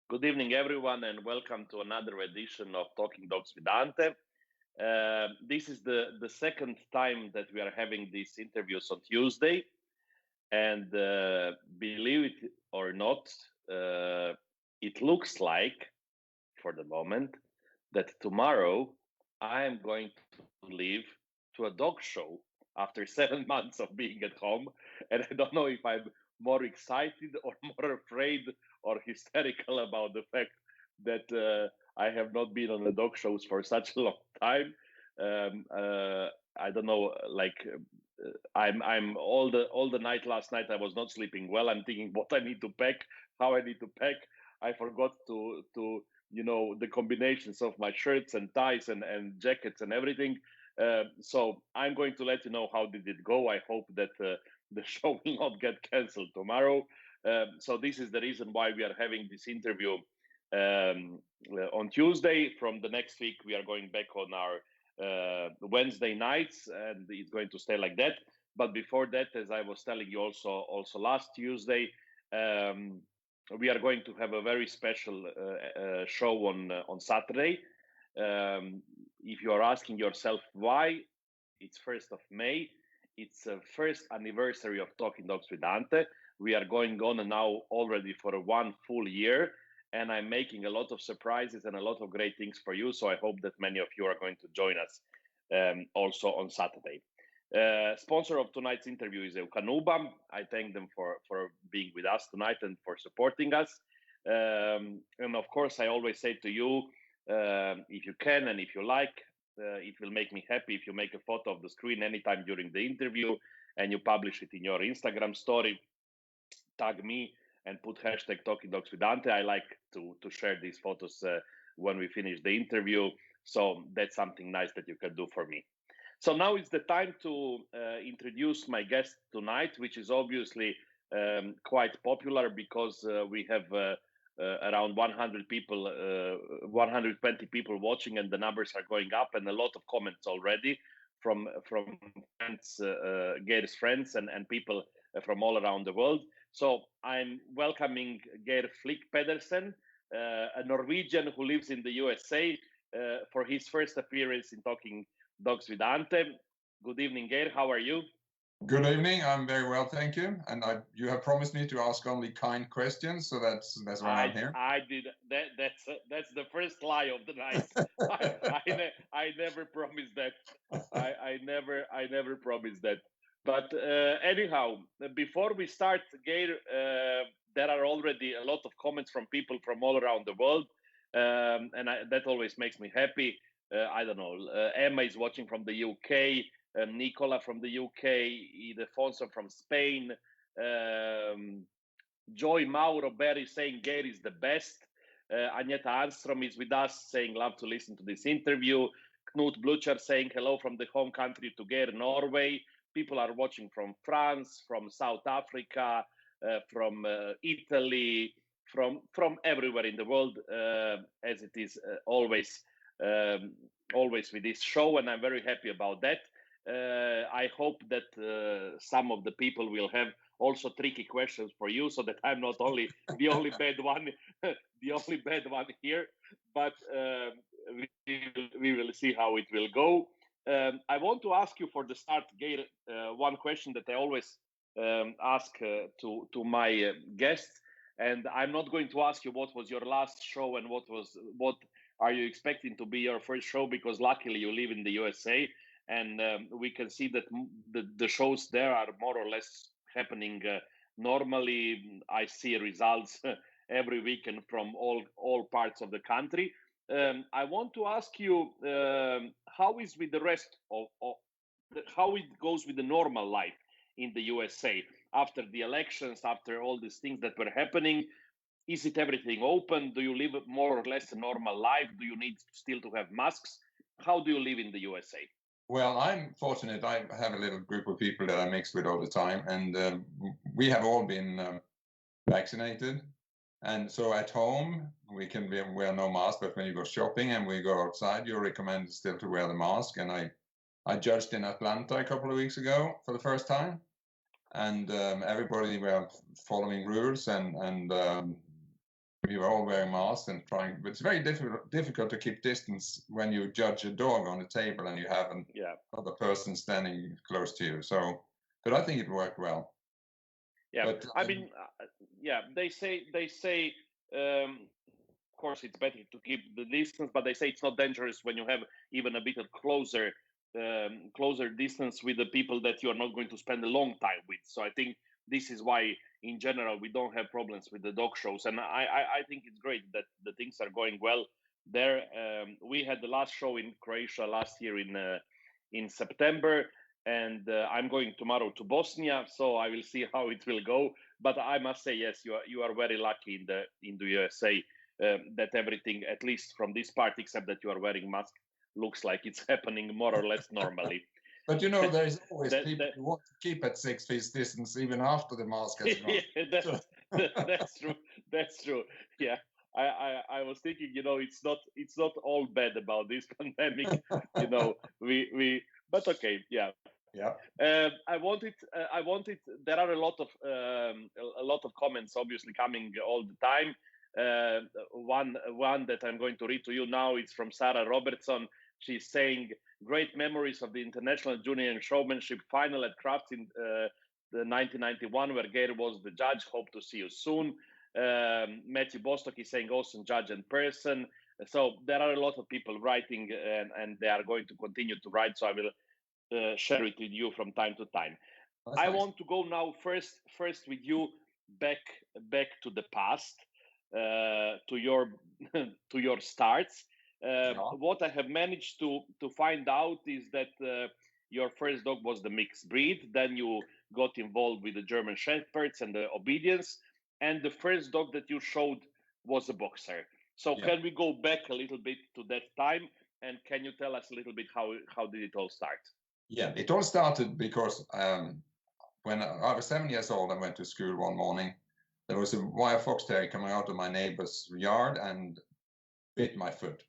Good evening, everyone, and welcome to another edition of Talking Dogs with Ante. This is the second time that we are having these interviews on Tuesday, and believe it or not, it looks like, for the moment, that tomorrow I am going to leave to a dog show after 7 months of being at home, and I don't know if I'm more excited or more afraid or hysterical about the fact that I have not been on the dog shows for such a long time. I don't know, I'm all the night last night. I was not sleeping well. I'm thinking what I need to pack, how I need to pack. I forgot to the combinations of my shirts and ties and jackets and everything. So I'm going to let you know how did it go. I hope that the show will not get cancelled tomorrow. So this is the reason why we are having this interview on Tuesday. From the next week, we are going back on our Wednesday nights, and it's going to stay like that. But before that, as I was telling you also last Tuesday, we are going to have a very special show on Saturday. If you are asking yourself why, it's 1st of May. It's the first anniversary of Talking Dogs with Ante. We are going on now already for 1 full year, and I'm making a lot of surprises and a lot of great things for you. So I hope that many of you are going to join us also on Saturday. Sponsor of tonight's interview is Eukanuba. I thank them for being with us tonight and for supporting us. And of course, I always say to you, if you can and if you like, it will make me happy if you make a photo of the screen anytime during the interview and you publish it in your Instagram story. Tag me and put hashtag Talking Dogs with Ante. I like to share these photos when we finish the interview. So that's something nice that you can do for me. So now it's the time to introduce my guest tonight, which is obviously quite popular because we have around 100 people, 120 people watching, and the numbers are going up, and a lot of comments already from friends, Geir's friends, and people from all around the world. So I'm welcoming Geir Flyckt-Pedersen, a Norwegian who lives in the USA, for his first appearance in Talking Dogs with Ante. Good evening, Geir. How are you? Good evening. I'm very well, thank you. And you have promised me to ask only kind questions, so that's why I'm here. I did that. That's the first lie of the night. I never promised that. I never promised that. But anyhow, before we start, Geir, there are already a lot of comments from people from all around the world, and that always makes me happy. I don't know. Emma is watching from the UK. Nicola from the UK. Ildefonso from Spain. Joy Mauro Berry saying Geir is the best. Agneta Armstrong is with us saying love to listen to this interview. Knut Blucher saying hello from the home country to Geir, Norway. People are watching from France, from South Africa, from Italy, from everywhere in the world, as it is always with this show, and I'm very happy about that. I hope that some of the people will have also tricky questions for you, so that I'm not only the only bad one, the only bad one here, but we will see how it will go. I want to ask you for the start, Geir, one question that I always ask to my guests, and I'm not going to ask you what was your last show and what are you expecting to be your first show, because luckily you live in the USA, and we can see that the shows there are more or less happening normally. I see results every weekend from all parts of the country. I want to ask you how is with the rest of how it goes with the normal life in the USA after the elections, after all these things that were happening. Is it everything open? Do you live more or less a normal life? Do you need still to have masks? How do you live in the USA? Well, I'm fortunate. I have a little group of people that I mix with all the time, and we have all been vaccinated. And so at home, we can wear no mask, but when you go shopping and we go outside, you're recommended still to wear the mask. And I judged in Atlanta a couple of weeks ago for the first time, and everybody were following rules and we were all wearing masks and trying, but it's very difficult to keep distance when you judge a dog on a table and you have another person standing close to you. So, but I think it worked well. Yeah, but, I mean, they say, of course, it's better to keep the distance, but they say it's not dangerous when you have even a bit of closer distance with the people that you are not going to spend a long time with. So I think this is why, in general, we don't have problems with the dog shows, and I think it's great that the things are going well there. We had the last show in Croatia last year in September, and I'm going tomorrow to Bosnia, so I will see how it will go. But I must say, yes, you are very lucky in the USA that everything, at least from this part, except that you are wearing mask, looks like it's happening more or less normally. But you know, there's always people who want to keep at 6 feet distance even after the mask has gone. Yeah, that's true. That's true. Yeah. I was thinking, you know, it's not all bad about this pandemic. You know, but okay, yeah. Yeah. I wanted. There are a lot of comments, obviously, coming all the time. One that I'm going to read to you now is from Sarah Robertson. She's saying, great memories of the International Junior Showmanship final at Crafts in the 1991, where Geir was the judge. Hope to see you soon. Matthew Bostock is saying, awesome judge and person. So there are a lot of people writing, and they are going to continue to write. So I will share it with you from time to time. That's nice. Want to go now first with you back to the past, to your starts. What I have managed to find out is that your first dog was the mixed breed. Then you got involved with the German Shepherds and the obedience, and the first dog that you showed was a boxer. So can we go back a little bit to that time, and can you tell us a little bit how did it all start? Yeah, it all started because when I was 7 years old, I went to school one morning. There was a wire fox terrier coming out of my neighbor's yard and bit my foot.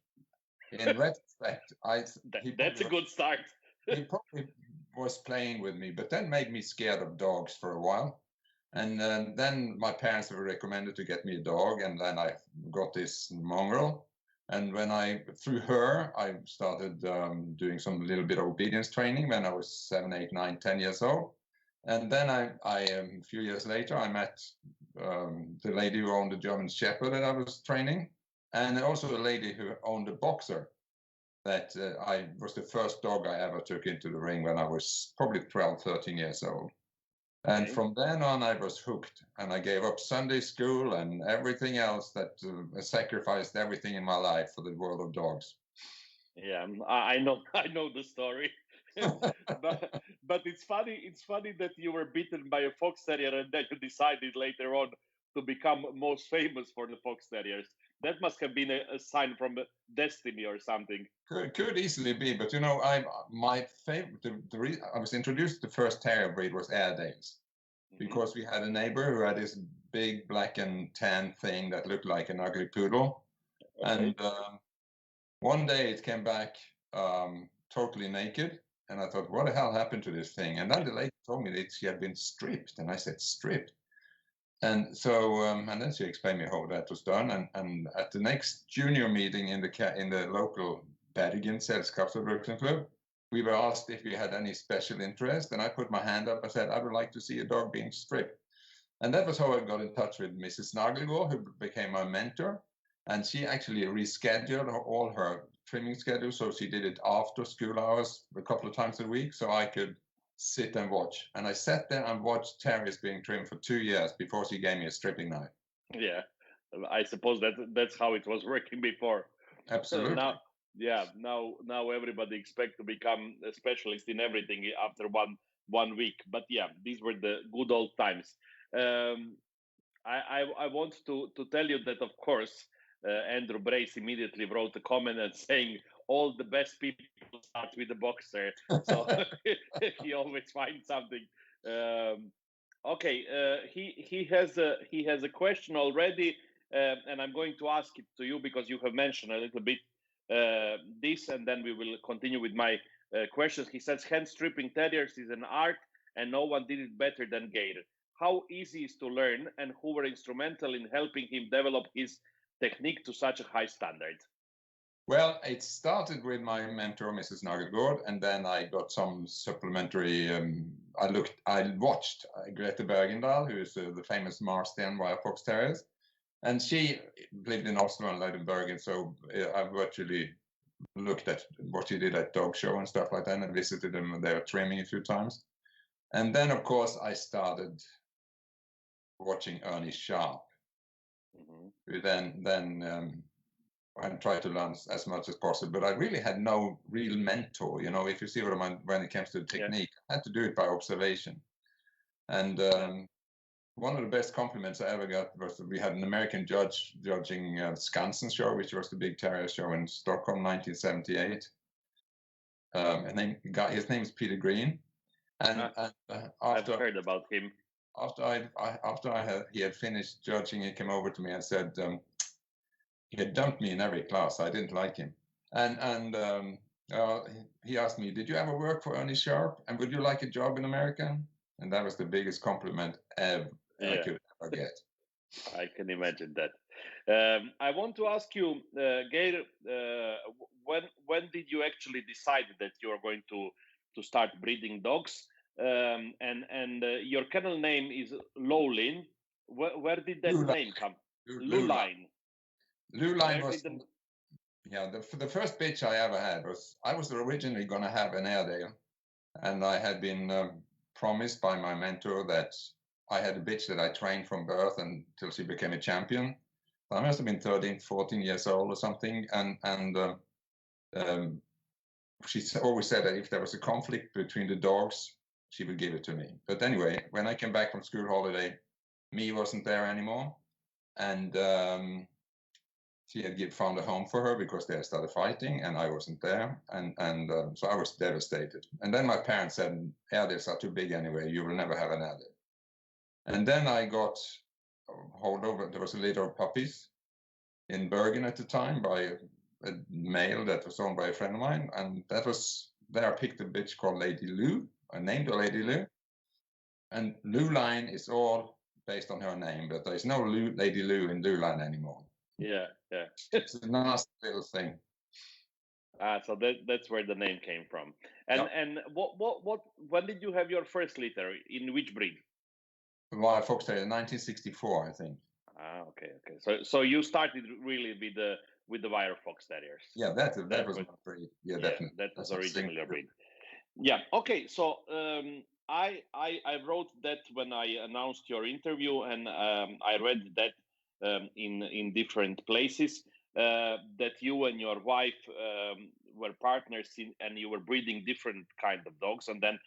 In retrospect, that's a good start. He probably was playing with me, but then made me scared of dogs for a while. And then my parents were recommended to get me a dog, and then I got this mongrel. And through her, I started doing some little bit of obedience training when I was 7, 8, 9, 10 years old. And then a few years later, I met the lady who owned the German Shepherd that I was training, and also a lady who owned a boxer that I was the first dog I ever took into the ring when I was probably 12, 13 years old. And from then on, I was hooked, and I gave up Sunday school and everything else that sacrificed everything in my life for the world of dogs. Yeah, I know the story. but it's funny that you were bitten by a fox terrier and then you decided later on to become most famous for the fox terriers. That must have been a sign from destiny or something. Could easily be, but you know, my favorite. I was introduced to the first terrier breed was Airedales, because we had a neighbor who had this big black and tan thing that looked like an ugly poodle, and one day it came back totally naked, and I thought, what the hell happened to this thing? And then the lady told me that she had been stripped, and I said, stripped? And so, and then she explained me how that was done. And at the next junior meeting in the local Bergen Sällskapsförbundet Club, we were asked if we had any special interest. And I put my hand up and said, I would like to see a dog being stripped. And that was how I got in touch with Mrs. Nagelgård, who became my mentor. And she actually rescheduled all her trimming schedule. So she did it after school hours a couple of times a week, so I could sit and watch. And I sat there and watched terriers being trimmed for 2 years before she gave me a stripping knife. Yeah, I suppose that's how it was working before. Absolutely. Now everybody expects to become a specialist in everything after one week. But yeah, these were the good old times. I want to tell you that, of course, Andrew Brace immediately wrote a comment and saying all the best people start with a boxer. So he always finds something. He has a question already, and I'm going to ask it to you because you have mentioned a little bit this, and then we will continue with my questions. He says, hand stripping terriers is an art, and no one did it better than Geir. how easy is to learn, and who were instrumental in helping him develop his technique to such a high standard? Well, it started with my mentor, Mrs. Nagelgård, and then I got some supplementary. I watched Grete Bergendahl, who is the famous Marsten Wire Fox Terriers, and she lived in Oslo and lived in Bergen, so I virtually looked at what she did at dog show and stuff like that, and visited them. They were trimming a few times, and then of course I started watching Ernie Sharp, who then I tried to learn as much as possible, but I really had no real mentor. You know, if you see what I mean when it comes to technique, I had to do it by observation. And one of the best compliments I ever got was that we had an American judge judging Skansen show, which was the big terrier show in Stockholm, 1978. His name is Peter Green. And I've heard about him. After he had finished judging, he came over to me and said, he had dumped me in every class. I didn't like him. And he asked me, did you ever work for Ernie Sharp? And would you like a job in America? And that was the biggest compliment I could ever get. I can imagine that. I want to ask you, Geir, when did you actually decide that you are going to start breeding dogs? And your kennel name is Lowlin. Where did that name come? Luline. Luline was, the first bitch I ever had I was originally going to have an Airedale, and I had been promised by my mentor that I had a bitch that I trained from birth until she became a champion. I must have been 13, 14 years old or something, and she always said that if there was a conflict between the dogs, she would give it to me. But anyway, when I came back from school holiday, me wasn't there anymore, and she had found a home for her because they had started fighting, and I wasn't there, and so I was devastated. And then my parents said, Airedales are too big anyway, you will never have an Airedale. And then I got hold of, there was a litter of puppies in Bergen at the time by a male that was owned by a friend of mine, and there I picked a bitch called Lady Lou. I named her Lady Lou, and Luline is all based on her name, but there's no Lady Lou in Luline anymore. Yeah. It's a nasty little thing. So that's where the name came from. And when did you have your first litter? In which breed? Wire Fox Terrier, 1964, I think. Okay. So you started really with the Wire Fox Terriers. Yeah, that was my breed. Yeah, definitely. That was originally your breed. Yeah. Okay. So I wrote that when I announced your interview, and I read that in different places that you and your wife were partners and you were breeding different kind of dogs, and then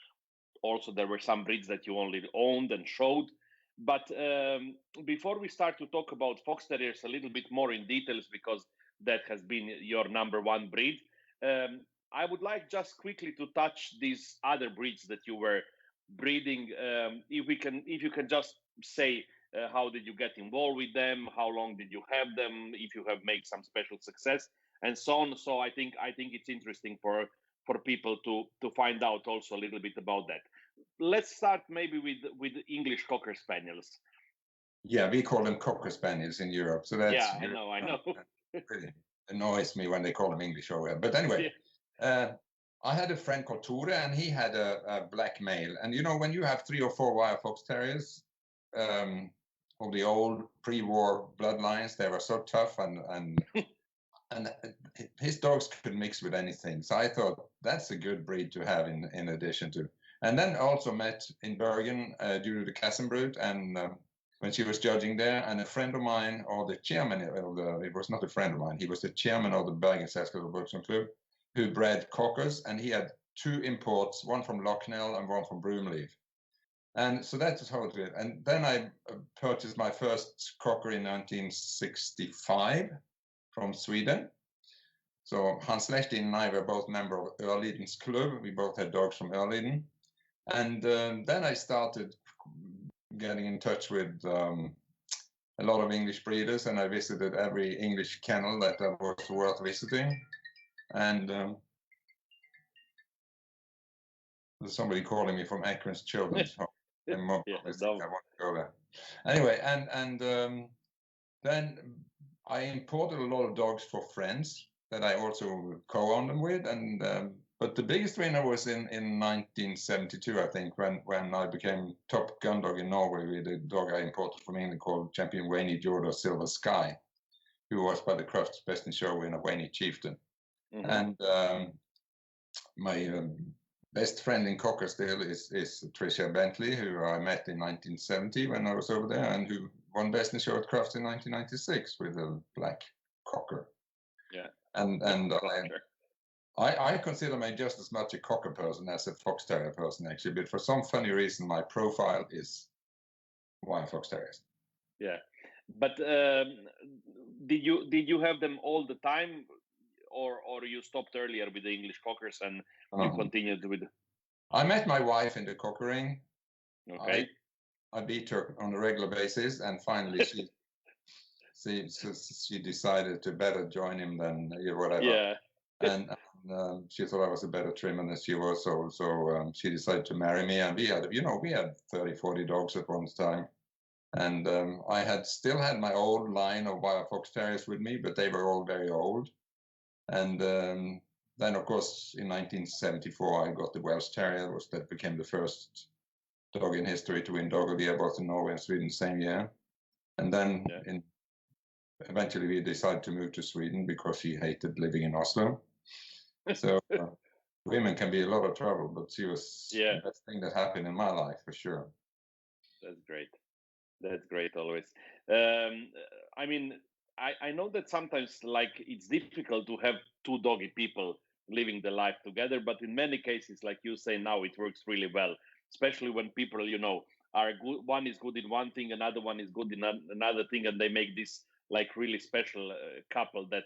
also there were some breeds that you only owned and showed. But before we start to talk about Fox Terriers a little bit more in details, because that has been your number one breed, I would like just quickly to touch these other breeds that you were breeding. If you can just say how did you get involved with them, how long did you have them, if you have made some special success, and so on. So I think it's interesting for people to find out also a little bit about that. Let's start maybe with English Cocker Spaniels. Yeah, we call them Cocker Spaniels in Europe. So that's I know. It really annoys me when they call them English over here. But anyway, I had a friend called Tore, and he had a black male. And you know, when you have 3 or 4 Wire Fox Terriers, of the old pre-war bloodlines, they were so tough, and his dogs could mix with anything. So I thought that's a good breed to have in addition to. And then also met in Bergen due to the Kassenbrut, and when she was judging there, and a friend of mine, or the chairman of it was not a friend of mine, he was the chairman of the Bergen Sällskap Boxing Club, who bred cockers, and he had 2 imports, one from Locknell and one from Broomleaf. And so that's how it did. And then I purchased my first cocker in 1965 from Sweden. So Hans Lechtin and I were both members of Örliden's club. We both had dogs from Örliden. And then I started getting in touch with a lot of English breeders, and I visited every English kennel that was worth visiting. And there's somebody calling me from Akron's Children's Home. I'm more Yeah, promising. no. I want to go there. Anyway, then I imported a lot of dogs for friends that I also co-owned them with, and but the biggest winner was in 1972, I think, when I became top gun dog in Norway with a dog I imported from England called Champion Wayne Jordan Silver Sky, who was by the Crufts Best in Show winner Wayne Chieftain. Mm-hmm. And my best friend in Cocker still is Tricia Bentley, who I met in 1970 when I was over there, and who won Best in Show at Crufts in 1996 with a black Cocker. Yeah. And I consider me just as much a Cocker person as a Fox Terrier person, actually. But for some funny reason, my profile is wire Fox Terriers. Yeah, but did you have them all the time, or you stopped earlier with the English Cockers and you continued with? I met my wife in the cockering. Okay. I beat her on a regular basis, and finally she decided to better join him than whatever. Yeah. And she thought I was a better trimmer than she was, so she decided to marry me, and we had 30, 40 dogs at one time. And I still had my old line of wire Fox Terriers with me, but they were all very old. And then, of course, in 1974, I got the Welsh Terrier, that became the first dog in history to win Dog of the Year both in Norway and Sweden the same year. And then eventually we decided to move to Sweden because she hated living in Oslo. So women can be a lot of trouble, but she was the best thing that happened in my life, for sure. That's great. That's great always. I mean, I know that sometimes like it's difficult to have two doggy people living the life together, but in many cases, like you say now, it works really well, especially when people, are good. One is good in one thing, another one is good in another thing, and they make this like really special couple that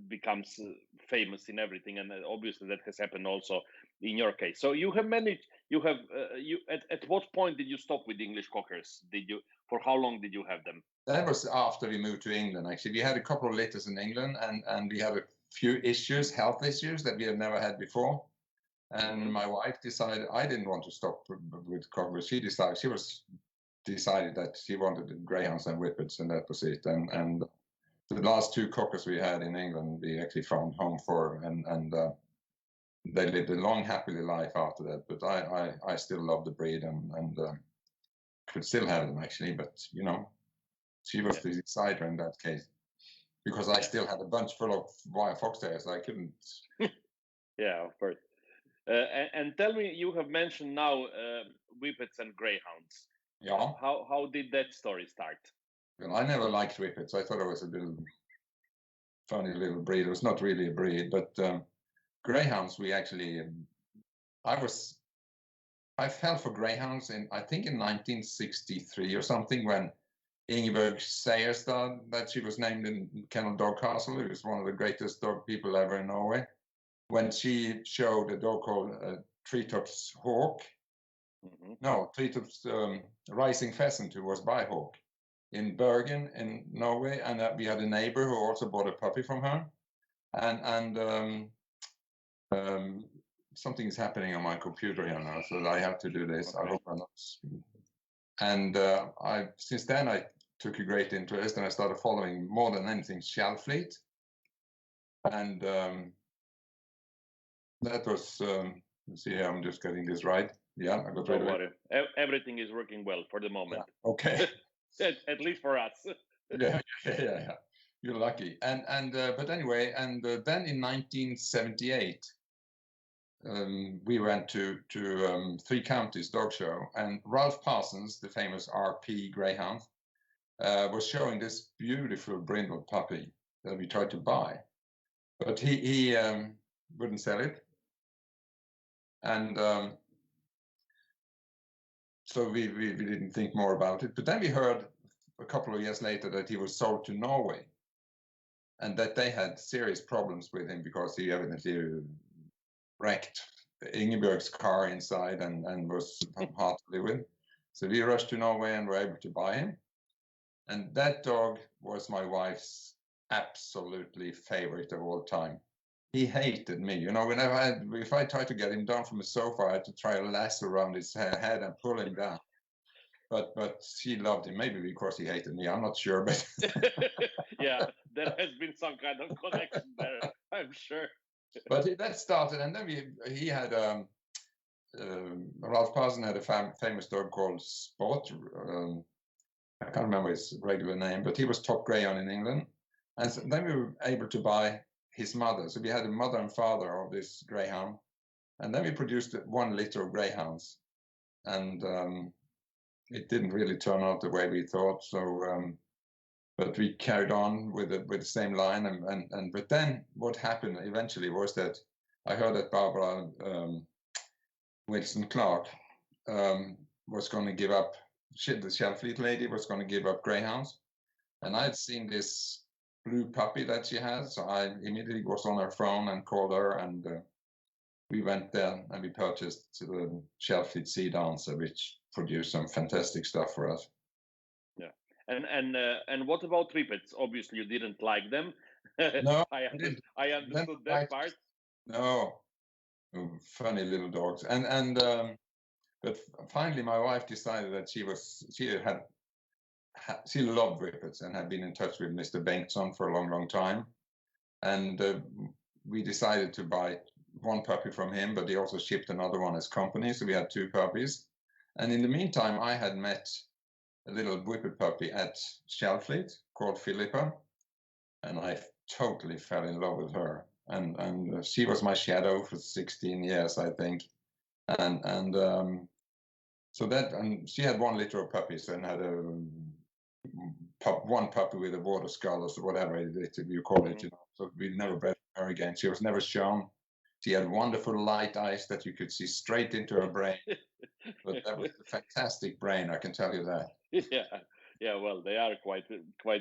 becomes famous in everything. And obviously that has happened also in your case. So you have managed. You have at what point did you stop with English Cockers? For how long did you have them? That was after we moved to England. Actually, we had a couple of litters in England, and we had a few health issues that we had never had before. And my wife decided I didn't want to stop with Cockers. She decided that she wanted greyhounds and whippets, and that was it. And the last two Cockers we had in England, we actually found home for, and they lived a long, happy life after that. But I still love the breed and could still have them actually. But she was the decider in that case, because I still had a bunch full of wire Fox Terriers. I couldn't. Yeah, of course. And tell me, you have mentioned now whippets and greyhounds. Yeah. How did that story start? Well, I never liked whippets. I thought it was a little funny little breed. It was not really a breed, but greyhounds. We actually, I fell for greyhounds I think in 1963 or something, when Ingeborg Seierstad, that she was named in Kennel Dog Castle. It was one of the greatest dog people ever in Norway. When she showed a dog called Treetops Hawk, Treetops Rising Pheasant, who was by Hawk, in Bergen in Norway, and we had a neighbor who also bought a puppy from her, and something is happening on my computer here now, so I have to do this. Okay. I hope I'm not. And since then I took a great interest, and I started following more than anything Shellfleet, and that was. Let's see here, I'm just getting this right. Yeah, I got Don't worry. Everything is working well for the moment. Yeah. Okay. At least for us. yeah. You're lucky. And but anyway, and then in 1978, we went to Three Counties Dog Show, and Ralph Parsons, the famous RP Greyhound, was showing this beautiful brindle puppy that we tried to buy, but he wouldn't sell it, and so we didn't think more about it. But then we heard a couple of years later that he was sold to Norway, and that they had serious problems with him because he evidently wrecked Ingeborg's car inside and was hard to live with. So we rushed to Norway and were able to buy him. And that dog was my wife's absolutely favorite of all time. he hated me. You know, if I tried to get him down from the sofa, I had to try a lasso around his head and pull him down. But she loved him, maybe because he hated me. I'm not sure, but Yeah, there has been some kind of connection there, I'm sure. but that started, and then he had Ralph Parson had a famous dog called Spot. I can't remember his regular name, but he was top greyhound in England. And so then we were able to buy his mother. So we had a mother and father of this greyhound. And then we produced 1 litter of greyhounds. And it didn't really turn out the way we thought. So, but we carried on with the same line. But then what happened eventually was that I heard that Barbara Wilson Clark was going to give up. The Shellfleet lady was going to give up greyhounds, and I had seen this blue puppy that she had, so I immediately was on her phone and called her, and we went there and we purchased the Shellfleet Sea Dancer, which produced some fantastic stuff for us. Yeah, and what about Whippets? Obviously, you didn't like them. No, I understood that part. No, funny little dogs, but finally my wife decided that she loved Whippets and had been in touch with Mr. Bengtsson for a long time. And we decided to buy 1 puppy from him, but he also shipped another one as company. So we had 2 puppies. And in the meantime, I had met a little Whippet puppy at Shellfleet called Philippa. And I totally fell in love with her. And she was my shadow for 16 years, I think. So she had 1 litter of puppies and had 1 puppy with a water skull or whatever you call it. You know. So we never bred her again. She was never shown. She had wonderful light eyes that you could see straight into her brain. But that was a fantastic brain, I can tell you that. Yeah. Well, they are quite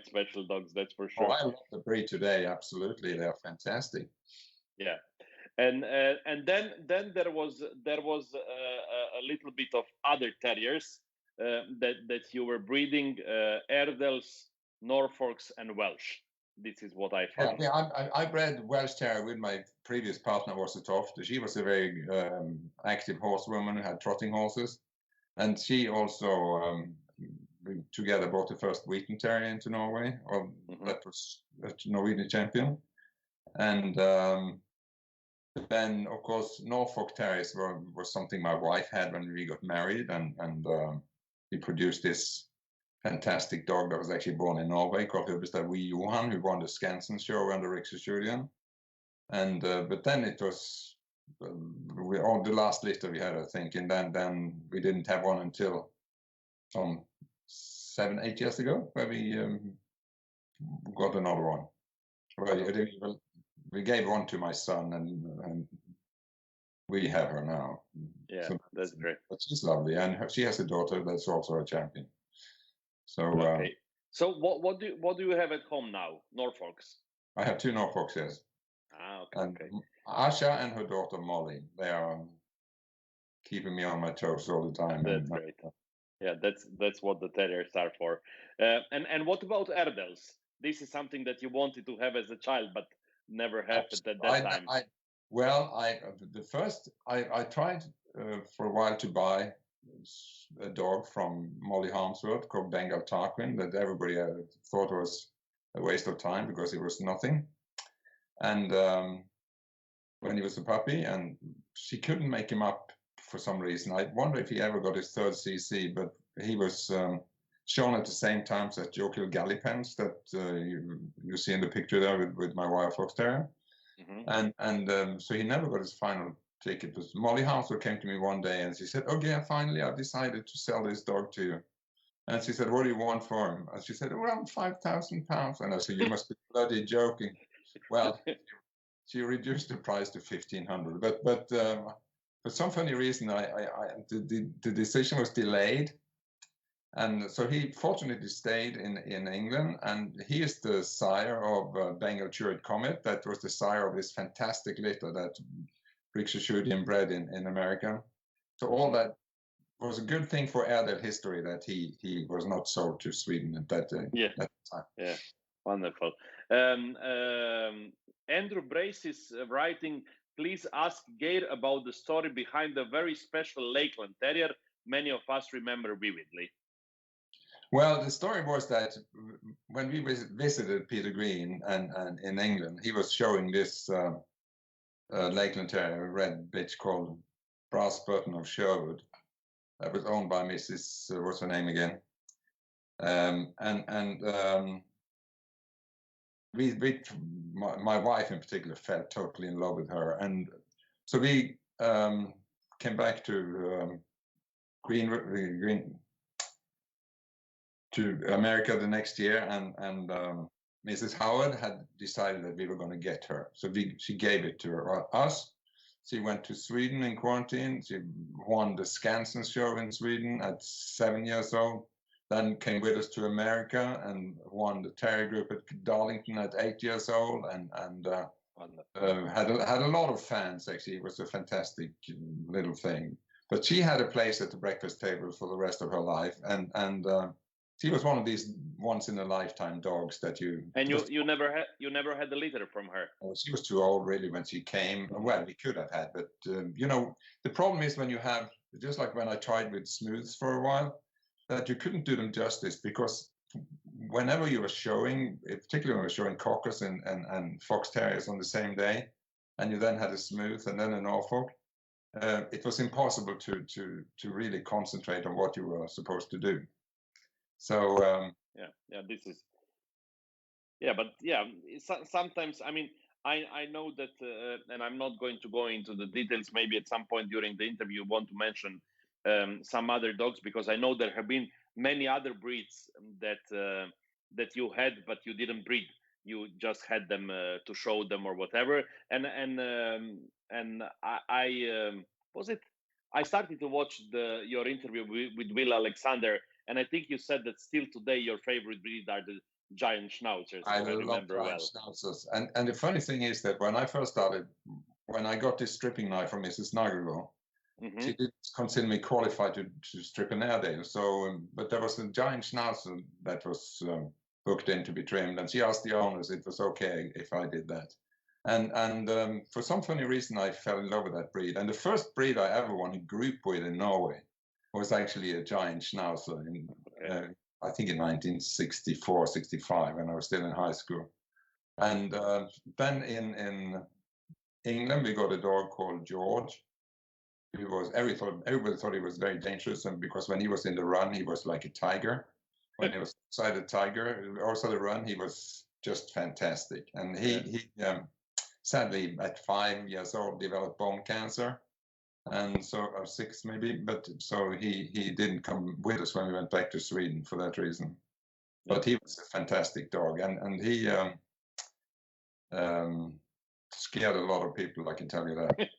special dogs, that's for sure. Oh, I love the breed today. Absolutely, they are fantastic. Yeah. And then there was a little bit of other terriers that you were breeding, Airedales, Norfolks, and Welsh. This is what I found. Yeah, I bred Welsh Terrier with my previous partner, was a Toft. She was a very active horsewoman who had trotting horses, and she also we together brought the first Wheaton Terrier into Norway. That was a Norwegian champion, and then, of course, Norfolk Terriers was something my wife had when we got married, and we produced this fantastic dog that was actually born in Norway called Hubbestad Wee Johan, who won the Skansen show under Riksutstudien. And but then it was the last litter we had, I think, and then we didn't have one until some 7-8 years ago, where we got another one. Well, we gave one to my son, and we have her now. Yeah, so that's great. But she's lovely, and she has a daughter that's also a champion. So okay. So what do you have at home now? Norfolks? I have 2 Norfolks, yes. Okay. And Asha and her daughter Molly, they are keeping me on my toes all the time. That's great. Yeah, that's what the terriers are for. And what about Airedales? This is something that you wanted to have as a child, but never happened at that time. I tried for a while to buy a dog from Molly Harmsworth called Bengal Tarquin that everybody thought was a waste of time because it was nothing. And when he was a puppy, and she couldn't make him up for some reason. I wonder if he ever got his 3rd CC, but he was shown at the same time as Jokel Gallipens that you see in the picture there with my wire fox terrier. So he never got his final ticket. Molly Harmsworth came to me one day and she said, "Okay, finally I've decided to sell this dog to you." And she said, "What do you want for him?" And she said, "Around £5,000. And I said, "You must be bloody joking." Well, she reduced the price to $1,500, but for some funny reason, the decision was delayed, and so he fortunately stayed in England, and he is the sire of Bengal Turret Comet. That was the sire of this fantastic litter that Riksutstudien bred in America. So all that was a good thing for Airedale history that he was not sold to Sweden at that time. Yeah. Wonderful. Andrew Brace is writing, please ask Geir about the story behind the very special Lakeland Terrier many of us remember vividly. Well, the story was that when we visited Peter Green and in England, he was showing this Lakeland Terrier, a red bitch called Brass Burton of Sherwood. That was owned by Mrs. What's her name again? My wife in particular fell totally in love with her, and so we came back to to America the next year, and Mrs. Howard had decided that we were going to get her, so she gave it to us. She went to Sweden in quarantine. She won the Skansen show in Sweden at 7 years old. Then came with us to America and won the Terrier Group at Darlington at 8 years old, and had a lot of fans. Actually, it was a fantastic little thing. But she had a place at the breakfast table for the rest of her life, and she was one of these once in a lifetime dogs that you. And you never had a litter from her. Oh, she was too old really when she came. Well, we could have had, but you know, the problem is when you have, just like when I tried with smooths for a while, that you couldn't do them justice, because whenever you were showing, particularly when we were showing Cockers and Fox Terriers on the same day, and you then had a smooth and then a Norfolk, it was impossible to really concentrate on what you were supposed to do. So sometimes, I mean, I know that, and I'm not going to go into the details. Maybe at some point during the interview, want to mention some other dogs, because I know there have been many other breeds that you had, but you didn't breed. You just had them to show them or whatever. And I started to watch your interview with Will Alexander, and I think you said that still today your favorite breed are the giant schnauzers. I love giant schnauzers. And the funny thing is that when I first started, when I got this stripping knife from Mrs. Nagelbo, she didn't consider me qualified to strip an Airedale. So, but there was a giant schnauzer that was booked in to be trimmed, and she asked the owners if it was okay if I did that. And for some funny reason, I fell in love with that breed. And the first breed I ever won a group with in Norway was actually a giant schnauzer in, I think in 1964, 65, when I was still in high school. And then in England, we got a dog called George. He was, everybody thought he was very dangerous, and because when he was in the run, he was like a tiger. When he was outside the tiger, also the run, he was just fantastic. And he sadly, at 5 years old, developed bone cancer, and so, or 6 maybe. But so he didn't come with us when we went back to Sweden for that reason. But he was a fantastic dog, and he scared a lot of people, I can tell you that.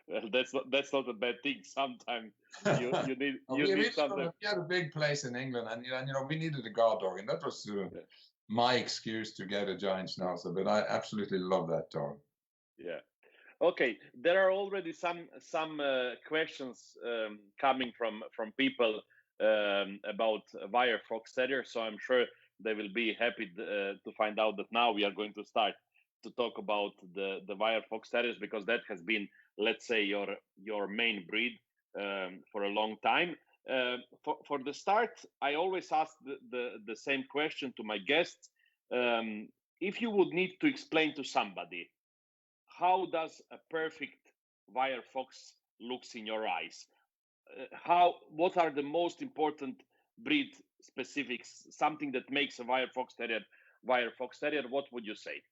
Well, that's not a bad thing. Sometimes you need something. We had a big place in England, and you know we needed a guard dog, and that was my excuse to get a giant schnauzer. But I absolutely love that dog. Yeah. Okay. There are already some questions coming from people about Wire Fox Terrier, so I'm sure they will be happy to find out that now we are going to start to talk about the Wire Fox Terriers, because that has been, let's say, your main breed for a long time. For the start, I always ask the same question to my guests. If you would need to explain to somebody, how does a perfect Wire Fox looks in your eyes? What are the most important breed specifics? Something that makes a Wire Fox Terrier. What would you say?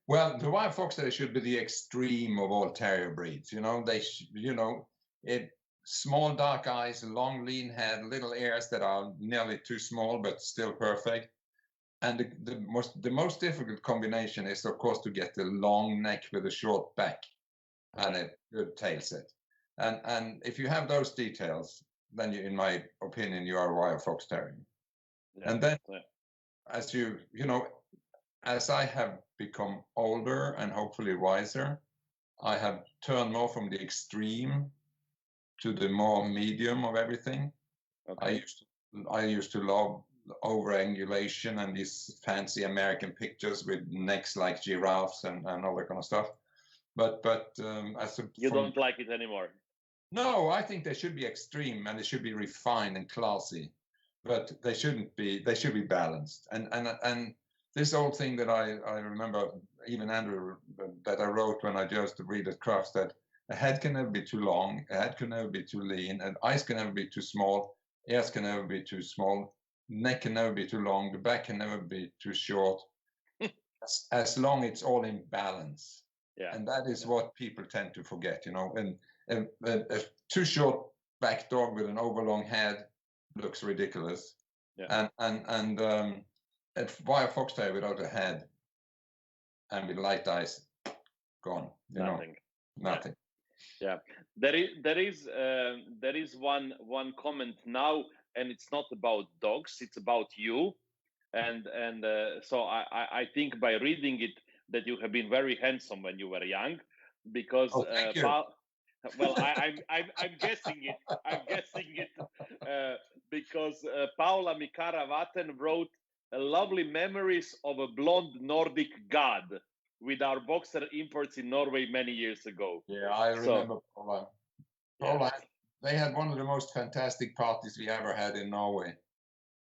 Well, the Wire Fox Terrier should be the extreme of all terrier breeds. You know, small dark eyes, long lean head, little ears that are nearly too small but still perfect. And the most difficult combination is, of course, to get the long neck with a short back and a good tail set. And if you have those details, then in my opinion, you are a Wire Fox Terrier. Yeah. And then, as as I have become older and hopefully wiser, I have turned more from the extreme to the more medium of everything. Okay. I used to overangulation and these fancy American pictures with necks like giraffes and all that kind of stuff. But you don't like it anymore. No, I think they should be extreme and they should be refined and classy, but they shouldn't be. They should be balanced. And this old thing that I remember, even Andrew, that I wrote when I just read at Crufts, that a head can never be too long, a head can never be too lean, and eyes can never be too small, ears can never be too small, neck can never be too long, the back can never be too short, as long it's all in balance. Yeah. And that is what people tend to forget, you know. And a too short back dog with an overlong head looks ridiculous. Yeah. And why a fox terrier without a head and with light eyes, gone. Nothing. Nothing. Yeah. There is one comment now, and it's not about dogs, it's about you. And so I think by reading it that you have been very handsome when you were young, because thank you. well, I'm guessing it. I'm guessing it because Paula Mikara-Vatten wrote lovely memories of a blonde Nordic god with our boxer imports in Norway many years ago. Yeah, I remember Paula. Paula, they had one of the most fantastic parties we ever had in Norway.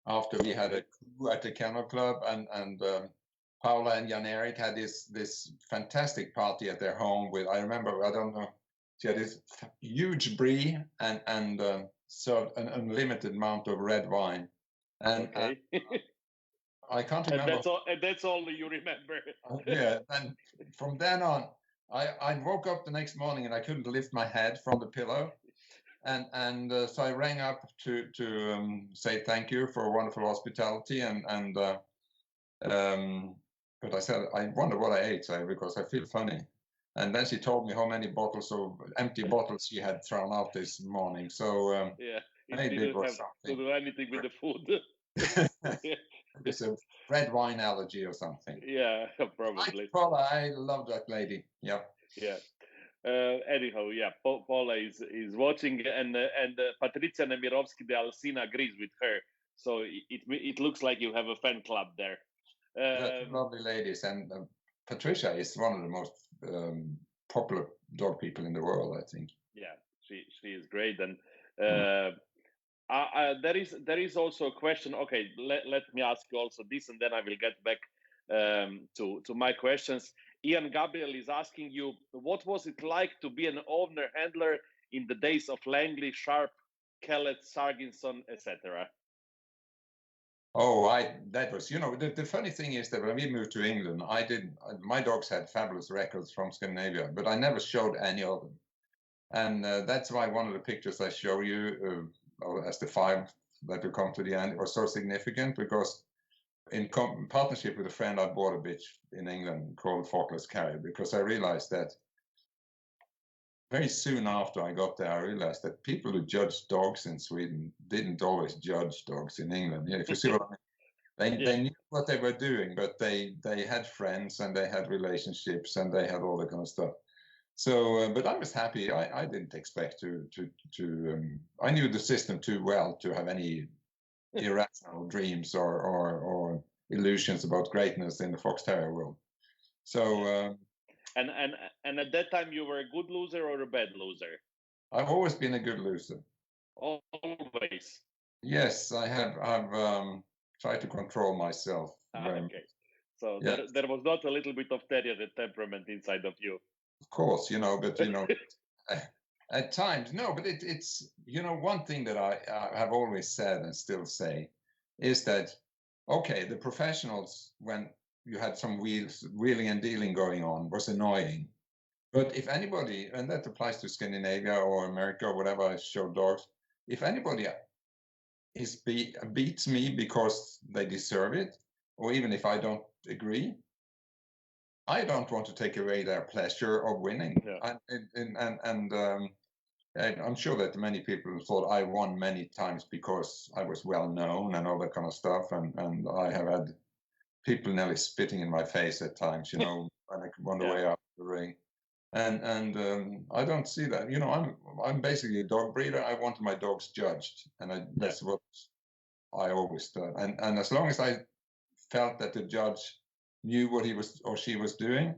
After we had a crew at the Kennel Club, and Paula and Jan Erik had this fantastic party at their home with, I remember, I don't know, she had this huge brie and served an unlimited amount of red wine. And I can't remember. And that's all you remember. Yeah, and from then on, I woke up the next morning and I couldn't lift my head from the pillow. And so I rang up to say thank you for wonderful hospitality, but I said, I wonder what I ate, because I feel funny. And then she told me how many bottles of empty bottles she had thrown out this morning. So maybe it didn't have to do anything with the food. It's a red wine allergy or something. Yeah, probably. Paula, I love that lady. Yeah. Yeah. Anyhow, yeah, Paula is watching, and Patricia Nemirovsky de Alsina agrees with her. So it looks like you have a fan club there. Lovely ladies, and Patricia is one of the most popular dog people in the world, I think. Yeah, she is great, and there is also a question. Okay, let me ask you also this, and then I will get back to my questions. Ian Gabriel is asking you, what was it like to be an owner handler in the days of Langley, Sharp, Kellett, Sarginson, etc.? Oh, that was, the funny thing is that when we moved to England, my dogs had fabulous records from Scandinavia, but I never showed any of them. And that's why one of the pictures I show you as the 5 that will come to the end are so significant, because in partnership with a friend, I bought a bitch in England called Forkless Carrier, because I realized that very soon after I got there, I realized that people who judged dogs in Sweden didn't always judge dogs in England. If you see what I mean, they knew what they were doing, but they had friends and they had relationships and they had all that kind of stuff. So, but I was happy. I didn't expect to I knew the system too well to have any irrational dreams or illusions about greatness in the fox terrier world. So and at that time you were a good loser or a bad loser? I've always been a good loser. Always. Yes, I have. I've tried to control myself. Okay, so there was not a little bit of terrier temperament inside of you. Of course, but at times, no, but it's, one thing that I have always said and still say is that, okay, the professionals, when you had some wheeling and dealing going on, was annoying. But if anybody, and that applies to Scandinavia or America or whatever I show dogs, if anybody beats me because they deserve it, or even if I don't agree, I don't want to take away their pleasure of winning. Yeah. And I'm sure that many people thought I won many times because I was well known and all that kind of stuff. And I have had people nearly spitting in my face at times, when I on the way up the ring. And I don't see that. I'm basically a dog breeder. I want my dogs judged, and that's what I always stood. And as long as I felt that the judge knew what he was or she was doing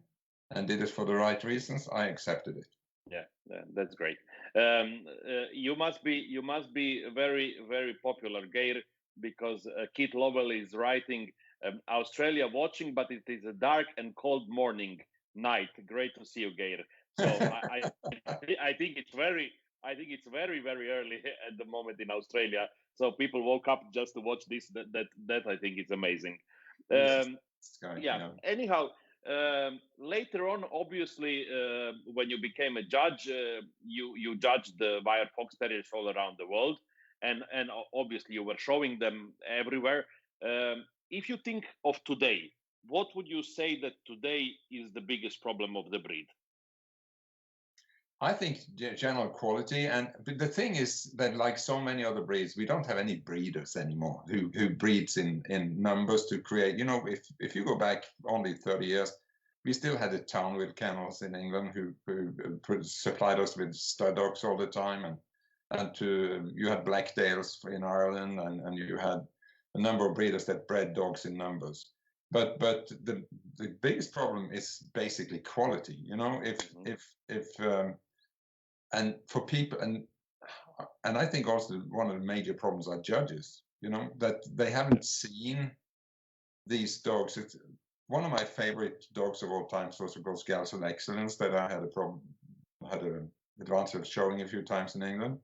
and did it for the right reasons, I accepted it. Yeah, that's great. You must be very very popular, Geir, because Keith Lovell is writing Australia watching, but it is a dark and cold morning night. Great to see you, Geir. So I think it's very early at the moment in Australia. So people woke up just to watch this. That I think is amazing. Yeah. Anyhow, later on, obviously, when you became a judge, you judged the wire fox terriers all around the world, and obviously you were showing them everywhere. If you think of today, what would you say that today is the biggest problem of the breed? I think general quality, but the thing is that, like so many other breeds, we don't have any breeders anymore who breeds in numbers to create. You know, if you go back only 30 years, we still had the Townville kennels in England who supplied us with stud dogs all the time, and you had Blackdales in Ireland, and you had a number of breeders that bred dogs in numbers. But the biggest problem is basically quality. You know, if and for people, and I think also one of the major problems are judges, you know, that they haven't seen these dogs. It's one of my favorite dogs of all time, also called Gals of Excellence, that I had an advantage of showing a few times in England.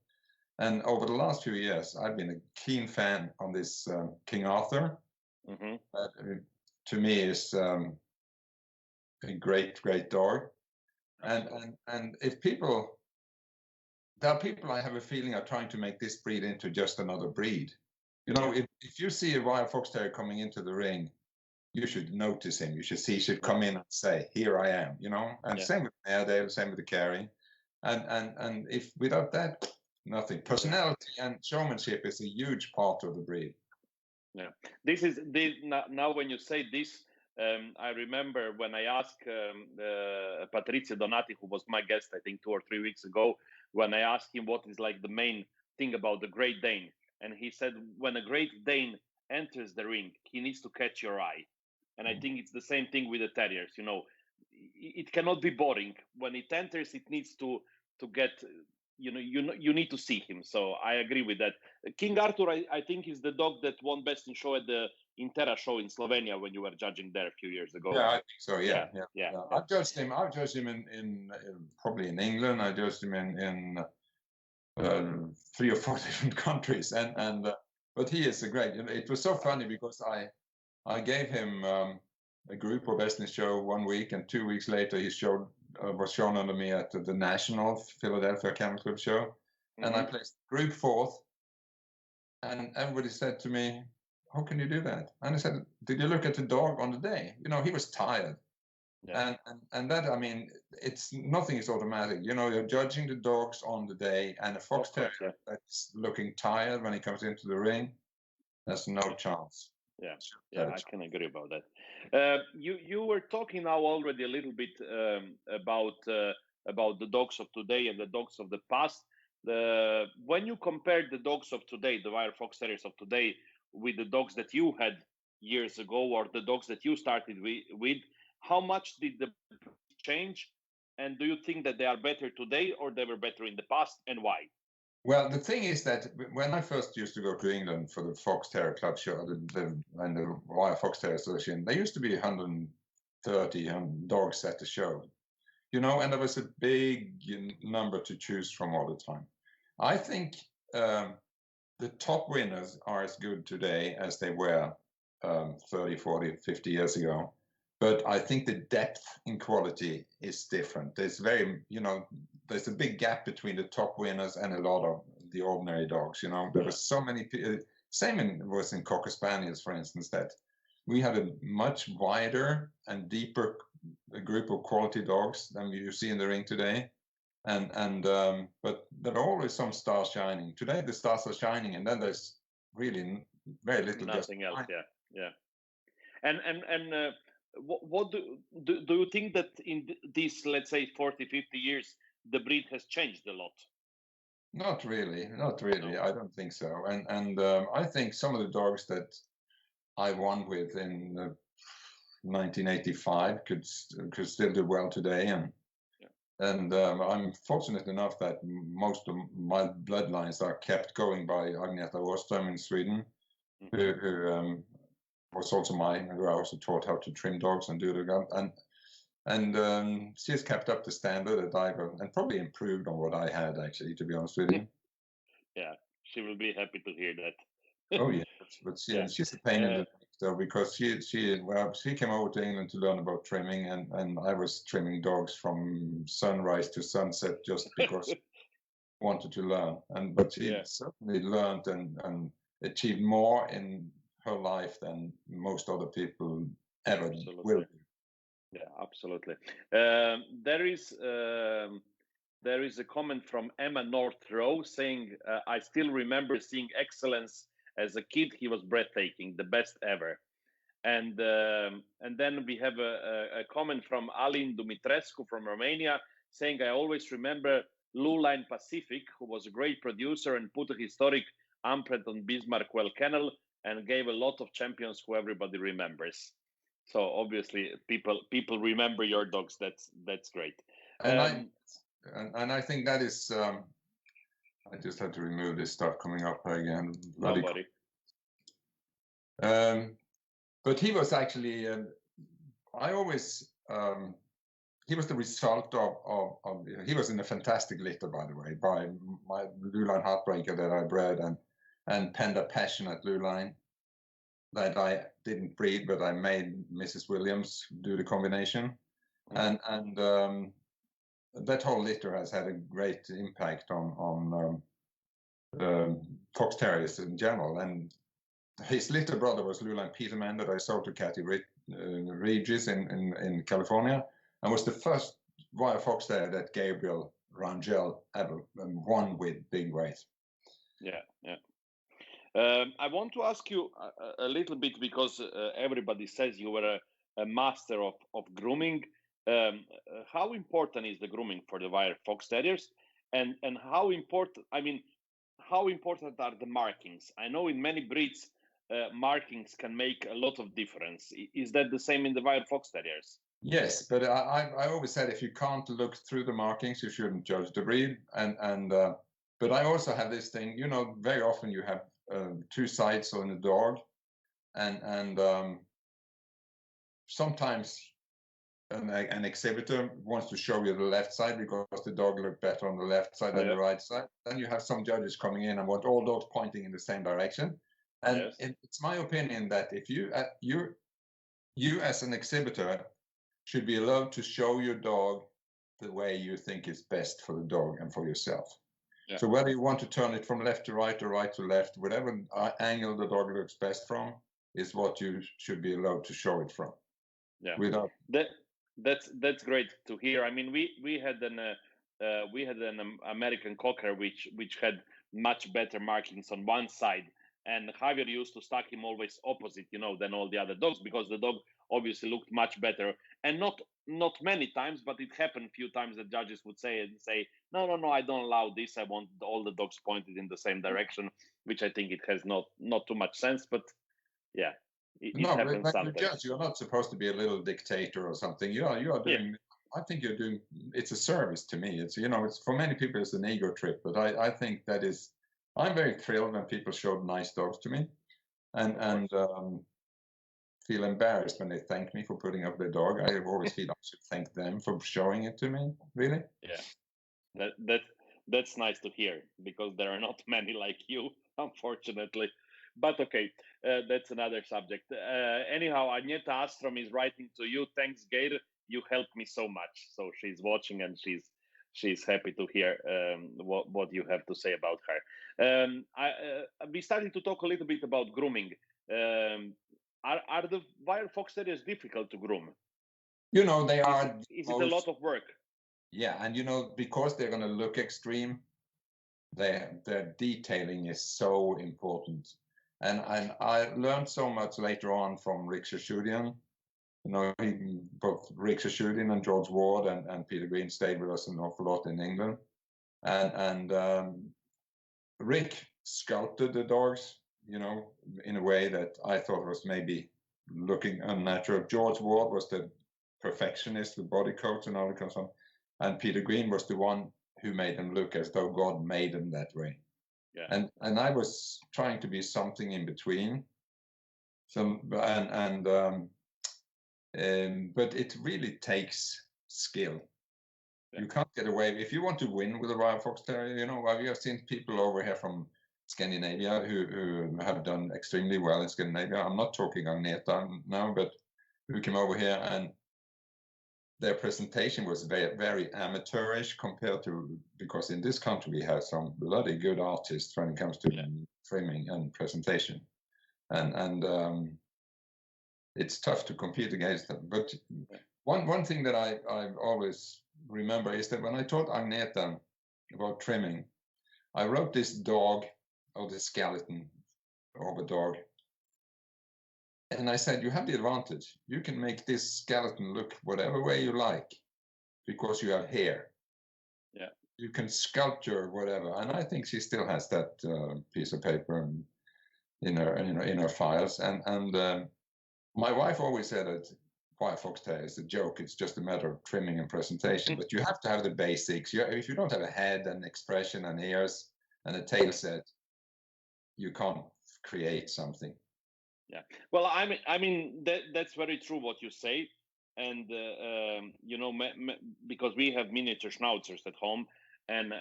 And over the last few years, I've been a keen fan on this King Arthur. That to me is a great dog. And if people, there are people, I have a feeling, are trying to make this breed into just another breed. You know, if you see a wild fox terrier coming into the ring, you should notice him. You should see, he should come in and say, "Here I am," you know. And same with Airedale, same with the Kerry. And if without that, nothing. Personality and showmanship is a huge part of the breed. Yeah, this now when you say this, I remember when I asked Patrizio Donati, who was my guest, I think 2 or 3 weeks ago, when I asked him what is like the main thing about the Great Dane, and he said when a Great Dane enters the ring, he needs to catch your eye, and I think it's the same thing with the terriers. You know, it cannot be boring when it enters. It needs to get. You need to see him. So I agree with that. King Arthur, I think, is the dog that won Best in Show at the Intera show in Slovenia when you were judging there a few years ago. Yeah, I think so. Yeah. I've judged him. I've judged him in probably in England. I judged him in 3 or 4 different countries, but he is a great. It was so funny because I gave him a group of Best in Show 1 week, and 2 weeks later he was shown under me at the National Philadelphia Kennel Club show, and I placed group 4th, and everybody said to me, "How can you do that?" And I said, "Did you look at the dog on the day? You know, he was tired." And that, I mean, it's nothing is automatic. You know, you're judging the dogs on the day, and a fox terrier that's looking tired when he comes into the ring, there's no chance. Yeah, I can agree about that. You were talking now already a little bit about the dogs of today and the dogs of the past. When you compare the dogs of today, the wire fox terriers of today, with the dogs that you had years ago, or the dogs that you started with, how much did the change? And do you think that they are better today, or they were better in the past, and why? Well, the thing is that when I first used to go to England for the Fox Terrier Club show and the Wire Fox Terrier Association, there used to be 130 dogs at the show, you know, and there was a big number to choose from all the time. I think the top winners are as good today as they were 30, 40, 50 years ago. But I think the depth in quality is different. There's there's a big gap between the top winners and a lot of the ordinary dogs. You know, there was so many. Same was in Cocker Spaniels, for instance, that we had a much wider and deeper group of quality dogs than you see in the ring today. But there are always some stars shining. Today the stars are shining, and then there's really very little. Nothing else. Yeah. And what do you think that in these, let's say, 40, 50 years, the breed has changed a lot? Not really, not really. No. I don't think so. And I think some of the dogs that I won with in 1985 could still do well today. And I'm fortunate enough that most of my bloodlines are kept going by Agneta Åström in Sweden, who was also mine, who I also taught how to trim dogs and do the gun. And she's kept up the standard that I've and probably improved on what I had, actually, to be honest with you. Yeah, she will be happy to hear that. Oh yeah, but she's a pain in the neck though, because she came over to England to learn about trimming, and I was trimming dogs from sunrise to sunset just because I wanted to learn. But she certainly learned and achieved more in her life than most other people ever will do. Yeah, absolutely. There is a comment from Emma North Row saying, I still remember seeing excellence as a kid. He was breathtaking, the best ever. And then we have a comment from Alin Dumitrescu from Romania saying, I always remember Luline Pacific, who was a great producer and put a historic imprint on Bismarck Well Kennel and gave a lot of champions who everybody remembers. So obviously people remember your dogs. That's great. And I think that is I just had to remove this stuff coming up again. Nobody. But he was actually I always he was the result of he was in a fantastic litter, by the way, by my Luline Heartbreaker that I bred and Panda Passionate Luline that I didn't breed, but I made Mrs. Williams do the combination. And that whole litter has had a great impact on fox terriers in general. And his little brother was Luline Peterman that I sold to Cathy Regis in California, and was the first wire fox terrier that Gabriel Rangel ever won with big weight. Yeah. I want to ask you a little bit, because everybody says you were a master of grooming. How important is the grooming for the wire fox terriers, and how important? I mean, how important are the markings? I know in many breeds, markings can make a lot of difference. Is that the same in the wire fox terriers? Yes, but I always said if you can't look through the markings, you shouldn't judge the breed. But I also have this thing, you know, very often you have two sides on a dog, and sometimes an exhibitor wants to show you the left side because the dog looked better on the left side than the right side. Then you have some judges coming in and want all dogs pointing in the same direction. And it's my opinion that if you as an exhibitor should be allowed to show your dog the way you think is best for the dog and for yourself. So whether you want to turn it from left to right or right to left, whatever angle the dog looks best from is what you should be allowed to show it from. Yeah, that's great to hear. I mean, we had an American Cocker which had much better markings on one side, and Javier used to stack him always opposite, you know, than all the other dogs, because the dog obviously looked much better. And not many times, but it happened a few times that judges would say, no, I don't allow this. I want all the dogs pointed in the same direction, which I think it has not too much sense. But yeah, it happens but sometimes. Judge, you're not supposed to be a little dictator or something. You are doing. I think you're doing. It's a service to me. It's, you know, it's for many people it's an ego trip, but I think that is. I'm very thrilled when people show nice dogs to me, and feel embarrassed when they thank me for putting up their dog. I always feel I should thank them for showing it to me. Really? Yeah, that's nice to hear, because there are not many like you, unfortunately. But okay, that's another subject. Anyhow, Agneta Astrom is writing to you. Thanks, Geir. You helped me so much. So she's watching, and she's happy to hear what you have to say about her. We started to talk a little bit about grooming. Are the wire fox terriers difficult to groom? You know, they are. Is it a lot of work? Yeah, and you know, because they're going to look extreme, their detailing is so important. And I learned so much later on from Rick Shashudian. You know, both Rick Shashudian and George Ward and Peter Green stayed with us an awful lot in England. And Rick sculpted the dogs, in a way that I thought was maybe looking unnatural. George Ward was the perfectionist with body coats and all that kind of stuff. And Peter Green was the one who made them look as though God made them that way. Yeah. And I was trying to be something in between. But it really takes skill. Yeah. You can't get away if you want to win with a Royal Fox Terrier. We have seen people over here from Scandinavia who have done extremely well in Scandinavia. I'm not talking Ante now, but who came over here and their presentation was very, very amateurish compared to, because in this country we have some bloody good artists when it comes to trimming and presentation, and it's tough to compete against them. But one thing that I always remember is that when I taught Agneta about trimming, I wrote this dog, or the skeleton of a dog, and I said, you have the advantage. You can make this skeleton look whatever way you like because you have hair. Yeah. You can sculpture whatever. And I think she still has that piece of paper in her files. And my wife always said that White Fox Terrier is a joke. It's just a matter of trimming and presentation. But you have to have the basics. If you don't have a head and expression and ears and a tail set, you can't create something. Yeah, well, I mean that's very true what you say, and because we have miniature schnauzers at home, and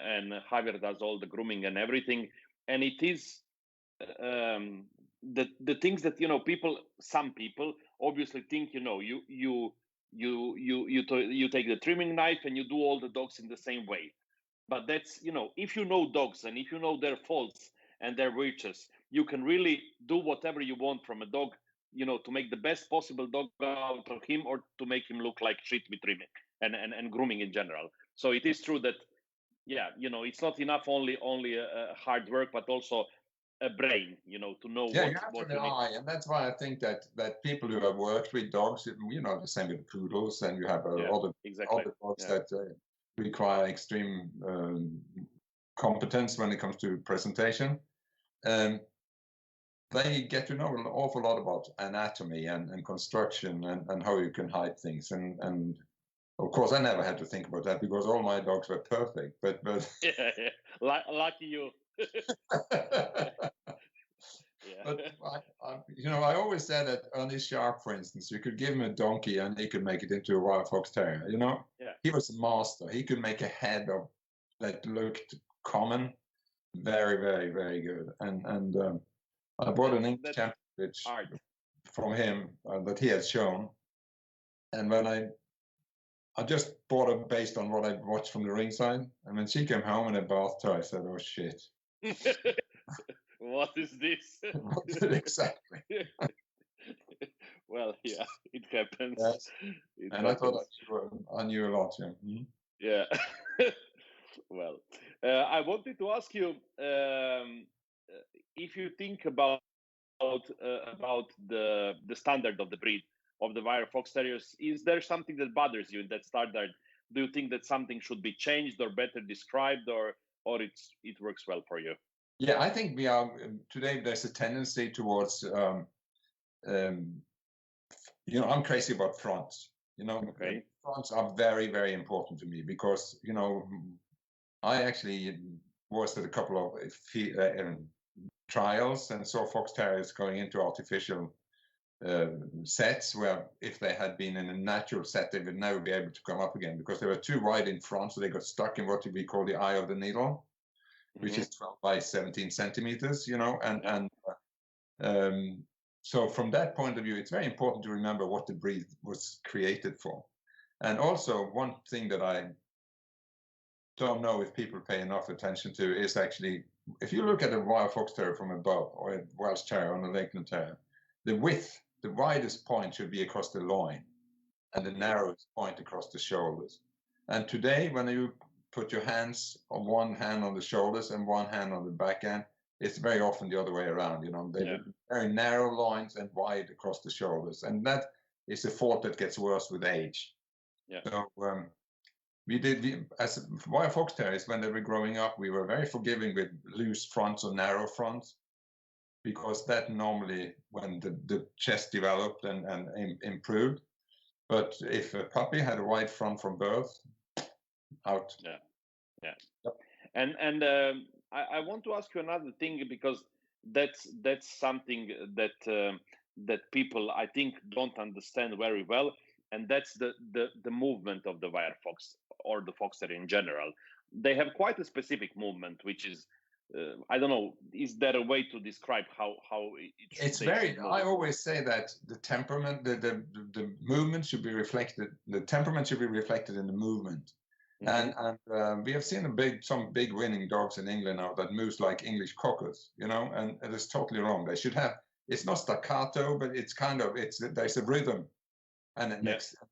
Javier does all the grooming and everything, and it is the things that some people obviously think you take the trimming knife and you do all the dogs in the same way, but that's if you know dogs and if you know their faults and their virtues, you can really do whatever you want from a dog, to make the best possible dog out of him, or to make him look like shit with trimming and grooming in general. So it is true that, it's not enough only hard work, but also a brain, to know you have what you eye, and that's why I think that people who have worked with dogs, the same with poodles, and you have other dogs that require extreme competence when it comes to presentation. They get to know an awful lot about anatomy and construction and how you can hide things. And of course, I never had to think about that because all my dogs were perfect. But lucky you. But I always said that Ernie Sharp, for instance, you could give him a donkey and he could make it into a Wild Fox Terrier. He was a master. He could make a head that looked common, very, very, very good. And I bought an English championship from him that he had shown, and when I just bought it based on what I watched from the ringside, and when she came home in a bathtub, I said, "Oh shit." What is this? Exactly. Well, yeah, it happens. Yes. I thought I knew a lot. Yeah. Mm-hmm. Yeah. Well, I wanted to ask you if you think about the standard of the breed of the Wire Fox Terriers. Is there something that bothers you in that standard? Do you think that something should be changed or better described, or it works well for you? Yeah, I think we are today. There's a tendency towards, I'm crazy about fronts. Okay. Fronts are very, very important to me because I actually was at a couple of trials and saw Fox Terriers going into artificial sets where if they had been in a natural set, they would never be able to come up again because they were too wide in front, so they got stuck in what we call the eye of the needle, which is 12 by 17 centimeters, so from that point of view, it's very important to remember what the breed was created for. And also one thing that I don't know if people pay enough attention to is actually, if you look at a Wild Fox Terrier from above, or a Welsh Terrier or a Lakeland Terrier, the width, the widest point should be across the loin and the narrowest point across the shoulders. And today, when you put your hands on one hand on the shoulders and one hand on the back end, it's very often the other way around. They're very narrow loins and wide across the shoulders. And that is a fault that gets worse with age. Yeah. So as wire fox terriers, when they were growing up, we were very forgiving with loose fronts or narrow fronts, because that normally, when the chest developed and improved. But if a puppy had a wide front from birth, out. Yeah. And I want to ask you another thing, because that's something that people, I think, don't understand very well, and that's the movement of the wire fox or the fox terrier in general. They have quite a specific movement, which is I don't know. Is there a way to describe how it's very? I always say that the temperament, the movement should be reflected. The temperament should be reflected in the movement. Mm-hmm. And we have seen some big winning dogs in England now that moves like English cockers, and it is totally wrong. They should have. It's not staccato, but it's kind of there's a rhythm, and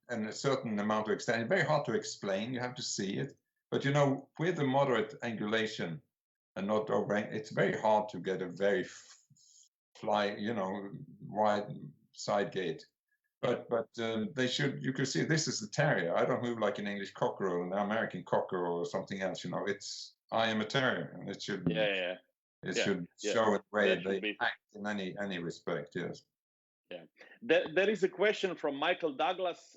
and a certain amount of extent. It's very hard to explain. You have to see it, but with a moderate angulation and not over, it's very hard to get a very wide side gate. But they should. You could see this is a terrier. I don't move like an English cocker or an American cocker or something else. I am a terrier, and it should. It should show a way they act in any respect. Yes. Yeah. There is a question from Michael Douglas,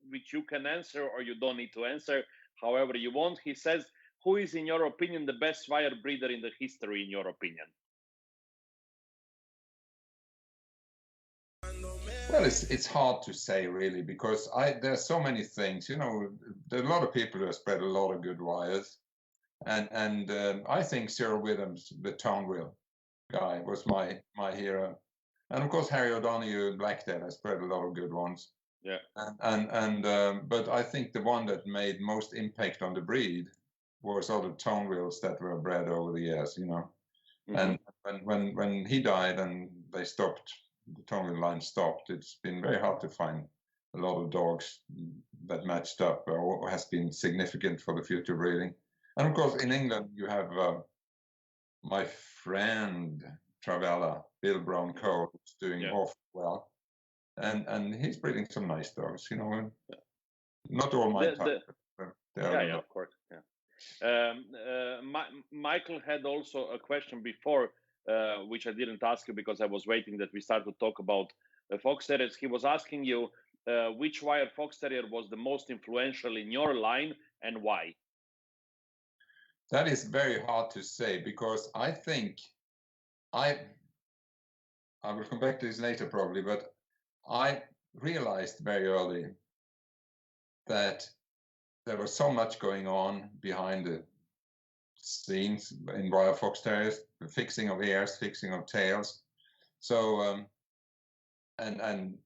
which you can answer or you don't need to answer, however you want. He says, "Who is, in your opinion, the best wire breeder in the history? In your opinion?" Well, it's hard to say really, because there's so many things. There are a lot of people who have spread a lot of good wires, and I think Cyril Withams, the Toneville guy, was my hero, and of course Harry O'Donoghue and Blacktail has spread a lot of good ones. Yeah. But I think the one that made most impact on the breed was all the Tonevilles that were bred over the years. Mm-hmm. And when he died and they stopped. The Toneville line stopped. It's been very hard to find a lot of dogs that matched up or has been significant for the future breeding. And of course, in England, you have my friend Travella, Bill Brown Cole, who's doing awfully well, and he's breeding some nice dogs. Not all my type. Of course. Yeah. Michael had also a question before. Which I didn't ask you because I was waiting that we start to talk about fox terriers. He was asking you which wire fox terrier was the most influential in your line and why. That is very hard to say, because I think I will come back to this later probably, but I realized very early that there was so much going on behind the scenes in wire fox terriers, the fixing of ears, fixing of tails. So and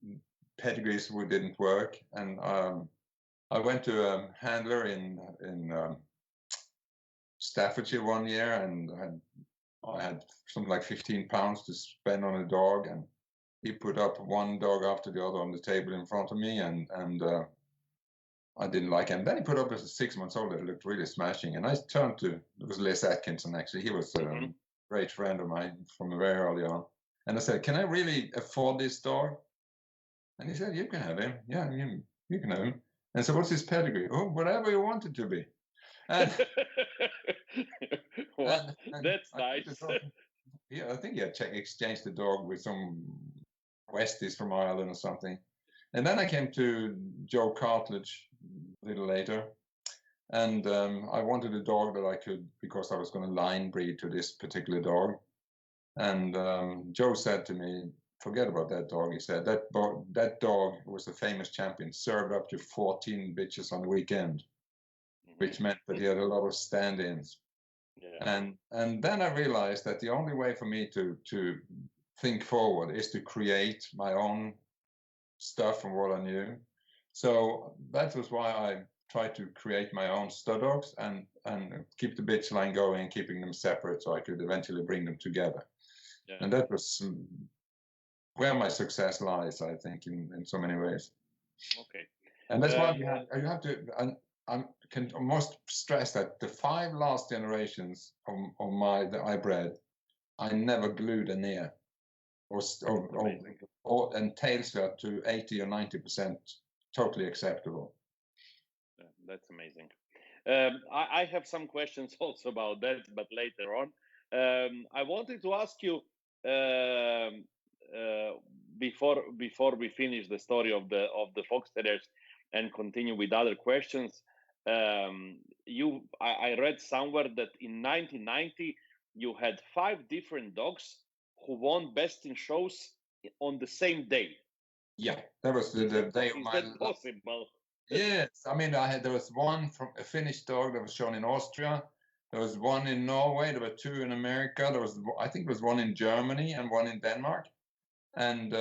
pedigrees didn't work, and I went to a handler in Staffordshire one year, and I had something like 15 pounds to spend on a dog, and he put up one dog after the other on the table in front of me, and I didn't like him. Then he put up as a 6 months old that looked really smashing. And I turned to, it was Les Atkinson actually. He was a great friend of mine from very early on. And I said, "Can I really afford this dog?" And he said, "You can have him. Yeah, you can have him." And so, "What's his pedigree?" "Oh, whatever you want it to be." And, well, that's nice. I think he had exchanged the dog with some Westies from Ireland or something. And then I came to Joe Cartledge a little later, and I wanted a dog that I could, because I was going to line breed to this particular dog. And Joe said to me, "Forget about that dog." He said, that dog was a famous champion, served up to 14 bitches on the weekend, which meant that he had a lot of stand-ins. Yeah. And then I realized that the only way for me to think forward is to create my own stuff from what I knew. So that was why I tried to create my own stud dogs and keep the bitch line going, keeping them separate so I could eventually bring them together. Yeah. And that was where my success lies, I think, in so many ways. Okay. And that's why you have to, and I can almost stress that the 5 last generations of that I bred, I never glued an ear. And tails were to 80 or 90% totally acceptable. That's amazing. I have some questions also about that, but later on. I wanted to ask you um, uh, before we finish the story of the fox terriers and continue with other questions. I read somewhere that in 1990 you had 5 different dogs who won best in shows on the same day. Yeah, that was the day of Is my that possible? Yes, I mean, there was one from a Finnish dog that was shown in Austria. There was one in Norway. There were 2 in America. I think, there was one in Germany and one in Denmark. And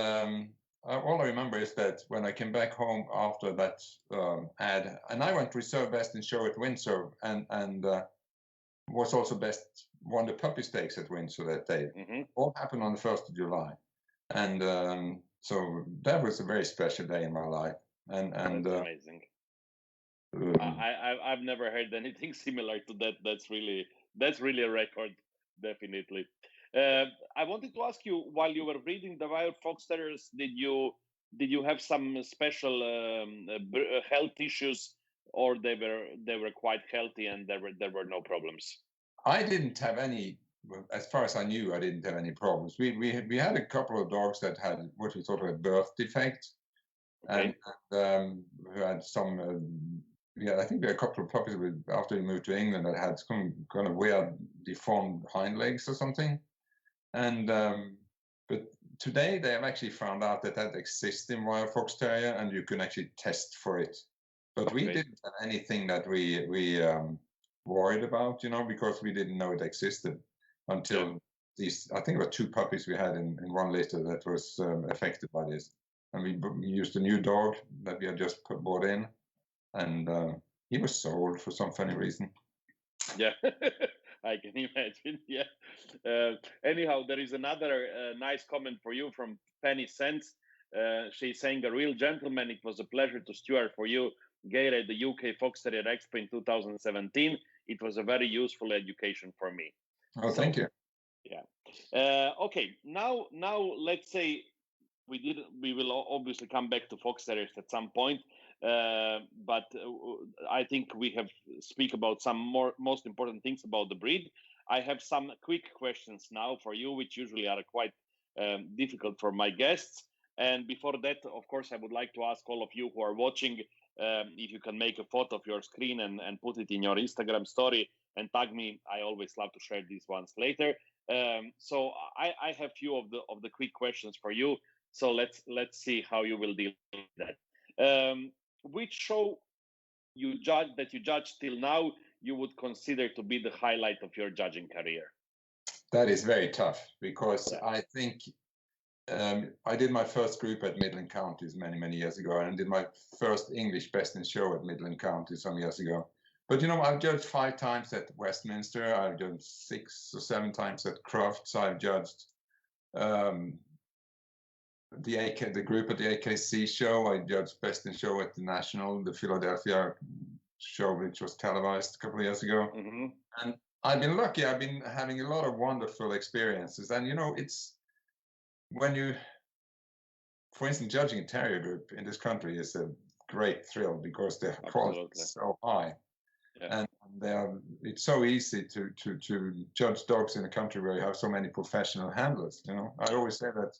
all I remember is that when I came back home after that ad, and I went reserve best in show at Windsor, and was also won the puppy stakes at Windsor that day. Mm-hmm. All happened on the 1st of July, and so that was a very special day in my life. And That's amazing. I've never heard anything similar to that. That's really a record, definitely. I wanted to ask you, while you were breeding the wild fox terriers, did you have some special health issues, or they were quite healthy and there were no problems? I didn't have any, as far as I knew. I didn't have any problems. We had a couple of dogs that had what we thought of a birth defect, Okay. and who had some. Yeah, I think there are a couple of puppies after we moved to England that had some kind of weird deformed hind legs or something. And but today they have actually found out that exists in wild fox terrier, and you can actually test for it. But we didn't have anything that we worried about, because we didn't know it existed until these. I think there were 2 puppies we had in one litter that was affected by this, and we used a new dog that we had just brought in, and he was sold for some funny reason. Yeah, I can imagine. Yeah. Anyhow, there is another nice comment for you from Penny Sense. She's saying, "A real gentleman. It was a pleasure to steward for you, Geir, at the UK Fox Terrier Expo in 2017. It was a very useful education for me." Oh, thank you. Yeah. Okay. Now let's say we will obviously come back to fox terriers at some point, but I think we have speak about some most important things about the breed. I have some quick questions now for you, which usually are quite difficult for my guests. And before that, of course, I would like to ask all of you who are watching if you can make a photo of your screen and put it in your Instagram story and tag me. I always love to share these ones later. So I have few of the quick questions for you. So let's see how you will deal with that. Which show you judged till now you would consider to be the highlight of your judging career? That is very tough, because I think I did my first group at Midland Counties many years ago, and did my first English Best in Show at Midland Counties some years ago. But I've judged 5 times at Westminster. I've judged 6 or 7 times at Crufts. I've judged the group at the AKC show. I judged Best in Show at the National, the Philadelphia show, which was televised a couple of years ago. Mm-hmm. And I've been lucky. I've been having a lot of wonderful experiences. And it's when you, for instance, judging a terrier group in this country is a great thrill, because the quality is so high. Yeah. And it's so easy to judge dogs in a country where you have so many professional handlers. I always say that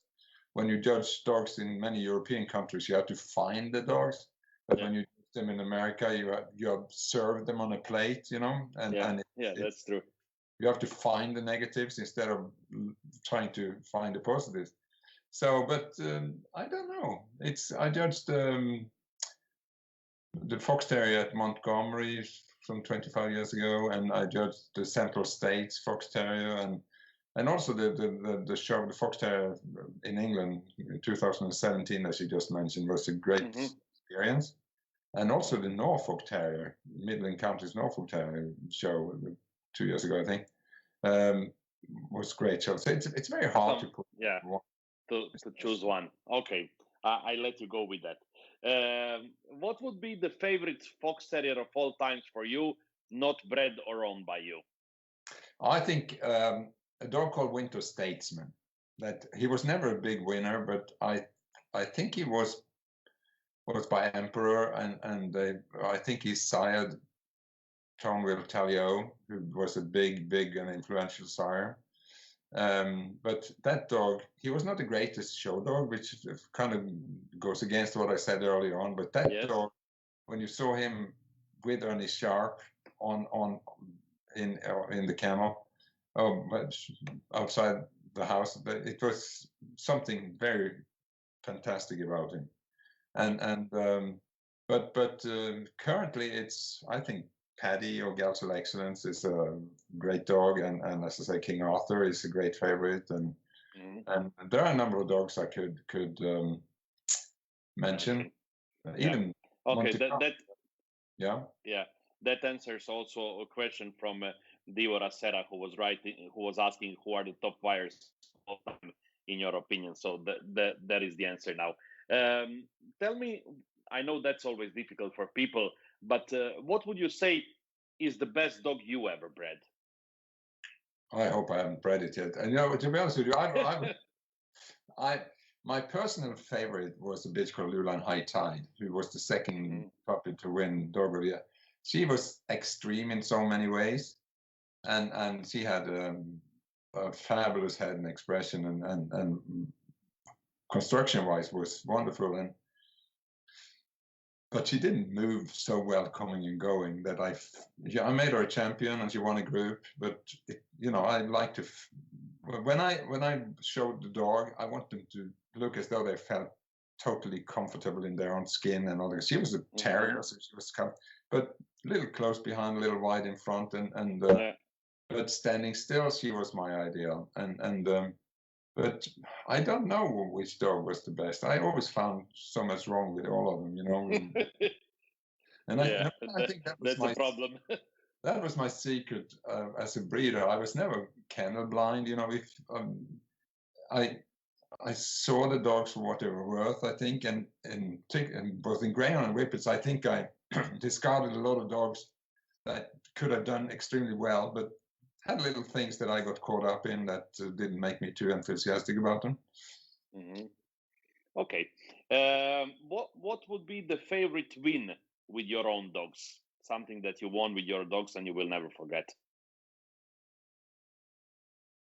when you judge dogs in many European countries, you have to find the dogs. But when you judge them in America, you serve them on a plate, and that's true. You have to find the negatives instead of trying to find the positives. So, but I don't know. I judged the fox terrier at Montgomery some 25 years ago, and I judged the Central States fox terrier, and also the show, the fox terrier in England in 2017, as you just mentioned, was a great experience. And also the Norfolk Terrier, Midland Counties Norfolk Terrier show 2 years ago, I think, was great show. So it's very hard to put to choose one. Okay, I let you go with that. What would be the favorite fox terrier of all times for you, not bred or owned by you? I think a dog called Winter Statesman. That he was never a big winner, but I think he was by Emperor, and I think he sired Tone will tell you, who was a big and influential sire. But that dog, he was not the greatest show dog, which kind of goes against what I said earlier on. But that dog, when you saw him with Ernie Sharp in the kennel, outside the house, it was something very fantastic about him. But currently, it's, I think, Paddy or Galsel Excellence is a great dog, and as I say, King Arthur is a great favorite, and there are a number of dogs I could mention. Even okay, that answers also a question from Diora Serra, who was asking who are the top wires of all time in your opinion. So that is the answer now. Tell me, I know that's always difficult for people, but what would you say is the best dog you ever bred? I hope I haven't bred it yet. And you know, to be honest with you, my personal favorite was a bitch called Lulan High Tide, who was the second puppy to win Dog of the Year. She was extreme in so many ways, and she had a fabulous head and expression, and construction-wise was wonderful. But she didn't move so well coming and going that I made her a champion and she won a group. But I like to, when I showed the dog, I want them to look as though they felt totally comfortable in their own skin and all that. She was a terrier, so she was but a little close behind, a little wide in front, but standing still, she was my ideal. But I don't know which dog was the best. I always found so much wrong with all of them, And I think that's a problem. That was my secret as a breeder. I was never kennel blind, If I saw the dogs for what they were worth, I think, and both in Greyhound and Whippets, I think I discarded a lot of dogs that could have done extremely well, but had little things that I got caught up in that didn't make me too enthusiastic about them. Okay. What would be the favorite win with your own dogs? Something that you won with your dogs and you will never forget.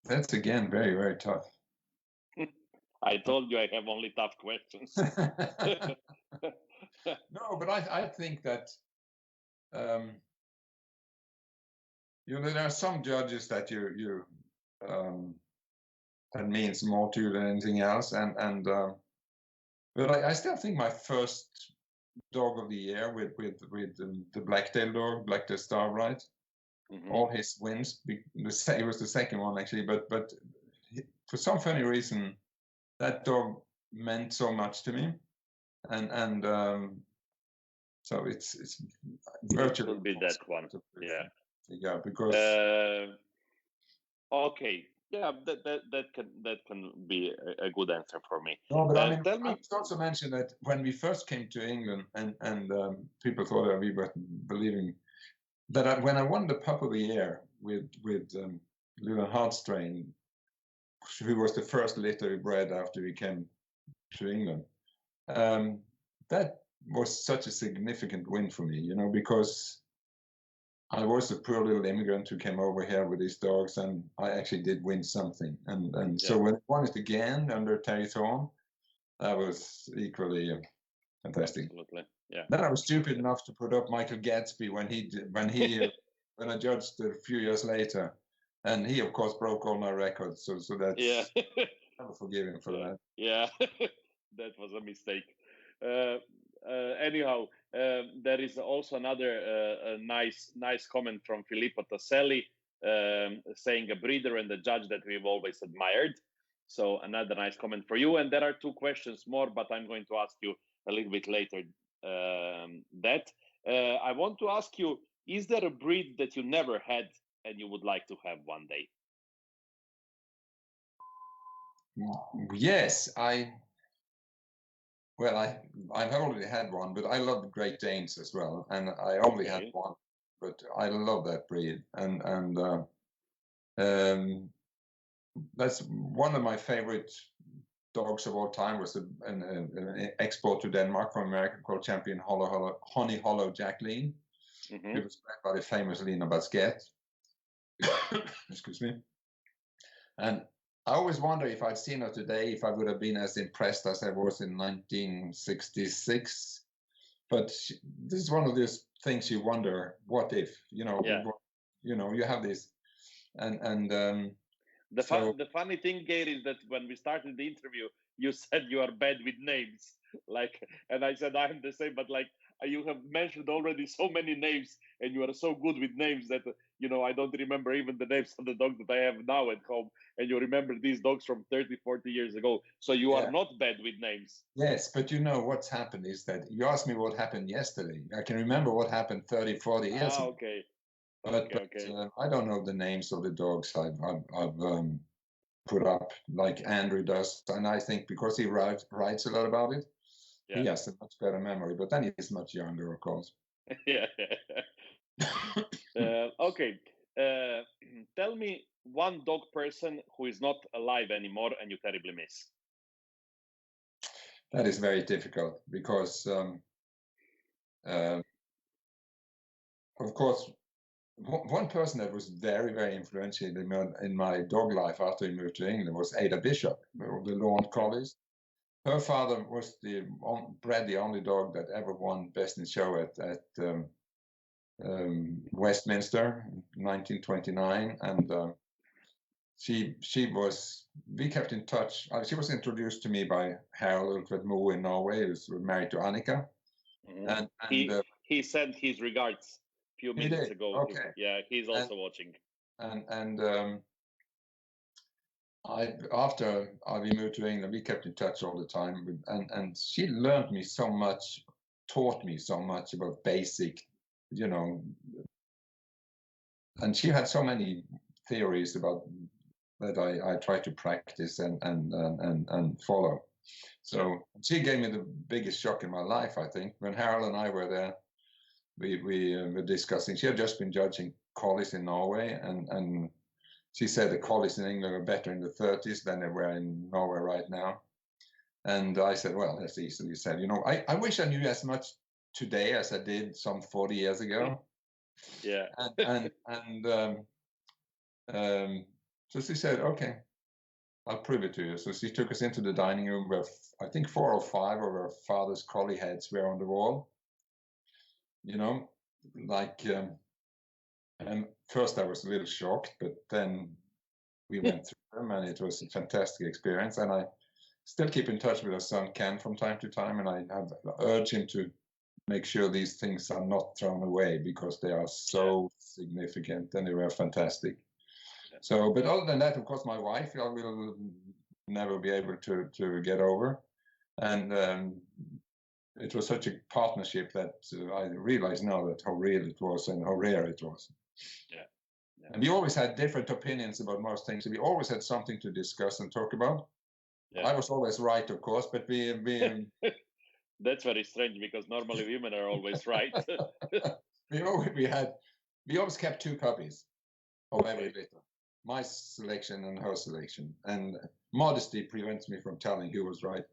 That's again very, very tough. I told you I have only tough questions. No, but I think that there are some judges that that means more to you than anything else, but I still think my first Dog of the Year with the Blacktail dog, Blacktail Starbright, all his wins. It was the second one actually, but for some funny reason, that dog meant so much to me, and so it's virtually. It will be that one. Yeah, because. Okay. Yeah, that can be a good answer for me. No, but I must also mention that when we first came to England, and people thought that we were believing that when I won the Pup of the Year with Lulan Heartstrain, who was the first litter we bred after we came to England, that was such a significant win for me, because I was a poor little immigrant who came over here with these dogs, and I actually did win something. So when I won it again under Terry Thorne, that was equally fantastic. Absolutely, yeah. Then I was stupid enough to put up Michael Gadsby when I judged a few years later, and he of course broke all my records. So that's I'll forgive him for that. Yeah, that was a mistake. Anyhow, there is also another nice comment from Filippo Tasselli, saying a breeder and a judge that we've always admired. So another nice comment for you. And there are two questions more, but I'm going to ask you a little bit later that. I want to ask you, is there a breed that you never had and you would like to have one day? Yes, I've already had one, but I love the Great Danes as well, and I only had one, but I love that breed, and that's one of my favorite dogs of all time. Was an export to Denmark from America called Champion Honey Hollow Jacqueline, Mm-hmm. He was played by the famous Lina Basquet. Excuse me. And I always wonder if I'd seen her today, if I would have been as impressed as I was in 1966. But this is one of those things you wonder, what if, you know, you have this, and the funny thing, Geir, is that when we started the interview, you said you are bad with names, like, and I said I'm the same, but like you have mentioned already so many names, and you are so good with names that I don't remember even the names of the dogs that I have now at home, and you remember these dogs from 30, 40 years ago. So you are not bad with names. Yes, but what's happened is that you asked me what happened yesterday. I can remember what happened 30, 40 years ago. Okay. But I don't know the names of the dogs I've put up like Andrew does, and I think because he writes a lot about it, he has a much better memory. But then he's much younger, of course. Yeah. Okay. Tell me one dog person who is not alive anymore and you terribly miss. That is very difficult because, of course, one person that was very, very influential in my dog life after we moved to England was Ada Bishop of the Lawn Collies. Her father was bred the only dog that ever won Best in Show at Westminster in 1929, and we kept in touch. She was introduced to me by Harold Mo in Norway, who was married to Annika. Mm-hmm. And he sent his regards a few minutes ago. Okay. Yeah, he's also watching. And after we moved to England, we kept in touch all the time. And she learned me so much, taught me so much about basic, and she had so many theories about that I try to practice and follow. So she gave me the biggest shock in my life, I think. When Harold and I were there, we were discussing. She had just been judging collies in Norway, and she said the collies in England were better in the 30s than they were in Norway right now. And I said, well, that's easily said. I wish I knew as much today as I did some 40 years ago. Yeah. So she said, okay, I'll prove it to you. So she took us into the dining room where I think 4 or 5 of her father's collie heads were on the wall. And first I was a little shocked, but then we went through them, and it was a fantastic experience. And I still keep in touch with her son Ken from time to time, and I have urged him to make sure these things are not thrown away because they are so significant and they were fantastic. So, but other than that, of course, my wife I will never be able to get over, and it was such a partnership that I realize now that how real it was and how rare it was. Yeah. And we always had different opinions about most things. We always had something to discuss and talk about. Yeah. I was always right, of course, but we That's very strange because normally women are always right. we always kept 2 copies of every litter. My selection and her selection, and modesty prevents me from telling who was right.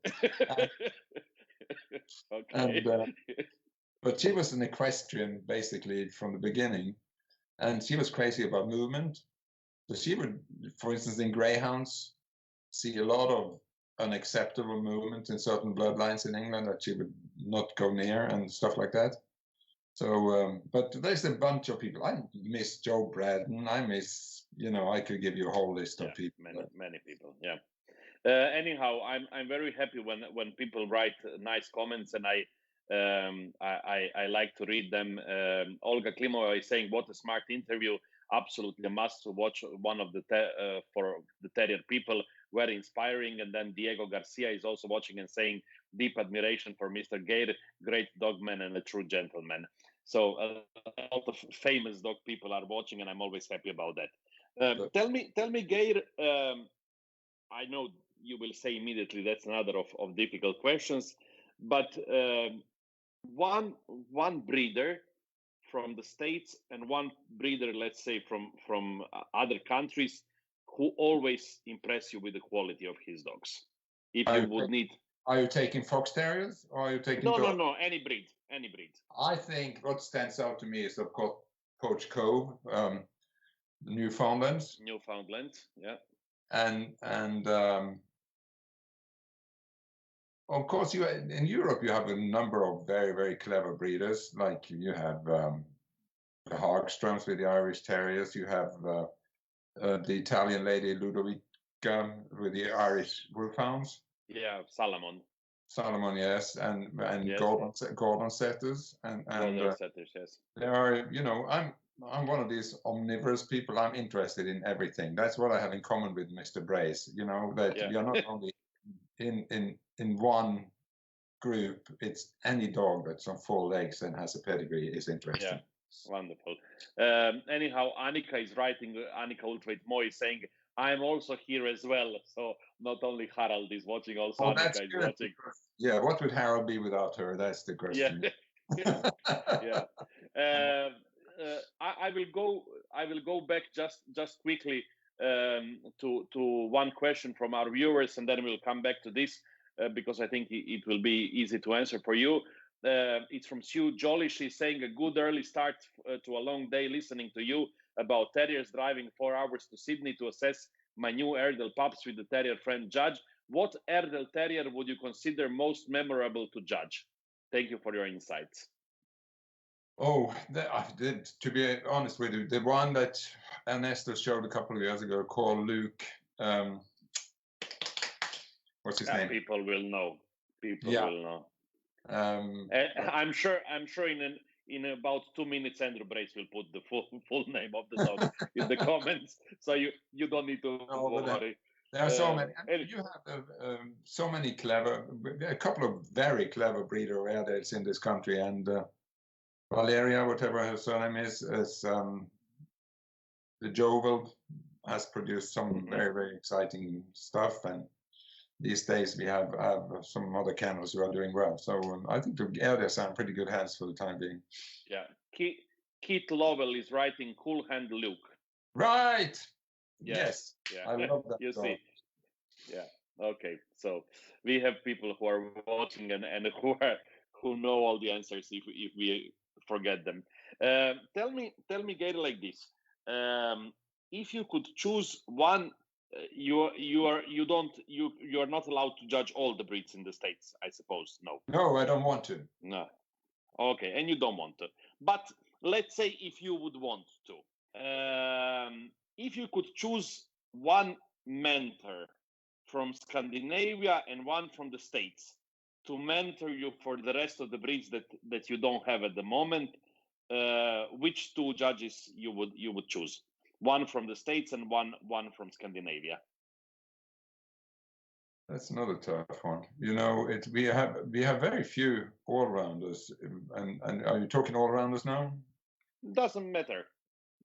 Okay. But she was an equestrian basically from the beginning, and she was crazy about movement. So she would, for instance, in greyhounds, see a lot of unacceptable movement in certain bloodlines in England that she would not go near and stuff like that. So, but there's a bunch of people. I miss Joe Braddon. I miss, I could give you a whole list of people. Many people. Yeah. Anyhow, I'm very happy when people write nice comments, and I like to read them. Olga Klimova is saying, "What a smart interview! Absolutely a must to watch. One of the for the terrier people, very inspiring." And then Diego Garcia is also watching and saying, "Deep admiration for Mr. Geir, great dogman and a true gentleman." So a lot of famous dog people are watching, and I'm always happy about that. Tell me, Geir. I know you will say immediately that's another of difficult questions, but one breeder from the States and one breeder, let's say from other countries, who always impress you with the quality of his dogs. If you would need, are you taking fox terriers or are you taking? No, any breed. Any breed. I think what stands out to me is, of course, Poach Cove, Newfoundland, yeah. And of course, in Europe you have a number of very, very clever breeders. Like you have the Hagströms with the Irish Terriers. You have the Italian lady Ludovica with the Irish Wolfhounds. Yeah, Salomon. Salomon, yes, and yes. Gordon setters and setters, yes. There are, I'm one of these omnivorous people. I'm interested in everything. That's what I have in common with Mr. Brace. That we are not only in one group. It's any dog that's on 4 legs and has a pedigree is interesting. Yeah, wonderful. Anyhow, Annika is writing. Annika Ultimate Mo is saying, I'm also here as well. So not only Harald is watching, also Annika is watching. Yeah, what would Harald be without her? That's the question. Yeah. Yeah. I will go back just quickly to one question from our viewers, and then we'll come back to this because I think it will be easy to answer for you. It's from Sue Jolly. She's saying a good early start to a long day listening to you about terriers, driving 4 hours to Sydney to assess my new Airedale pups with the terrier friend Judge. What Airedale terrier would you consider most memorable to Judge? Thank you for your insights. Oh, to be honest with you, the one that Ernesto showed a couple of years ago called Luke, what's his name? People will know. People will know. I'm sure in about 2 minutes, Andrew Brace will put the full name of the dog in the comments, so you don't need to worry. There are so many. You have so many a couple of very clever breeder Airedales in this country, and Valeria, whatever her surname is the Jovel has produced some very, very exciting stuff, and these days we have some other kennels who are doing well. So I think the Airedales are in pretty good hands for the time being. Yeah. Keith Lovell is writing Cool Hand Luke. Right. Yes. Yeah. I love that. You see. Yeah. Okay. So we have people who are watching and who know all the answers if we forget them. Tell me, Geir, like this. If you could choose one, you are not allowed to judge all the breeds in the States, I suppose. No, I don't want to. No. Okay, and you don't want to. But let's say if you would want to, if you could choose one mentor from Scandinavia and one from the States to mentor you for the rest of the breeds that you don't have at the moment, which 2 judges you would choose? One from the States and one from Scandinavia. That's another tough one. We have very few all-rounders, and are you talking all-rounders now? Doesn't matter.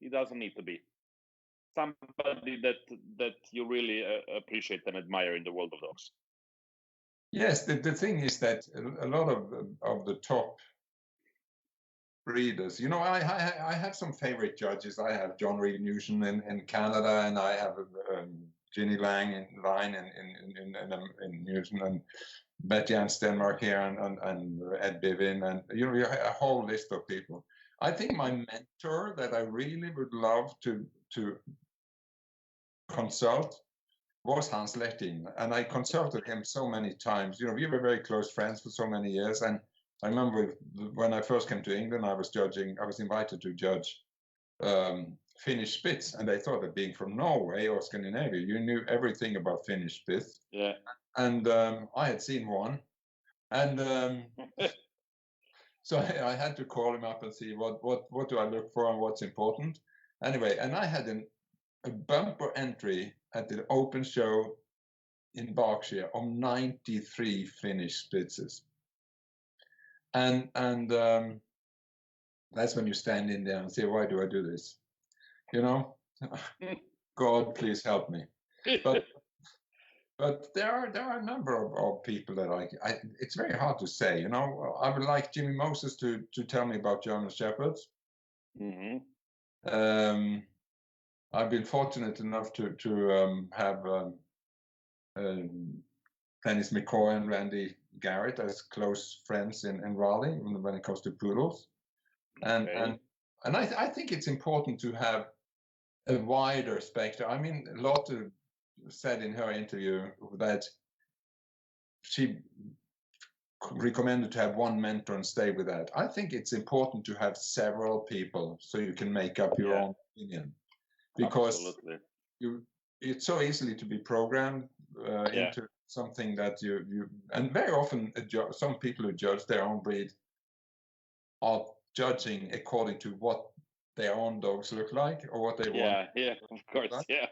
It doesn't need to be. Somebody that you really appreciate and admire in the world of dogs. Yes, the thing is that a lot of the top breeders, I have some favorite judges. I have John Reed Newson in Canada, and I have Ginny Lang in Newton, and Betty Ann Stenmark here, and Ed Bivin, and you have a whole list of people. I think my mentor that I really would love to consult was Hans Letting, and I consulted him so many times. We were very close friends for so many years, and I remember when I first came to England, I was invited to judge Finnish Spitz, and they thought that being from Norway or Scandinavia, you knew everything about Finnish Spitz. Yeah. And I had seen one, and so I had to call him up and see what do I look for and what's important. Anyway, and I had a bumper entry at the open show in Berkshire of 93 Finnish Spitzes. And that's when you stand in there and say, why do I do this? God, please help me. But there are a number of people that it's very hard to say. I would like Jimmy Moses to tell me about German Shepherds. Mm-hmm. I've been fortunate enough to have Dennis McCoy and Randy Garrett as close friends in Raleigh when it comes to poodles. And Okay. and I think it's important to have a wider spectrum. I mean, Lotte said in her interview that she recommended to have one mentor and stay with that. I think it's important to have several people so you can make up your own opinion, because Absolutely. it's so easily to be programmed into something that you and very often some people who judge their own breed are judging according to what their own dogs look like or what they want. Yeah, of course, like. yeah.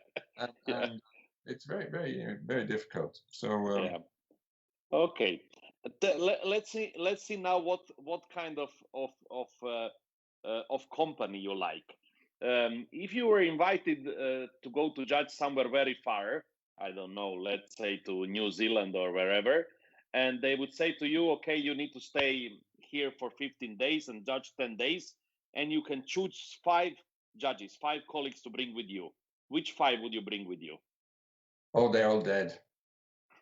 And it's very, very, very difficult. So Yeah. Okay. Let's see now what kind of company you like. If you were invited to go to judge somewhere very far, I don't know, let's say to New Zealand or wherever, and they would say to you, okay, you need to stay here for 15 days and judge 10 days, and you can choose 5 judges, 5 colleagues to bring with you. Which 5 would you bring with you? oh, they're all dead.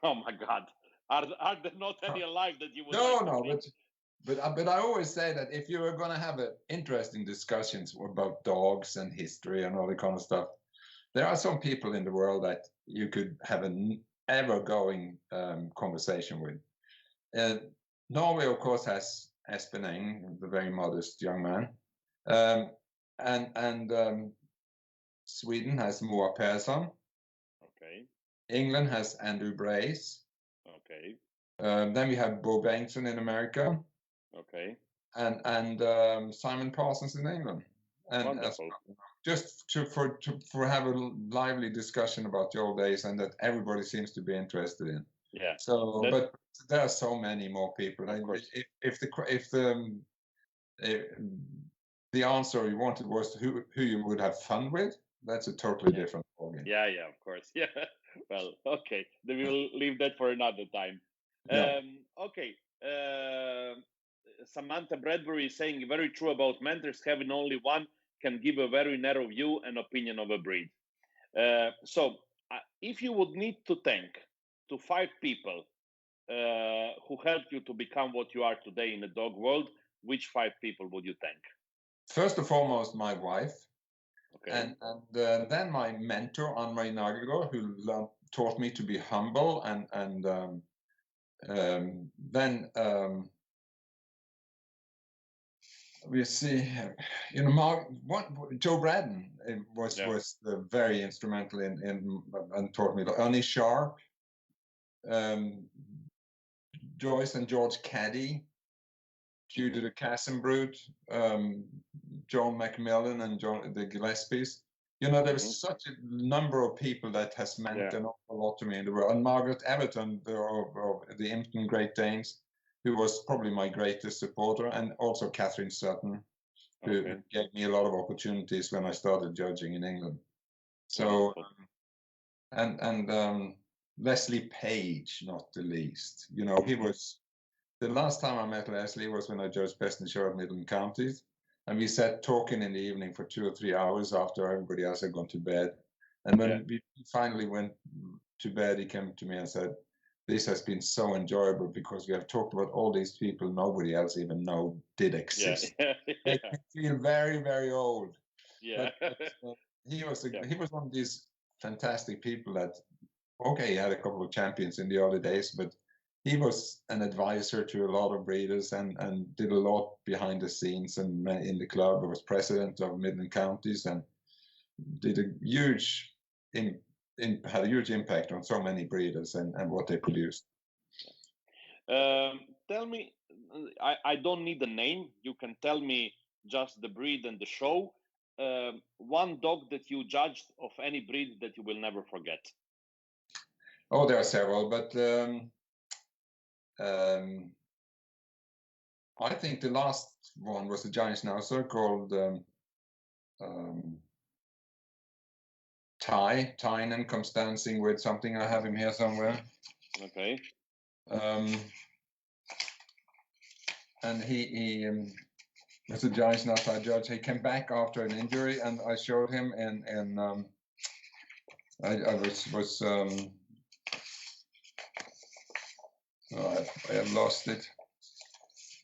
Oh my God. Are there not any alive that you would No, like to no, bring? but I always say that if you are going to have interesting discussions about dogs and history and all that kind of stuff, there are some people in the world that you could have an ever-going conversation with. Norway, of course, has Espen Eng, the very modest young man, and Sweden has Moa Persson. Okay. England has Andrew Brace. Okay. Then we have Bo Bengtsson in America. Okay. And Simon Parsons in England. And Wonderful. just for have a lively discussion about the old days, and that everybody seems to be interested in. Yeah. So, but there are so many more people. Of course. If the answer you wanted was who you would have fun with, that's a totally different ballgame. Yeah, of course. Yeah. Well, okay. Then we'll leave that for another time. Yeah. Okay. Samantha Bradbury is saying very true about mentors. Having only one can give a very narrow view and opinion of a breed. So, if you would need to thank to 5 people who helped you to become what you are today in the dog world, which 5 people would you thank? First and foremost, my wife. Okay. And then my mentor, Anne-Marie Nagelgaard, who taught me to be humble, and then we see, Joe Braddon was very instrumental in and taught me. Ernie Sharp, Joyce and George Caddy, Judy the Cassenbrute, John Macmillan and the Gillespies. There's such a number of people that has meant an awful lot to me in the world. And Margaret Everton, of the Impton Great Danes, who was probably my greatest supporter, and also Catherine Sutton, who gave me a lot of opportunities when I started judging in England. So, and Leslie Page, not the least. He was, the last time I met Leslie was when I judged Best in Show of Midland Counties. And we sat talking in the evening for 2 or 3 hours after everybody else had gone to bed. And when we finally went to bed, he came to me and said, "This has been so enjoyable because we have talked about all these people nobody else even did exist." Make me feel very, very old. Yeah. But he was one of these fantastic people that, he had a couple of champions in the early days, but he was an advisor to a lot of breeders and did a lot behind the scenes and in the club. He was president of Midland Counties and did a huge had a huge impact on so many breeders and what they produced. Tell me, I don't need the name. You can tell me just the breed and the show. One dog that you judged of any breed that you will never forget. Oh, there are several, but I think the last one was a giant schnauzer called Tynan comes dancing with something. I have him here somewhere. Okay. And he was a giant schnauzer judge. He came back after an injury, and I showed him, and I I have lost it.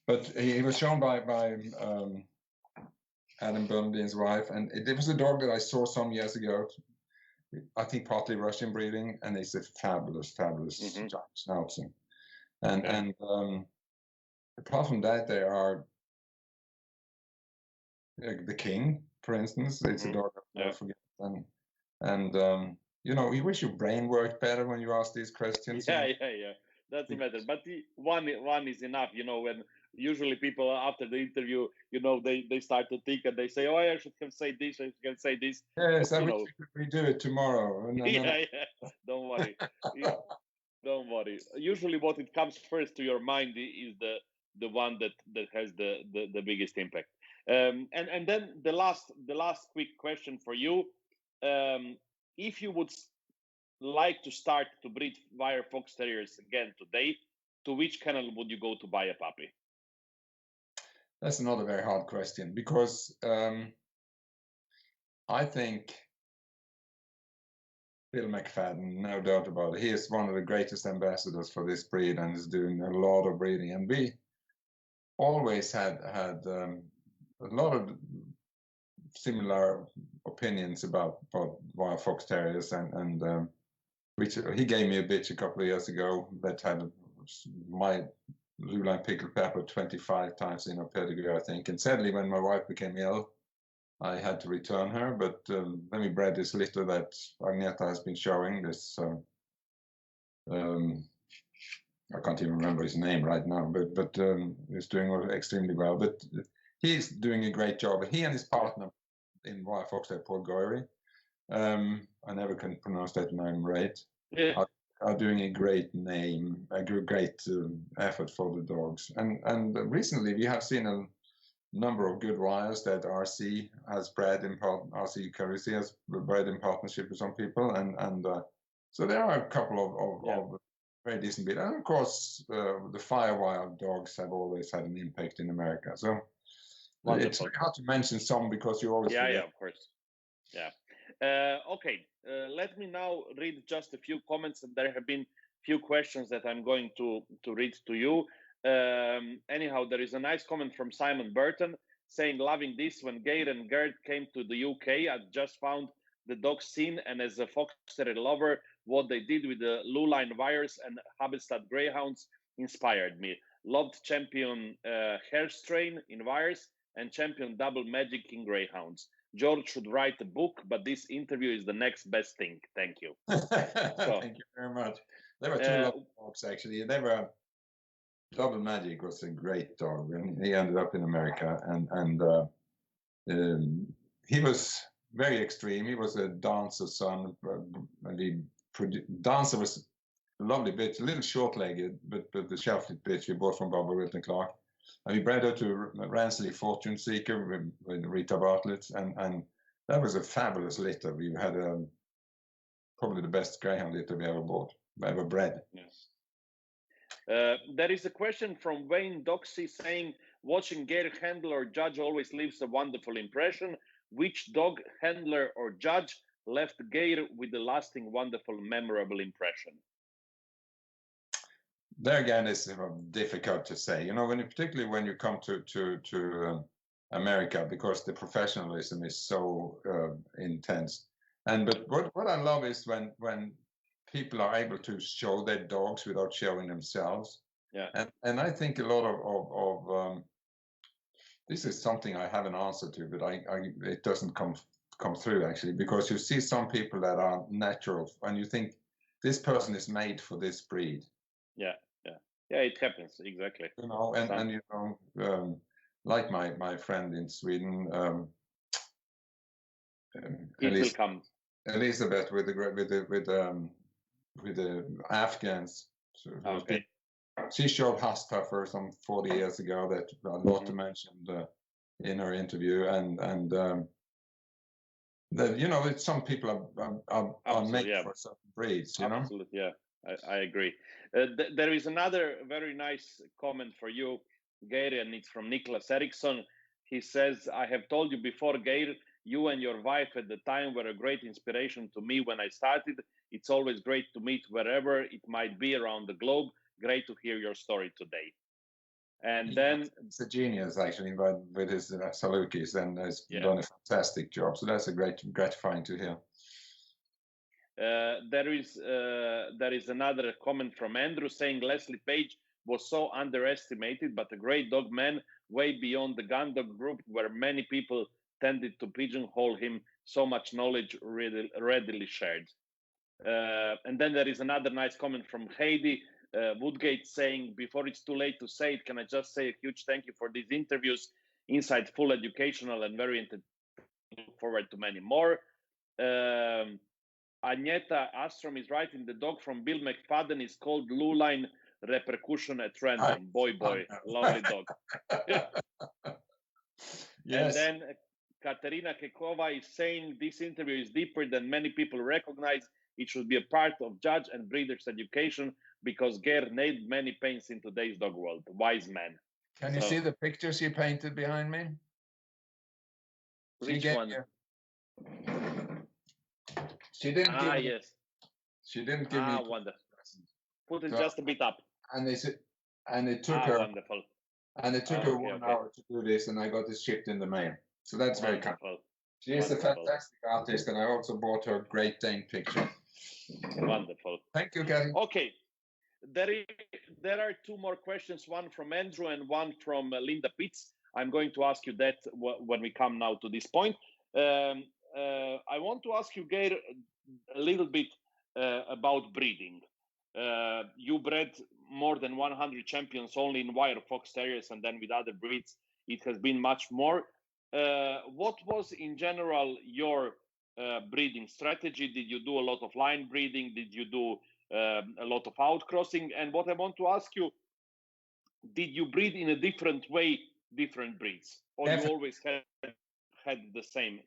But he was shown by Adam Burnby's wife, and it was a dog that I saw some years ago. I think partly Russian breeding, and it's a fabulous schnauzer. And apart from that, there are the King, for instance. It's a dog I forget. And you know, you wish your brain worked better when you ask these questions. Yeah. Doesn't matter. But one is enough. You know, when usually people after the interview, you know, they start to think and they say, "Oh, I should have said this. I should say this." Yes, I wish we could redo it tomorrow. Yeah. Don't worry. Don't worry. Usually, what it comes first to your mind is the one that has the biggest impact. And then the last quick question for you: if you would like to start to breed wire fox terriers again today, to which kennel would you go to buy a puppy? That's another very hard question, because I think Bill McFadden, no doubt about it. He is one of the greatest ambassadors for this breed and is doing a lot of breeding. And we always had a lot of similar opinions about wild fox terriers, and which he gave me a bitch a couple of years ago that had my Lula pickled pepper 25 times in her pedigree, I think. And sadly, when my wife became ill, I had to return her. But then we bred this litter that Agneta has been showing. This I can't even remember his name right now, but he's doing extremely well. But he's doing a great job. He and his partner in wild fox, Paul Goyri, I never can pronounce that name right. Yeah. Are doing a great effort for the dogs. And recently we have seen a number of good wires that RC has bred in RC Carisi has bred in partnership with some people, and so there are a couple of very decent breeds. And of course, the Firewire dogs have always had an impact in America. So wonderful. It's hard to mention some because you always forget. Yeah, of course. Yeah. Okay, let me now read just a few comments, and there have been few questions that I'm going to read to you. Anyhow, there is a nice comment from Simon Burton saying, "Loving this. When Geir and Gerd came to the UK, I just found the dog scene, and as a fox terrier lover, what they did with the Luline wires and Habestad Greyhounds inspired me. Loved Champion Hairstrain in wires and Champion Double Magic in Greyhounds. George should write a book, but this interview is the next best thing. Thank you." Thank you very much. There were two lovely dogs, actually. They were Double Magic was a great dog, and he ended up in America, and he was very extreme. He was a dancer son, and dancer was a lovely bitch, a little short-legged, but the shelf-legged bitch we bought from Barbara Wilton Clark. And we bred her to Ransley Fortune Seeker with Rita Bartlett, and that was a fabulous litter. We had probably the best greyhound litter we ever bred. Yes. There is a question from Wayne Doxey saying, "Watching Geir handle or judge always leaves a wonderful impression. Which dog, handler or judge left Geir with a lasting, wonderful, memorable impression?" There again, it's difficult to say. You know, particularly when you come to America, because the professionalism is so intense. But what I love is when people are able to show their dogs without showing themselves. Yeah. And I think a lot of this is something I have an answer to, but it doesn't come through actually, because you see some people that are natural, and you think this person is made for this breed. Yeah, it happens, exactly. You know, and you know, like my friend in Sweden, Elizabeth with the Afghans. Okay. She showed Hustuffer some 40 years ago that Lotte mentioned in her interview, and that, you know, some people are made for certain breeds. You know? Absolutely, yeah, I agree. There is another very nice comment for you, Geir, and it's from Niklas Eriksson. He says, "I have told you before, Geir, you and your wife at the time were a great inspiration to me when I started. It's always great to meet wherever it might be around the globe. great to hear your story today. And then it's a genius actually, but with his Salukis, and has done a fantastic job. So that's a gratifying to hear. There is another comment from Andrew saying Leslie Page was so underestimated, but a great dog man, way beyond the gun dog group, where many people tended to pigeonhole him. So much knowledge readily shared. And then there is another nice comment from Heidi Woodgate saying, before it's too late to say it, can I just say a huge thank you for these interviews, insightful, educational, and very entertaining. Look forward to many more. Agneta Astrom is writing, the dog from Bill McFadden is called Luline Repercussion at Random. Boy, lovely dog. Yes. And then Katerina Kekova is saying, this interview is deeper than many people recognize. It should be a part of judge and breeders' education because Geir nailed many pains in today's dog world. Wise man. Can you see the pictures he painted behind me? Which one? She didn't give me, yes. She didn't give me. Wonderful. Put it just a bit up. And it took her. Wonderful. And it took her 1 hour to do this, and I got this shipped in the mail. So that's very kind. She is a fantastic artist, and I also bought her Great Dane picture. Wonderful. Thank you, Gary. Okay. There are two more questions, one from Andrew and one from Linda Pitts. I'm going to ask you that when we come now to this point. I want to ask you, Geir, a little bit about breeding. You bred more than 100 champions only in wire fox terriers, and then with other breeds it has been much more. What was in general your breeding strategy? Did you do a lot of line breeding? Did you do a lot of outcrossing? And what I want to ask you, did you breed in a different way different breeds, or you always had the same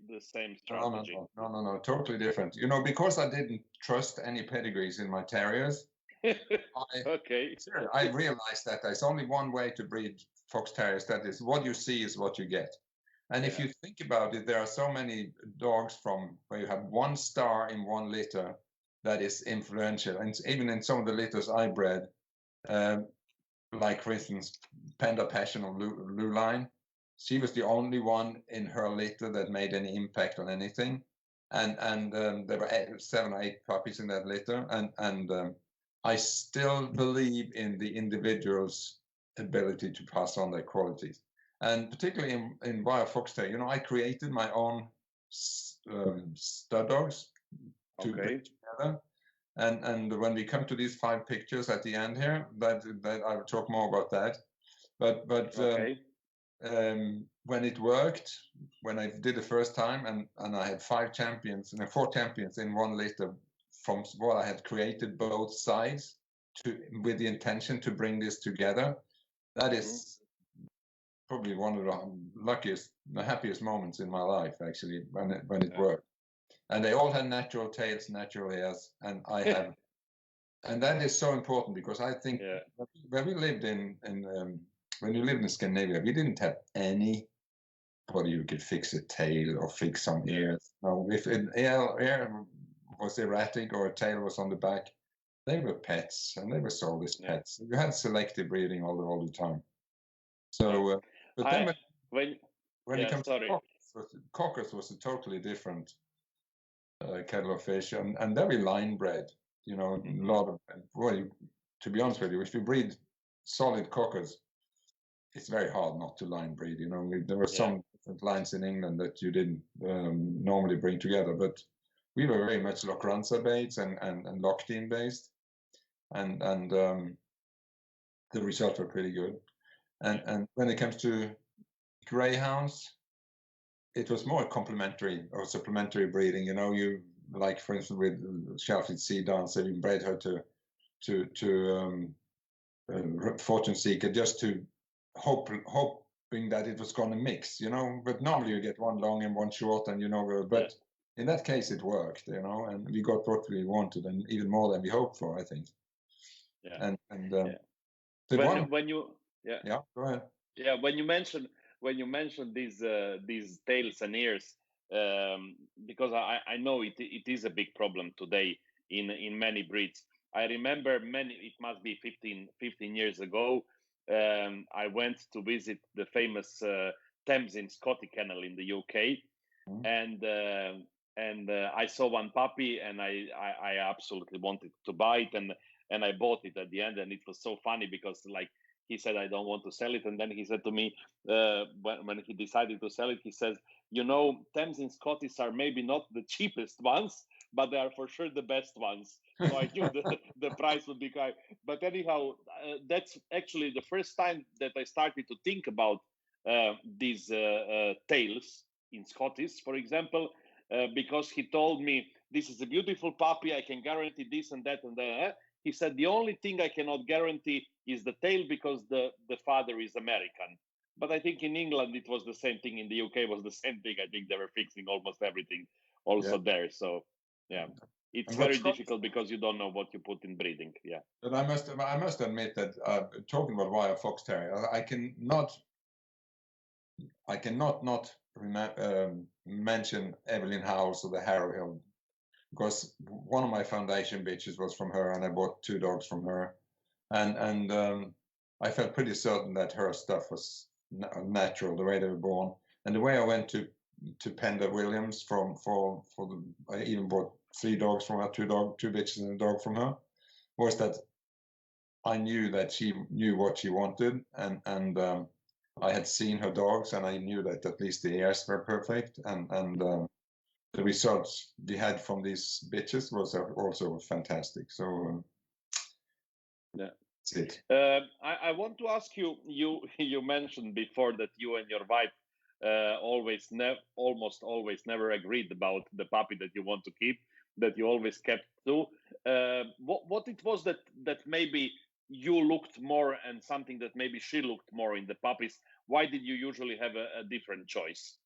strategy? No, totally different. You know, because I didn't trust any pedigrees in my terriers. I realized that there's only one way to breed fox terriers. That is, what you see is what you get. And if you think about it, there are so many dogs from where you have one star in one litter that is influential. And even in some of the litters I bred, like for instance, Panda Passion or Luline, she was the only one in her litter that made any impact on anything. And there were 7 or 8 puppies in that litter. And I still believe in the individual's ability to pass on their qualities. And particularly in wire fox terrier, you know, I created my own stud dogs to put together. And when we come to these 5 pictures at the end here, that I will talk more about that. But when it worked, when I did the first time, and I had 5 champions and 4 champions in one litter from what I had created both sides with the intention to bring this together, that is probably one of the happiest moments in my life, actually, when it worked. And they all had natural tails, natural hairs, and I have, and that is so important because I think when we lived when you lived in Scandinavia, we didn't have anybody who could fix a tail or fix some ears. No, if an ear was erratic or a tail was on the back, they were pets, and they were sold as pets. You had selective breeding all the time. So, but then when it comes to cockers was a totally different kettle of fish, and very line bred. You know, a lot of, to be honest with you, if you breed solid cockers, it's very hard not to line breed. You know, there were some different lines in England that you didn't normally bring together, but we were very much Lochranza based and Lockdean based, and the results were pretty good. And when it comes to greyhounds, it was more complementary or supplementary breeding. You know, you like, for instance, with Shelford Sea Dancer, you bred her to Fortune Seeker just to hoping that it was going to mix. You know, but normally you get one long and one short, and you know, but in that case it worked. You know, and we got what we wanted, and even more than we hoped for, I think. When you go ahead. Yeah, when you mentioned these tails and ears, because I know it is a big problem today in many breeds. I remember it must be 15 years ago. I went to visit the famous Thames in Scotty Kennel in the UK, and I saw one puppy, and I absolutely wanted to buy it, and I bought it at the end, and it was so funny because like he said I don't want to sell it, and then he said to me when he decided to sell it, he says, you know, Thames in Scottish are maybe not the cheapest ones, but they are for sure the best ones. So I knew the price would be high. But anyhow, that's actually the first time that I started to think about these tails in Scottish, for example, because he told me, this is a beautiful puppy, I can guarantee this and that and that. He said, the only thing I cannot guarantee is the tail because the father is American. But I think in England it was the same thing. In the UK was the same thing. I think they were fixing almost everything also there. So yeah, it's very difficult because you don't know what you put in breeding. Yeah. But I must admit that talking about wire fox terrier, I cannot not mention Evelyn Howes or the Harrow Hill, because one of my foundation bitches was from her, and I bought 2 dogs from her, and I felt pretty certain that her stuff was natural, the way they were born, and the way I went to Pender Williams I even bought 3 dogs from her, 2 bitches and a dog from her, was that I knew that she knew what she wanted, and I had seen her dogs, and I knew that at least the ears were perfect, and the results we had from these bitches was also fantastic. So yeah, that's it. I want to ask you. You mentioned before that you and your wife almost always never agreed about the puppy that you want to keep. That you always kept to. What it was that maybe you looked more, and something that maybe she looked more in the puppies? Why did you usually have a different choice?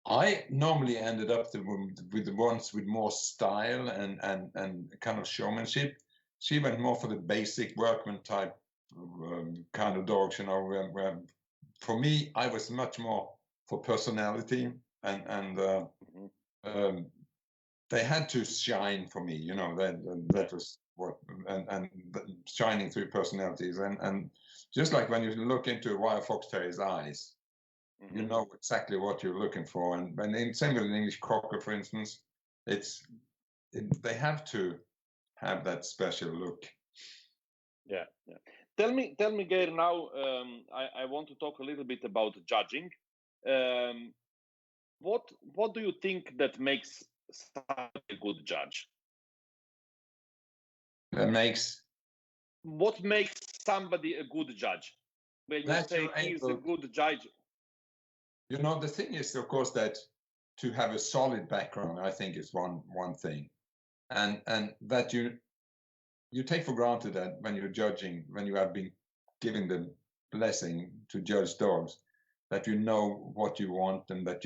I normally ended up with the ones with more style and kind of showmanship. She went more for the basic workman type kind of dogs, you know. Where for me, I was much more for personality, and they had to shine for me, you know. That was what, and shining through personalities, and just like when you look into a wire fox terrier's eyes, you know exactly what you're looking for. And in same with an English Cocker, for instance, they have to have that special look. Yeah. Tell me, Geir. Now, I want to talk a little bit about judging. What do you think that makes somebody a good judge? What makes somebody a good judge? When you say he's a good judge. You know, the thing is, of course, that to have a solid background, I think, is one thing, and that you take for granted that when you're judging, when you have been given the blessing to judge dogs, that you know what you want, and that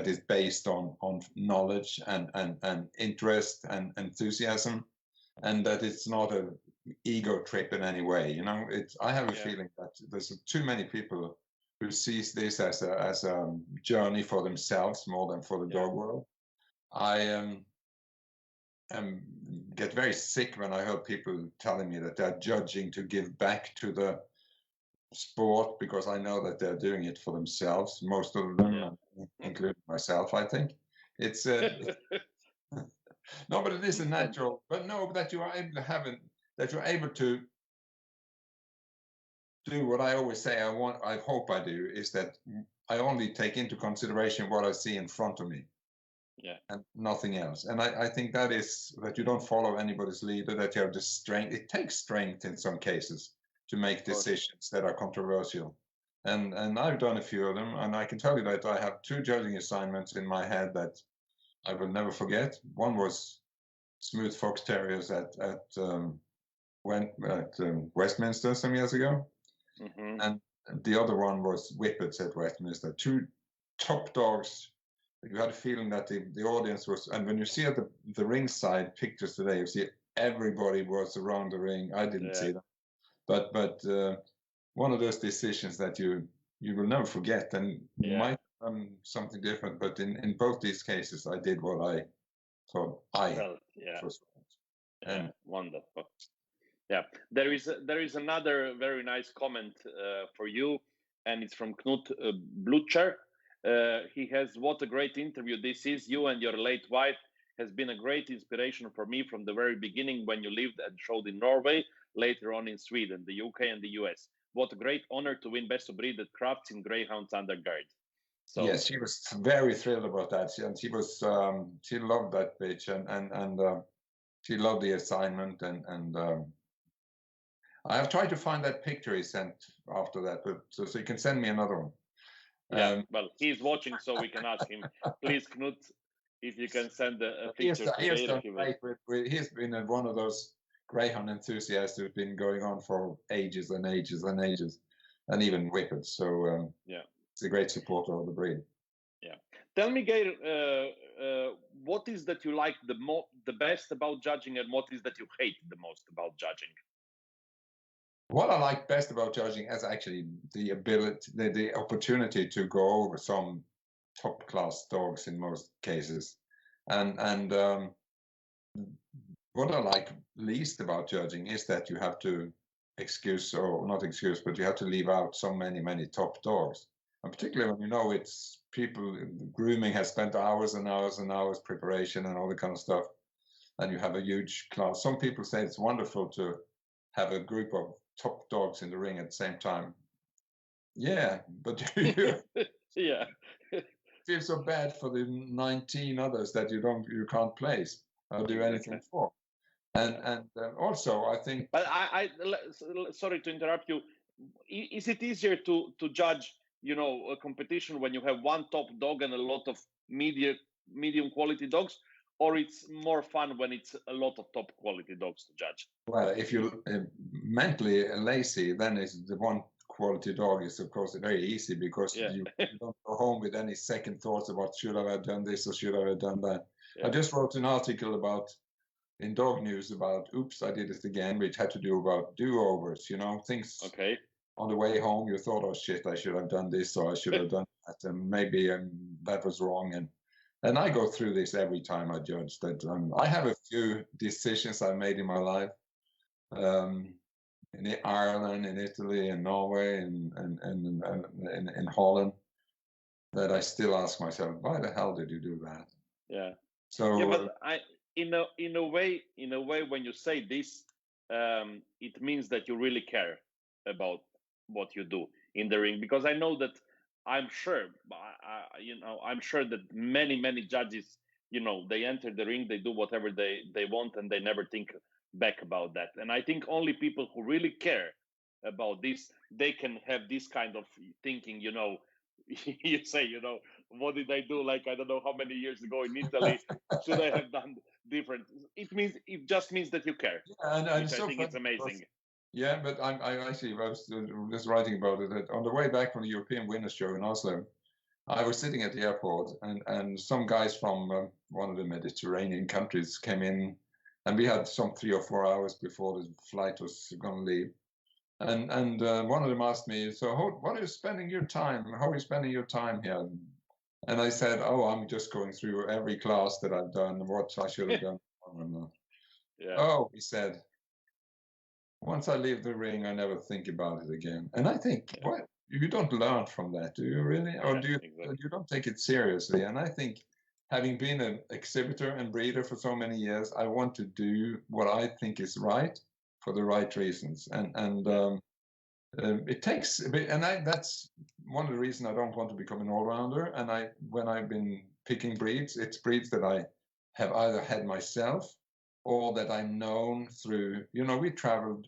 is based on knowledge and interest and enthusiasm, and that it's not a ego trip in any way. You know, I have a feeling that there's too many people who sees this as a journey for themselves more than for the dog world. I get very sick when I hear people telling me that they're judging to give back to the sport, because I know that they're doing it for themselves, most of them, including myself. I think it's no, but it is a natural. But no, that you are able to that you're able to do what I always say I hope I do, is that I only take into consideration what I see in front of me. Yeah. And nothing else. And I think that is that you don't follow anybody's leader, that you have the strength. It takes strength in some cases to make decisions that are controversial. And I've done a few of them, and I can tell you that I have 2 judging assignments in my head that I will never forget. One was smooth fox terriers at Westminster some years ago, and the other one was whippets at Westminster. 2 top dogs. You had a feeling that the audience was, and when you see at the ringside pictures today, you see everybody was around the ring. I didn't see them, but one of those decisions that you will never forget, and you might have something different, but in both these cases, I did what I thought was right. And wonderful. Yeah, there is another very nice comment for you, and it's from Knut Blucher. He has, what a great interview this is. You and your late wife has been a great inspiration for me from the very beginning when you lived and showed in Norway, later on in Sweden, the UK, and the US. What a great honor to win Best of Breed at Crafts in Greyhounds under guard. So yes, she was very thrilled about that, and she was she loved that pitch, and she loved the assignment, and I have tried to find that picture he sent after that, but so you can send me another one. Yeah, well, he's watching, so we can ask him. Please, Knut, if you can send a picture to Geir. He's been one of those greyhound enthusiasts who's been going on for ages and ages and ages, and even whippets. So yeah, it's a great supporter of the breed. Yeah. Tell me, Geir, what is that you like the best about judging, and what is that you hate the most about judging? What I like best about judging is actually the ability, the opportunity to go over some top class dogs in most cases, and what I like least about judging is that you have to but you have to leave out so many top dogs, and particularly when you know it's people grooming has spent hours and hours and hours preparation and all the kind of stuff, and you have a huge class. Some people say it's wonderful to have a group of top dogs in the ring at the same time. Yeah, but yeah, feel so bad for the 19 others that you can't place or do anything for. And also, I think. But I sorry to interrupt you. Is it easier to judge, a competition when you have one top dog and a lot of medium quality dogs, or it's more fun when it's a lot of top quality dogs to judge? Well, if you're mentally lazy, then it's the one quality dog is, of course, very easy because you don't go home with any second thoughts about should I have done this or should I have done that. I just wrote an article in Dog News about oops, I did it again, which had to do about do-overs, things. Okay. On the way home, you thought, oh shit, I should have done this or I should have done that, and maybe that was wrong. And I go through this every time I judge that. I have a few decisions I made in my life, in Ireland, in Italy, in Norway, and in Holland, that I still ask myself, why the hell did you do that? Yeah. So yeah, but in a way, when you say this, it means that you really care about what you do in the ring, because I know that I'm sure that many judges, they enter the ring, they do whatever they want, and they never think back about that. And I think only people who really care about this, they can have this kind of thinking. You say, what did I do? Like, I don't know how many years ago in Italy, should I have done different? It just means that you care. Yeah, and I think it's amazing. Yeah, but I actually was just writing about it, that on the way back from the European Winners' Show in Oslo, I was sitting at the airport, and some guys from one of the Mediterranean countries came in, and we had some 3 or 4 hours before the flight was going to leave. And one of them asked me, so what are you spending your time? How are you spending your time here? And I said, oh, I'm just going through every class that I've done, what I should have done. Yeah. Oh, he said, once I leave the ring, I never think about it again. And I think, what? You don't learn from that, do you really? Or do you, exactly. You don't take it seriously? And I think, having been an exhibitor and breeder for so many years, I want to do what I think is right for the right reasons. And it takes a bit, and that's one of the reasons I don't want to become an all-rounder. And when I've been picking breeds, it's breeds that I have either had myself or that I'm known through. We traveled.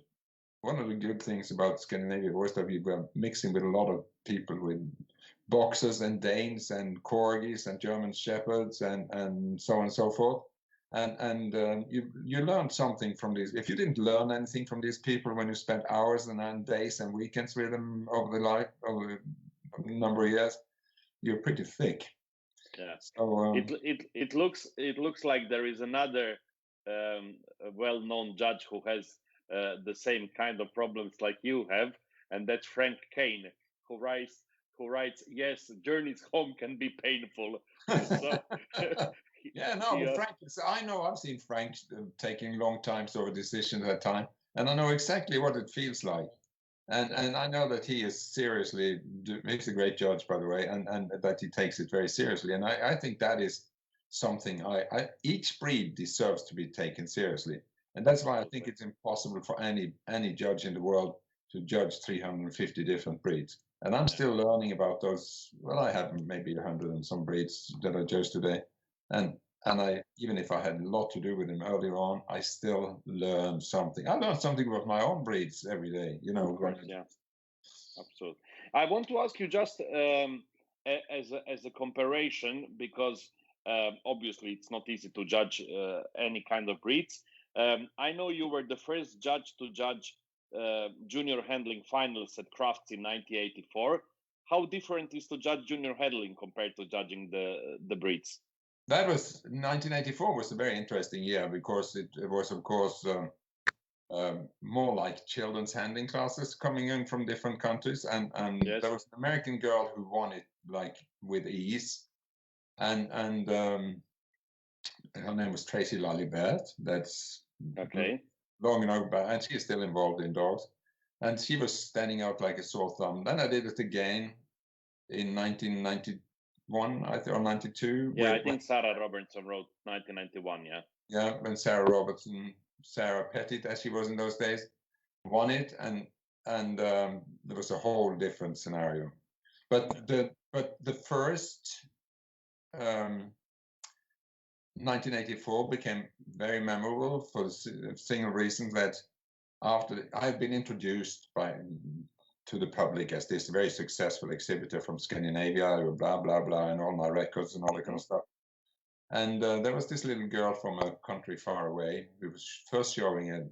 One of the good things about Scandinavia was that we were mixing with a lot of people with boxers and Danes and corgis and German shepherds and so on and so forth. And you learned something from these. If you didn't learn anything from these people when you spent hours and days and weekends with them over a number of years, you're pretty thick. Yeah. So it looks like there is another well-known judge who has the same kind of problems like you have, and that's Frank Kane, who writes, yes, journeys home can be painful. So Yeah, no, but Frank, I know I've seen Frank taking long times over decisions at time, and I know exactly what it feels like. And I know that he is seriously, he's a great judge, by the way, and that he takes it very seriously. And I think that is something each breed deserves to be taken seriously. And that's why I think it's impossible for any judge in the world to judge 350 different breeds. And I'm still learning about those. Well, I have maybe 100 and some breeds that I judge today. And even if I had a lot to do with them earlier on, I still learn something. I learn something about my own breeds every day, you know. Of course, yeah, absolutely. I want to ask you just as a comparison, because obviously it's not easy to judge any kind of breeds. I know you were the first judge to judge junior handling finals at Crafts in 1984. How different is to judge junior handling compared to judging the breeds? That was 1984 was a very interesting year because it was, of course, more like children's handling classes coming in from different countries, and Yes. There was an American girl who won it like with ease, and her name was Tracy Lalibert. That's okay. Long enough back, and she's still involved in dogs, and she was standing out like a sore thumb. Then I did it again in 1991, I think, or 92. Yeah, I think Sarah Robertson wrote 1991. Yeah. Yeah, when Sarah Pettit, as she was in those days, won it, and there was a whole different scenario. But the first 1984 became very memorable for the single reason that after I've been introduced to the public as this very successful exhibitor from Scandinavia, blah blah blah, and all my records and all that kind of stuff. And there was this little girl from a country far away who was first showing a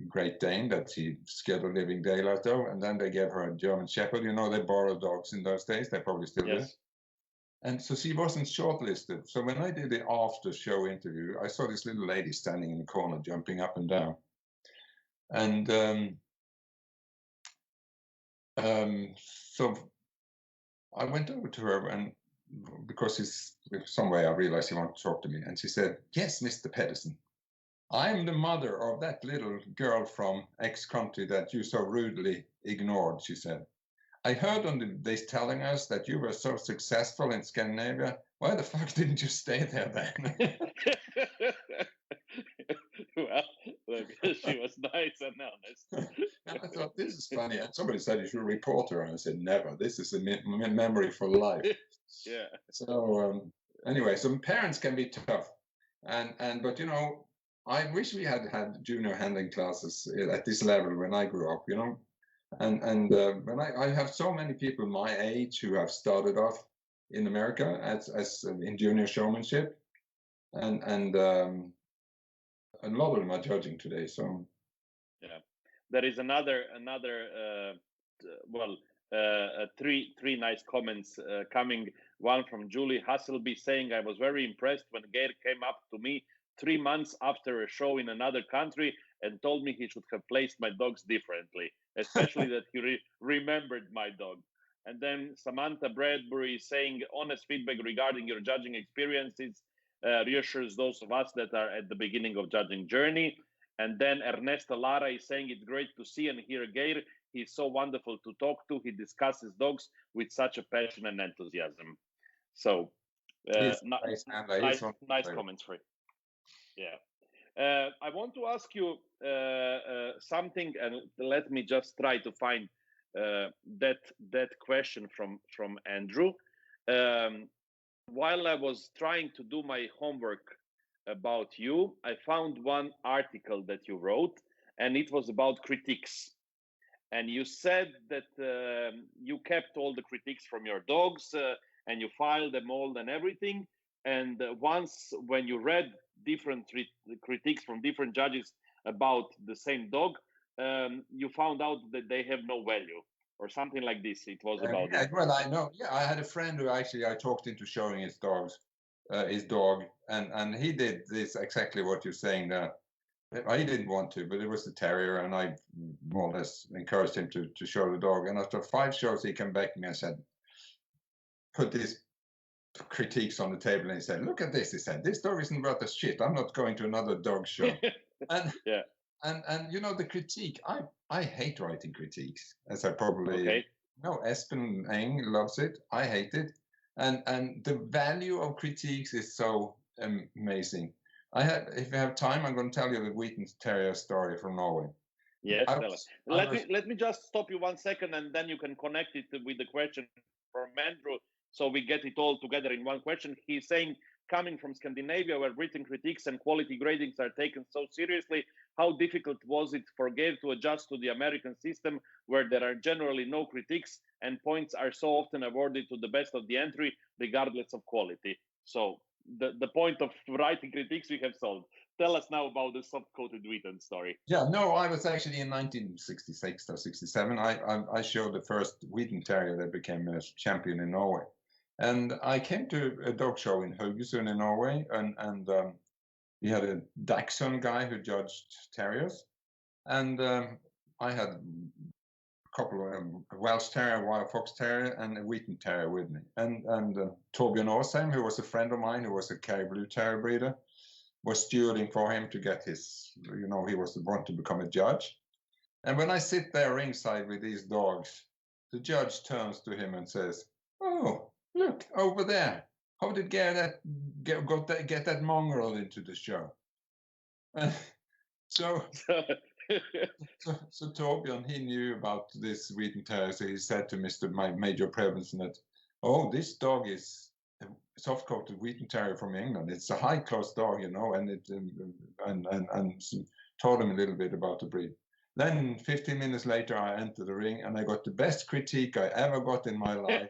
Great Dane that she scared the living daylight out of, and then they gave her a German Shepherd. You know, they borrowed dogs in those days. They probably still do. And so she wasn't shortlisted. So when I did the after-show interview, I saw this little lady standing in the corner, jumping up and down. And so I went over to her, and because some way I realized he wanted to talk to me, and she said, "Yes, Mr. Pedersen, I'm the mother of that little girl from X country that you so rudely ignored," she said. "I heard on they telling us that you were so successful in Scandinavia. Why the fuck didn't you stay there then?" Well, she was nice and honest. And I thought, this is funny. And somebody said you should report her, and I said, never. This is a memory for life. Yeah. So anyway, so parents can be tough, but you know, I wish we had junior handling classes at this level when I grew up. You know, and when I have so many people my age who have started off in America as in junior showmanship, and a lot of them are judging today. So yeah, there is another three nice comments coming. One from Julie Hasselby saying, "I was very impressed when Geir came up to me 3 months after a show in another country and told me he should have placed my dogs differently, especially that he remembered my dog." And then Samantha Bradbury saying, "Honest feedback regarding your judging experiences reassures those of us that are at the beginning of judging journey." And then Ernesto Lara is saying, "It's great to see and hear Geir. He's so wonderful to talk to. He discusses dogs with such a passion and enthusiasm." So nice comments for you. Yeah. I want to ask you something, and let me just try to find that question from Andrew. While I was trying to do my homework about you, I found one article that you wrote, and it was about critiques. And you said that you kept all the critiques from your dogs and you filed them all and everything. And once when you read different critiques from different judges about the same dog, you found out that they have no value or something like this. It was about it. Well, I know. Yeah, I had a friend who actually I talked into showing his dog, and he did this exactly what you're saying there. He didn't want to, but it was the terrier, and I more or less encouraged him to show the dog. And after 5 shows, he came back to me and said, "Put this critiques on the table, and he said, "Look at this." He said, "This dog isn't worth a shit. I'm not going to another dog show." And Yeah. and you know, the critique. I hate writing critiques, as I probably Okay. know. Espen Eng loves it. I hate it, and the value of critiques is so amazing. If you have time, I'm going to tell you the Wheaton Terrier story from Norway. Yes, tell us. Let me just stop you 1 second, and then you can connect it with the question from Andrew, so we get it all together in one question. He's saying, coming from Scandinavia, where written critiques and quality gradings are taken so seriously, how difficult was it for Geir to adjust to the American system, where there are generally no critiques and points are so often awarded to the best of the entry, regardless of quality? So the point of writing critiques we have solved. Tell us now about the soft-coated Wheaton story. Yeah, no, I was actually in 1966 or 67. I showed the first Wheaton Terrier that became a champion in Norway. And I came to a dog show in Haugesund in Norway, and we had a Dachshund guy who judged terriers. And I had a couple of Welsh Terrier, Wild Fox Terrier, and a Wheaton Terrier with me. And Torbjörn Åsheim, who was a friend of mine, who was a Kerry Blue Terrier breeder, was stewarding for him to get his, you know, he was the one to become a judge. And when I sit there ringside with these dogs, the judge turns to him and says, "Oh, look, over there. How did Geir get that mongrel into the show?" So Torbjörn, he knew about this Wheaton Terrier, so he said to my Major Prevenson that, "Oh, this dog is a soft-coated Wheaton Terrier from England. It's a high-class dog, you know," and told him a little bit about the breed. Then 15 minutes later, I entered the ring, and I got the best critique I ever got in my life.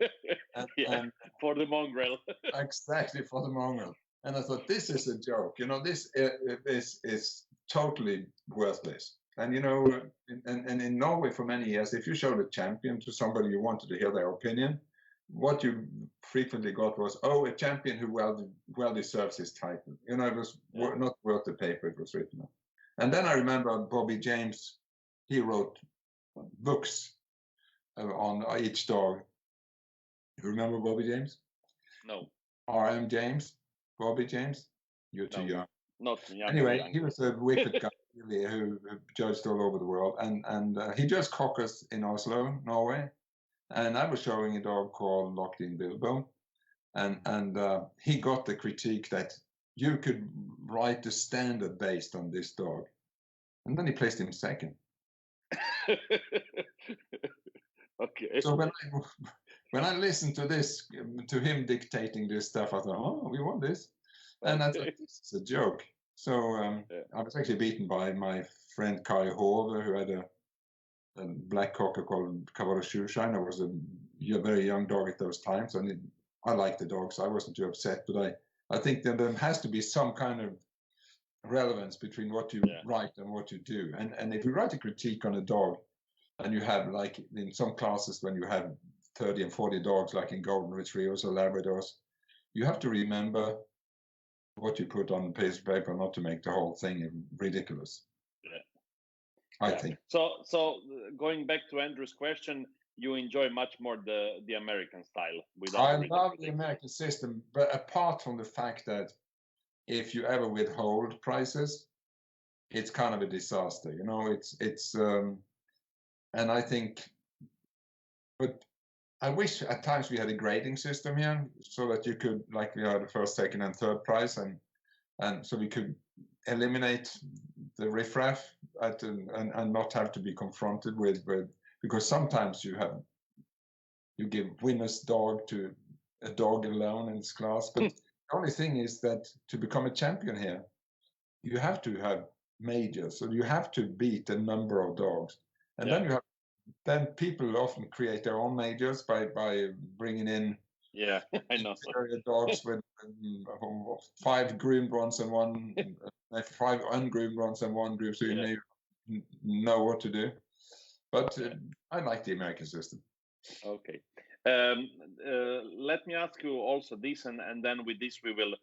And for the mongrel. Exactly, for the mongrel. And I thought, this is a joke. You know, this is totally worthless. And, you know, and in Norway for many years, if you showed a champion to somebody you wanted to hear their opinion, what you frequently got was, "Oh, a champion who well deserves his title." You know, it was not worth the paper it was written on. And then I remember Bobby James, he wrote books on each dog. You remember Bobby James? No. R.M. James? Bobby James? You're too young. Not young. Anyway, he was a wicked guy really, who judged all over the world. And he judged cockers in Oslo, Norway. And I was showing a dog called Locked in Bilbo. And he got the critique that you could write the standard based on this dog. And then he placed him second. Okay. So when I listened to this, to him dictating this stuff, I thought, "Oh, we won this." And I thought, this is a joke. So I was actually beaten by my friend Kai Hove, who had a black cocker called Kavara Shoeshine. I was a very young dog at those times. And I liked the dog, so I wasn't too upset. But I think that there has to be some kind of relevance between what you write and what you do. And if you write a critique on a dog, and you have, like in some classes, when you have 30 and 40 dogs, like in Golden Retrievers or Labradors, you have to remember what you put on the piece of paper, not to make the whole thing ridiculous. I think. So going back to Andrew's question, you enjoy much more the American style. I love the American system, but apart from the fact that if you ever withhold prices, it's kind of a disaster. You know, it's and I think, but I wish at times we had a grading system here, so that you could, like we had the first, second, and third prize, and so we could eliminate the riffraff and not have to be confronted with because sometimes you give winner's dog to a dog alone in this class. But the only thing is that to become a champion here, you have to have majors, so you have to beat a number of dogs, and then people often create their own majors by bringing in I know dogs with 5 groomed ones and 5 ungroomed ones and 1 groomed, so you may know what to do. But I like the American system. Okay. Let me ask you also this, and then with this we will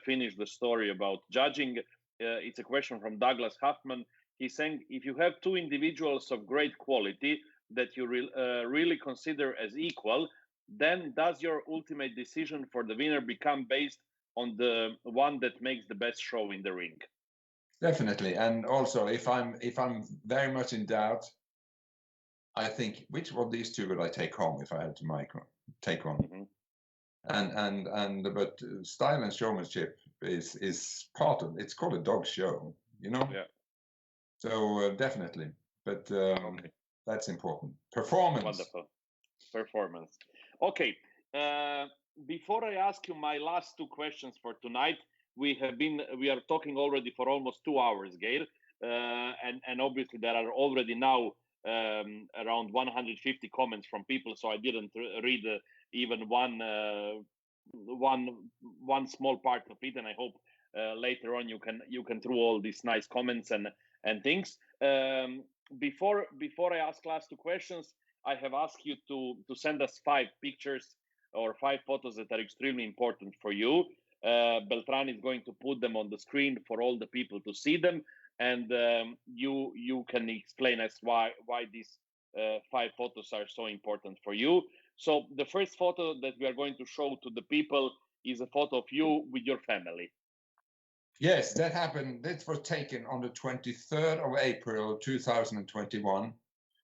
finish the story about judging. It's a question from Douglas Huffman. He's saying, if you have 2 individuals of great quality that you really consider as equal, then does your ultimate decision for the winner become based on the one that makes the best show in the ring? Definitely. And also, if I'm very much in doubt, I think, which of these two would I take home if I had to take one? But style and showmanship is part of it's called a dog show, you know. Yeah. So definitely, but Okay. that's important. Performance. Wonderful. Performance. Okay. Before I ask you my last two questions for tonight, we are talking already for almost 2 hours, Geir, and obviously there are already now around 150 comments from people, so I didn't read even one small part of it, and I hope later on you can through all these nice comments and things. Before I ask last two questions, I have asked you to send us 5 pictures or 5 photos that are extremely important for you. Beltran is going to put them on the screen for all the people to see them, and you can explain us why these 5 photos are so important for you. So the first photo that we are going to show to the people is a photo of you with your family. Yes, that happened. This was taken on the 23rd of April 2021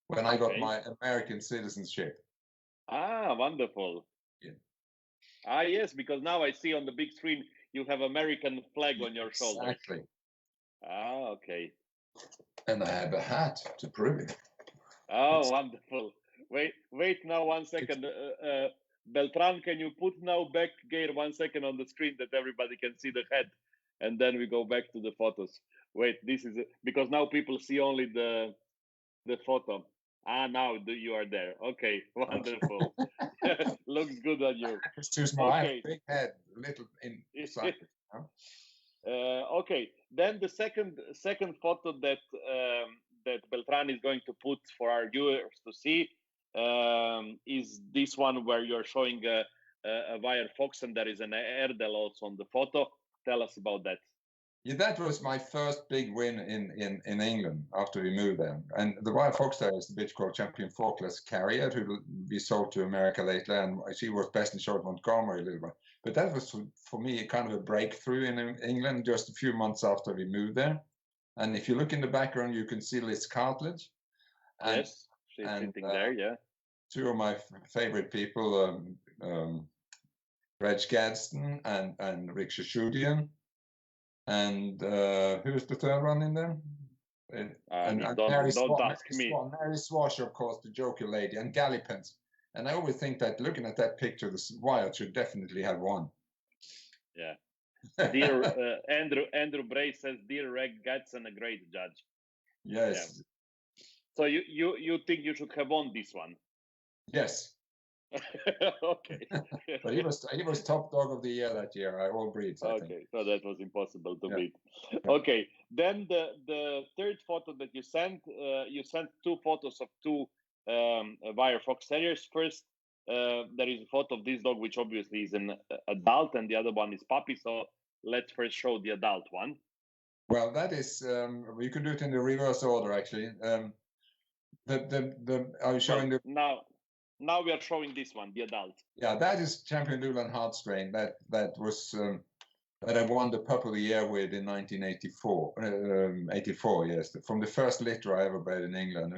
when I got my American citizenship. Ah, wonderful. Yeah. Ah, yes, because now I see on the big screen you have American flag on your shoulder. Exactly. Ah, okay. And I have a hat to prove it. Oh, wonderful. Wait now 1 second. Beltran, can you put now back, Geir, 1 second on the screen that everybody can see the head? And then we go back to the photos. Wait, this is because now people see only the photo. Ah, now you are there. Okay, wonderful. Looks good on you. It's too small. Okay. I have a big head, little inside. Okay, then the second photo that that Beltran is going to put for our viewers to see is this one where you're showing a wire fox, and there is an Airedale also on the photo. Tell us about that. Yeah, that was my first big win in England after we moved there. And the wire fox there is the bitch called Champion Forkless Carrier, who will be sold to America later. And she was best in show at Montgomery a little bit. But that was, for me, kind of a breakthrough in England just a few months after we moved there. And if you look in the background, you can see Liz Cartledge. Yes, she's sitting there, yeah. 2 of my favorite people, Reg Gadsden and Rick Shashudian. And who's the third one in there? Don't ask me. Mary Swash, of course, the Joker lady, and Gallipens. And I always think that looking at that picture, the wire should definitely have won. Yeah. Dear Andrew Bray says, "Dear Reg Gadsden, a great judge." Yes. Yeah. So you think you should have won this one? Yes. Okay. But he was top dog of the year that year. All breeds. I think. So that was impossible to beat. Yeah. Okay. Then the third photo that you sent 2 photos of 2 wire fox terriers. First, there is a photo of this dog, which obviously is an adult, and the other one is puppy. So let's first show the adult one. Well, that is we could do it in the reverse order, actually. Are you showing Now we are showing this one, the adult. Yeah, that is Champion Lulan Heartstrain. That was that I won the Pup of the Year with in 1984. 84, yes, from the first litter I ever bred in England,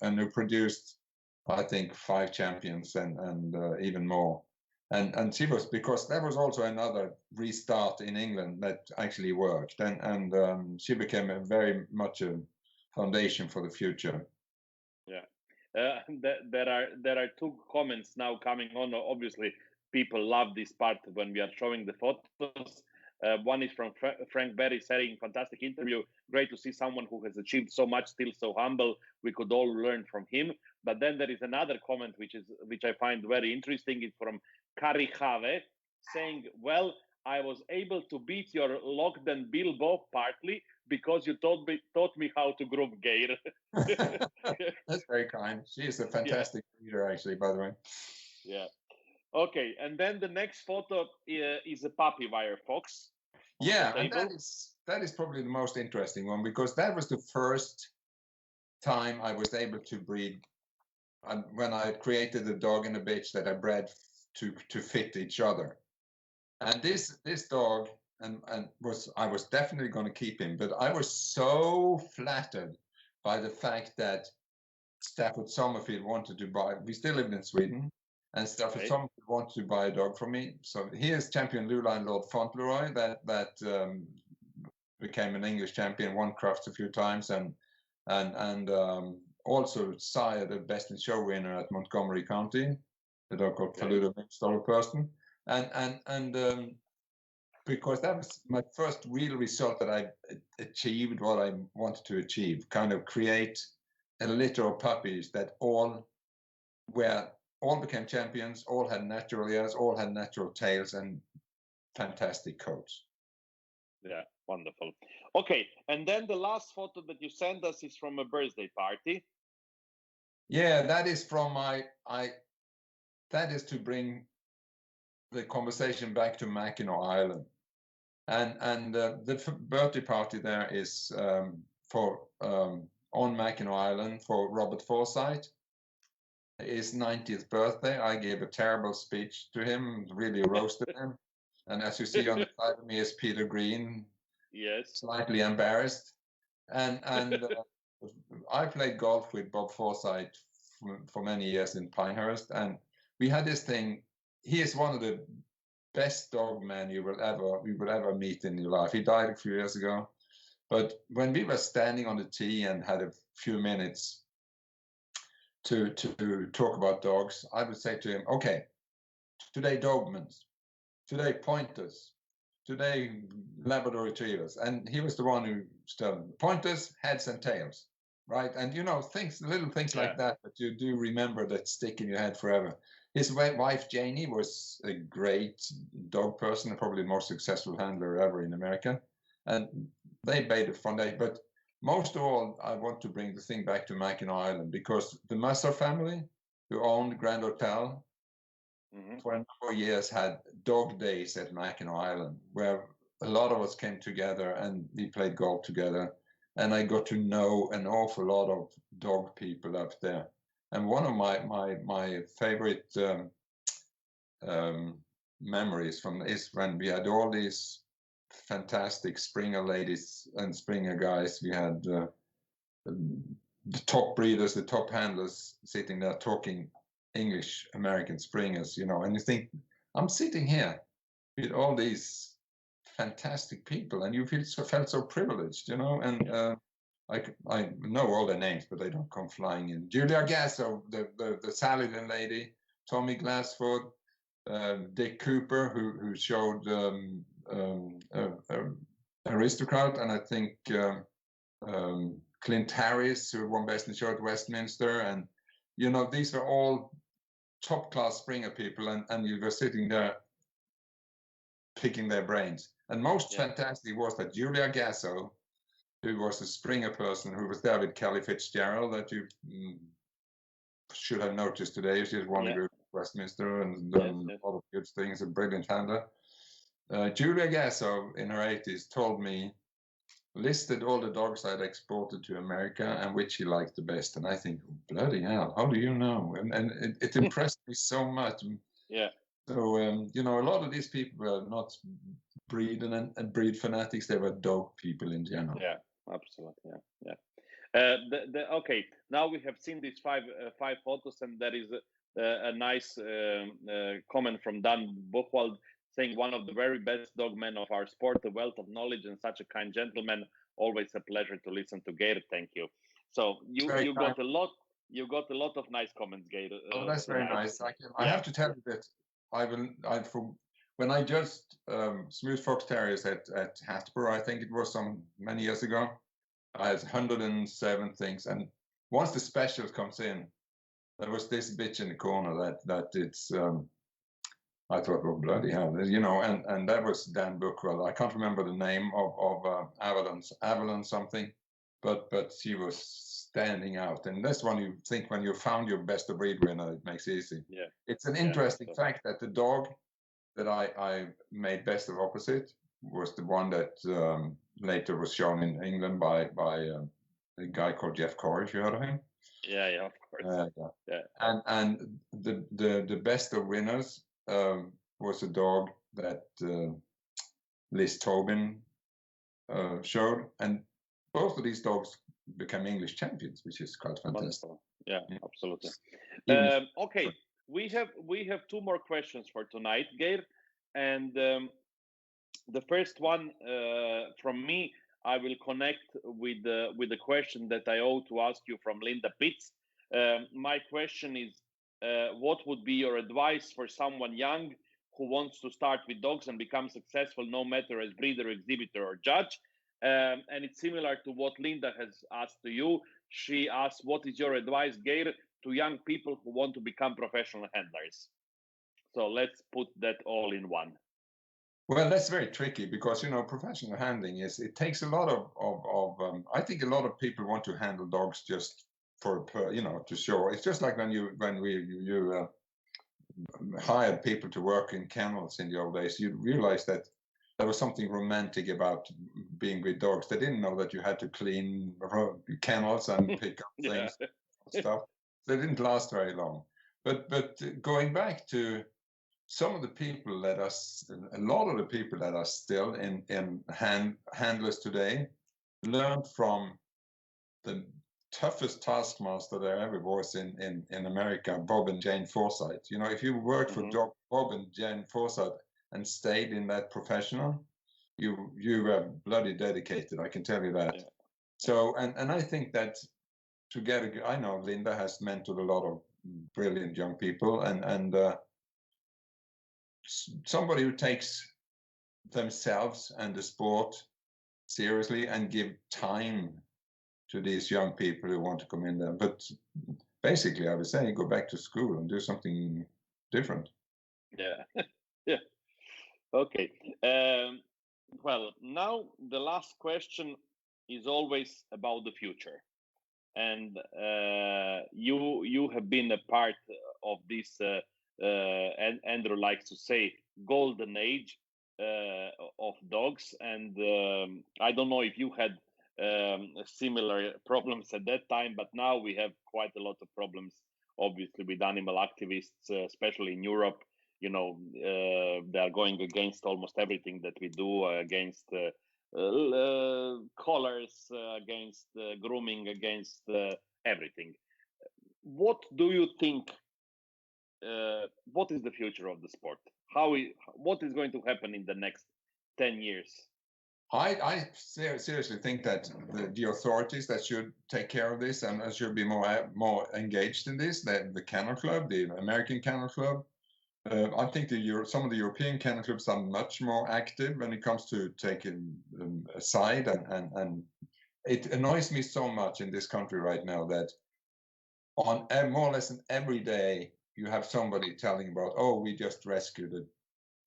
and who produced, I think, 5 champions and even more. And she was, because there was also another restart in England that actually worked, and she became very much a foundation for the future. Yeah. There are 2 comments now coming on. Obviously, people love this part when we are showing the photos. One is from Frank Berry saying, "Fantastic interview. Great to see someone who has achieved so much, still so humble. We could all learn from him." But then there is another comment which I find very interesting. It's from Kari Have saying, "Well, I was able to beat your Lockden Bilbo partly because you taught me how to groom Geir." That's very kind. She is a fantastic leader, actually, by the way. Yeah. Okay, and then the next photo is a puppy wire fox. Yeah, and that is probably the most interesting one, because that was the first time I was able to breed when I created the dog and the bitch that I bred to fit each other. And this dog, and I was definitely going to keep him, but I was so flattered by the fact that Stafford Sommerfield wanted to buy. We still lived in Sweden, and Stafford Sommerfield wanted to buy a dog from me. So here's champion Luline Lord Fauntleroy that became an English champion, won Crufts a few times, and also sired the Best in Show winner at Montgomery County, the dog called Faluda Person, and because that was my first real result that I achieved what I wanted to achieve, kind of create a litter of puppies that all became champions, all had natural ears, all had natural tails, and fantastic coats. Yeah, wonderful. Okay, and then the last photo that you sent us is from a birthday party. Yeah, that is from that is to bring the conversation back to Mackinac Island. And the birthday party there is on Mackinac Island for Robert Forsyth. His 90th birthday. I gave a terrible speech to him, really roasted him. And as you see on the side of me is Peter Green, yes, slightly embarrassed. And I played golf with Bob Forsyth for many years in Pinehurst, and we had this thing. He is one of the best dog men you will ever meet in your life. He died a few years ago, but when we were standing on the tee and had a few minutes to talk about dogs, I would say to him, okay, today Dobermans, today Pointers, today Labrador Retrievers. And he was the one who started Pointers, heads and tails, right? And little things like that you do remember that stick in your head forever. His wife, Janie, was a great dog person, probably the most successful handler ever in America. And they made a foundation. But most of all, I want to bring the thing back to Mackinac Island because the Musser family, who owned Grand Hotel, for a number of years had dog days at Mackinac Island, where a lot of us came together and we played golf together. And I got to know an awful lot of dog people up there. And one of my favorite memories is when we had all these fantastic Springer ladies and Springer guys. We had the top breeders, the top handlers sitting there talking English American Springers, and you think, I'm sitting here with all these fantastic people, and you felt so privileged, and I know all their names, but they don't come flying in. Julia Gasso, the Saladin lady, Tommy Glassford, Dick Cooper, who showed Aristocrat, and I think Clint Harris, who won Best in Show at Westminster, and these are all top-class Springer people, and you were sitting there picking their brains. And most fantastic was that Julia Gasso, who was a Springer person, who was there with Kelly Fitzgerald, that you should have noticed today. She's won a group at Westminster and done a lot of good things, a brilliant handler. Julia Gasso, in her 80s, told me, listed all the dogs I'd exported to America and which she liked the best. And I think, bloody hell, how do you know? And it impressed me so much. Yeah. So, a lot of these people were not breed and breed fanatics. They were dog people in general. Yeah, absolutely. Okay, now we have seen these five photos, and there is a nice comment from Dan Buchwald saying, one of the very best dog men of our sport, a wealth of knowledge and such a kind gentleman. Always a pleasure to listen to Geir. Thank you. So you got a lot. You got a lot of nice comments, Geir. Oh, that's very nice. I have to tell you that when I just Smooth Fox Terriers at Hatboro, I think it was many years ago, I had 107 things, and once the special comes in, there was this bitch in the corner that it's. I thought, well, bloody hell, and that was Dan Bookwell. I can't remember the name of Avalon something, but she was standing out, and that's one you think when you found your best of breed winner, it makes it easy. Yeah, it's an interesting fact that the dog that I made best of opposite was the one that later was shown in England by a guy called Jeff Corey, if you heard of him. Yeah, of course. Yeah. And the best of winners was a dog that Liz Tobin showed, and both of these dogs become English champions, which is quite fantastic. Wonderful. Yeah, absolutely. Even Okay, we have 2 more questions for tonight, Geir, and the first one from me, I will connect with the question that I owe to ask you from Linda Pitts. My question is, what would be your advice for someone young who wants to start with dogs and become successful, no matter as breeder, exhibitor, or judge? And it's similar to what Linda has asked to you. She asked, what is your advice, Geir, to young people who want to become professional handlers? So let's put that all in one. Well, that's very tricky because, you know, professional handling it takes a lot of I think a lot of people want to handle dogs just for, you know, to show. It's just like when you hired people to work in kennels in the old days, you realize that there was something romantic about being with dogs. They didn't know that you had to clean kennels and pick up things and stuff. They didn't last very long. But going back to some of the people that are, a lot of the people that are still in handlers today, learned from the toughest taskmaster there ever was in America, Bob and Jane Forsyth. You know, if you worked for Bob and Jane Forsyth and stayed in that professional, you were bloody dedicated, I can tell you that. Yeah. So, and I think that together, I know Linda has mentored a lot of brilliant young people, and somebody who takes themselves and the sport seriously and give time to these young people who want to come in there. But basically, I would say go back to school and do something different. Yeah. Yeah. Okay. Well, now the last question is always about the future. And you have been a part of this, and Andrew likes to say, golden age of dogs. And I don't know if you had similar problems at that time, but now we have quite a lot of problems, obviously, with animal activists, especially in Europe. You know, they are going against almost everything that we do, against collars, against grooming, against everything. What do you think? What is the future of the sport? What is going to happen in the next 10 years? I seriously think that the authorities that should take care of this and should be more engaged in this, the Kennel Club, the American Kennel Club. I think some of the European kennel clubs are much more active when it comes to taking a side, and it annoys me so much in this country right now that on more or less every day you have somebody telling about, oh, we just rescued a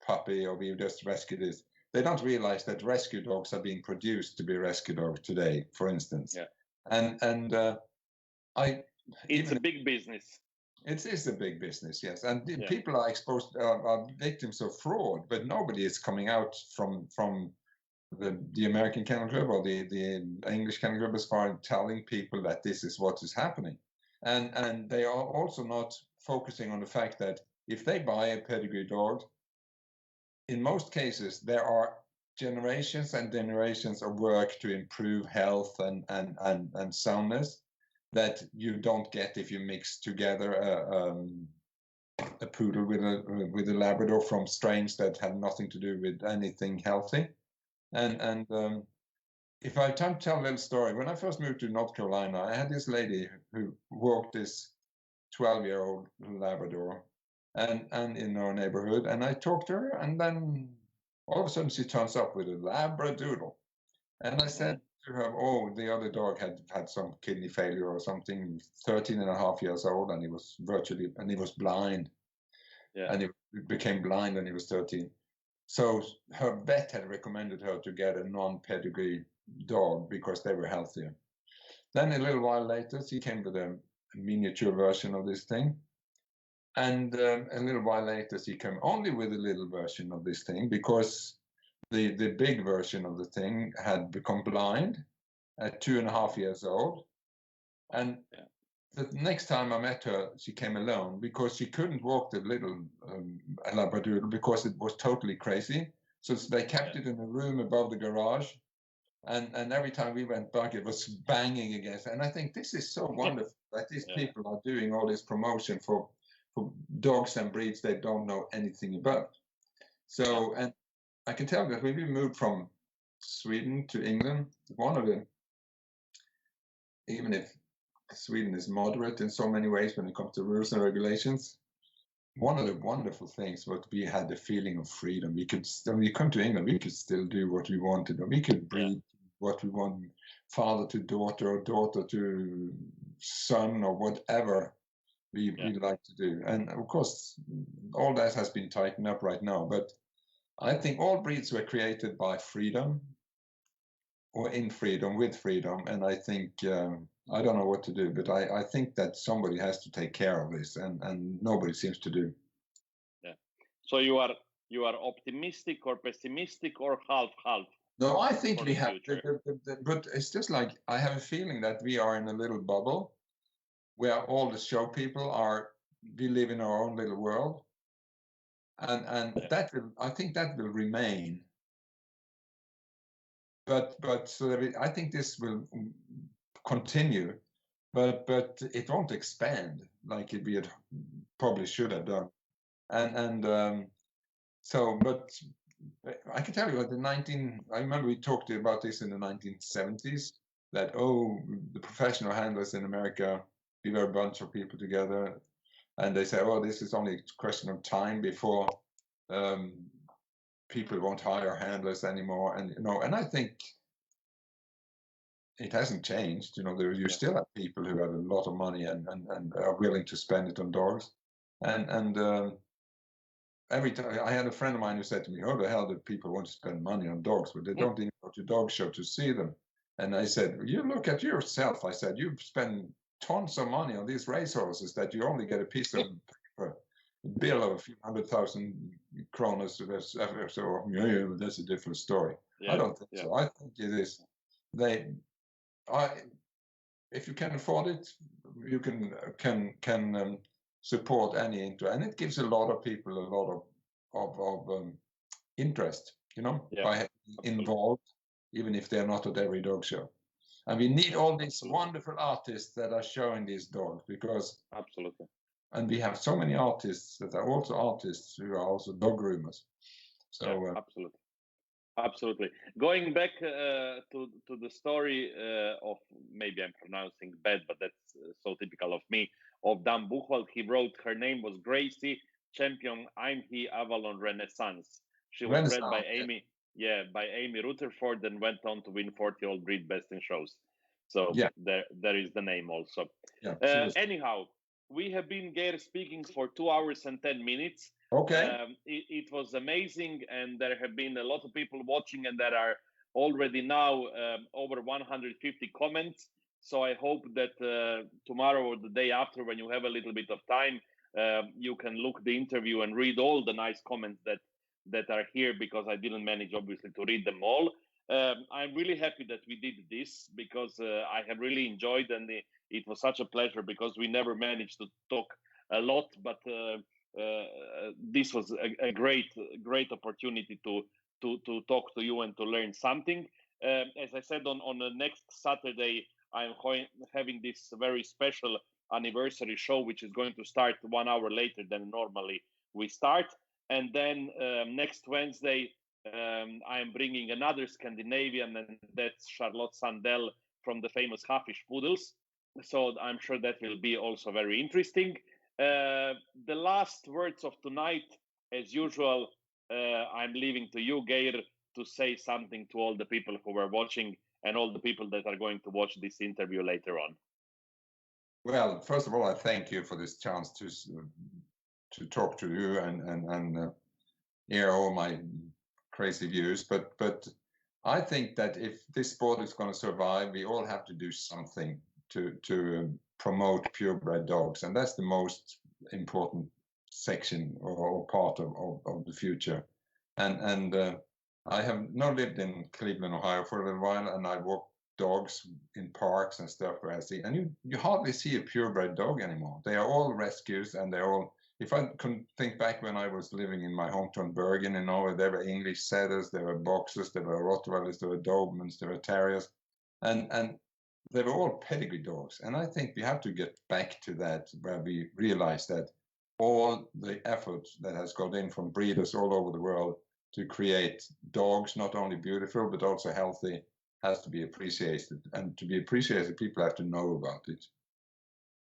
puppy, or we just rescued this. They don't realize that rescue dogs are being produced to be rescue dogs today, for instance. Yeah. And it's a big business. It is a big business, yes. And people are exposed, are victims of fraud, but nobody is coming out from the American Kennel Club or the English Kennel Club as far as telling people that this is what is happening. And they are also not focusing on the fact that if they buy a pedigree dog, in most cases, there are generations and generations of work to improve health and soundness that you don't get if you mix together a poodle with a Labrador from strains that have nothing to do with anything healthy. And if I tell a little story, when I first moved to North Carolina, I had this lady who walked this 12-year-old Labrador and in our neighborhood, and I talked to her, and then all of a sudden she turns up with a Labradoodle. And I said to her, oh, the other dog had some kidney failure or something, 13 and a half years old, and he was blind. Yeah. And he became blind when he was 13. So her vet had recommended her to get a non-pedigree dog because they were healthier. Then a little while later, she came with a miniature version of this thing. And a little while later, she came only with a little version of this thing because the big version of the thing had become blind at 2.5 years old. And the next time I met her, she came alone because she couldn't walk the little Labradoodle because it was totally crazy. So they kept it in a room above the garage. And every time we went back, it was banging against. And I think this is so wonderful that these people are doing all this promotion for dogs and breeds they don't know anything about. So, and I can tell that when we moved from Sweden to England, one of the, even if Sweden is moderate in so many ways when it comes to rules and regulations, one of the wonderful things was we had the feeling of freedom. We could, when we come to England, we could still do what we wanted. We could breed what we want, father to daughter or daughter to son or whatever we like to do. And of course, all that has been tightened up right now. But I think all breeds were created by freedom or in freedom, with freedom. And I think, I don't know what to do, but I think that somebody has to take care of this, and nobody seems to do. Yeah. So you are optimistic or pessimistic or half? No, I think we have, but it's just like I have a feeling that we are in a little bubble where all the show people are. We live in our own little world, and that will, I think that will remain. But so that I think this will continue, but it won't expand like we had probably should have done, so but. I can tell you that I remember we talked about this in the 1970s, that, the professional handlers in America, we were a bunch of people together, and they say, this is only a question of time before people won't hire handlers anymore. And, and I think it hasn't changed. You still have people who have a lot of money and are willing to spend it on dogs. And every time I had a friend of mine who said to me, "How the hell do people want to spend money on dogs? But they don't even go to dog show to see them." And I said, "You look at yourself." I said, "You spend tons of money on these racehorses that you only get a piece of paper, a bill of a few 100,000 kroner." So that's a different story. I don't think so. I think it is. If you can afford it, you can support any interest, and it gives a lot of people a lot of interest, by involved, even if they're not at every dog show. And we need all these wonderful artists that are showing these dogs, because and we have so many artists that are also artists who are also dog groomers. So absolutely. Going back to the story of, maybe I'm pronouncing bad, but that's so typical of me, of Dan Buchwald. He wrote, her name was Gracie, champion I'm he Avalon Renaissance. She was bred by Amy, by Amy Rutherford, and went on to win 40-year-old breed best in shows. So there is the name also. Anyhow, we have been, Geir, speaking for 2 hours and 10 minutes. Okay. It was amazing, and there have been a lot of people watching, and there are already now over 150 comments. So I hope that tomorrow or the day after, when you have a little bit of time, you can look the interview and read all the nice comments that are here, because I didn't manage, obviously, to read them all. I'm really happy that we did this, because I have really enjoyed, and it was such a pleasure, because we never managed to talk a lot, but this was a great opportunity to talk to you and to learn something. As I said, on the next Saturday, I'm having this very special anniversary show, which is going to start 1 hour later than normally we start. And then next Wednesday, I'm bringing another Scandinavian, and that's Charlotte Sandell from the famous Haffish Poodles. So I'm sure that will be also very interesting. The last words of tonight, as usual, I'm leaving to you, Geir, to say something to all the people who were watching and all the people that are going to watch this interview later on. Well, first of all, I thank you for this chance to talk to you and hear all my crazy views. But I think that if this sport is going to survive, we all have to do something to promote purebred dogs, and that's the most important section or part of the future. And I have now lived in Cleveland, Ohio for a little while, and I dogs in parks and stuff where I see, and you hardly see a purebred dog anymore. They are all rescues, and they're all. If I can think back when I was living in my hometown Bergen in Norway, there were English setters, there were boxers, there were Rottweilers, there were Dobermans, there were terriers, and they were all pedigree dogs. And I think we have to get back to that, where we realize that all the effort that has gone in from breeders all over the world to create dogs, not only beautiful, but also healthy, has to be appreciated. And to be appreciated, people have to know about it.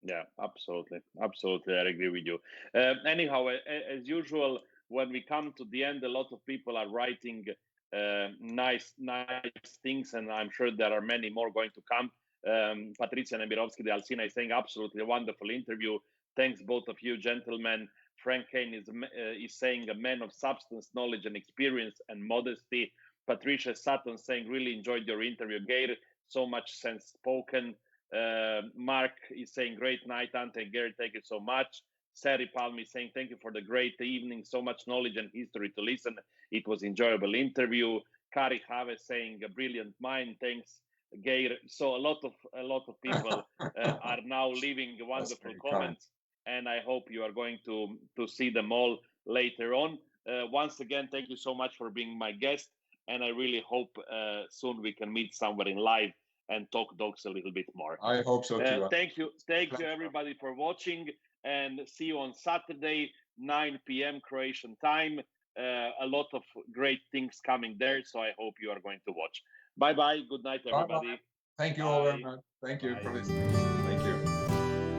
Yeah, absolutely. Absolutely. I agree with you. Anyhow, as usual, when we come to the end, a lot of people are writing nice things, and I'm sure there are many more going to come. Patricia Nemirovsky de Alcina is saying, absolutely wonderful interview. Thanks, both of you, gentlemen. Frank Kane is saying, a man of substance, knowledge, and experience and modesty. Patricia Sutton saying, really enjoyed your interview, Geir. So much sense spoken. Mark is saying, great night, Ante and Geir, thank you so much. Sari Palmi is saying, thank you for the great evening, so much knowledge and history to listen. It was enjoyable interview. Kari Have saying, a brilliant mind, thanks, Geir. So a lot of people are now leaving wonderful comments, and I hope you are going to see them all later on. Once again, thank you so much for being my guest, and I really hope soon we can meet somewhere in live and talk dogs a little bit more. I hope so too. Thank you everybody for watching, and see you on Saturday, 9 p.m. Croatian time. A lot of great things coming there, so I hope you are going to watch. Bye bye. Good night, everybody. Bye-bye. Thank you all very much. Thank you for listening. Thank you.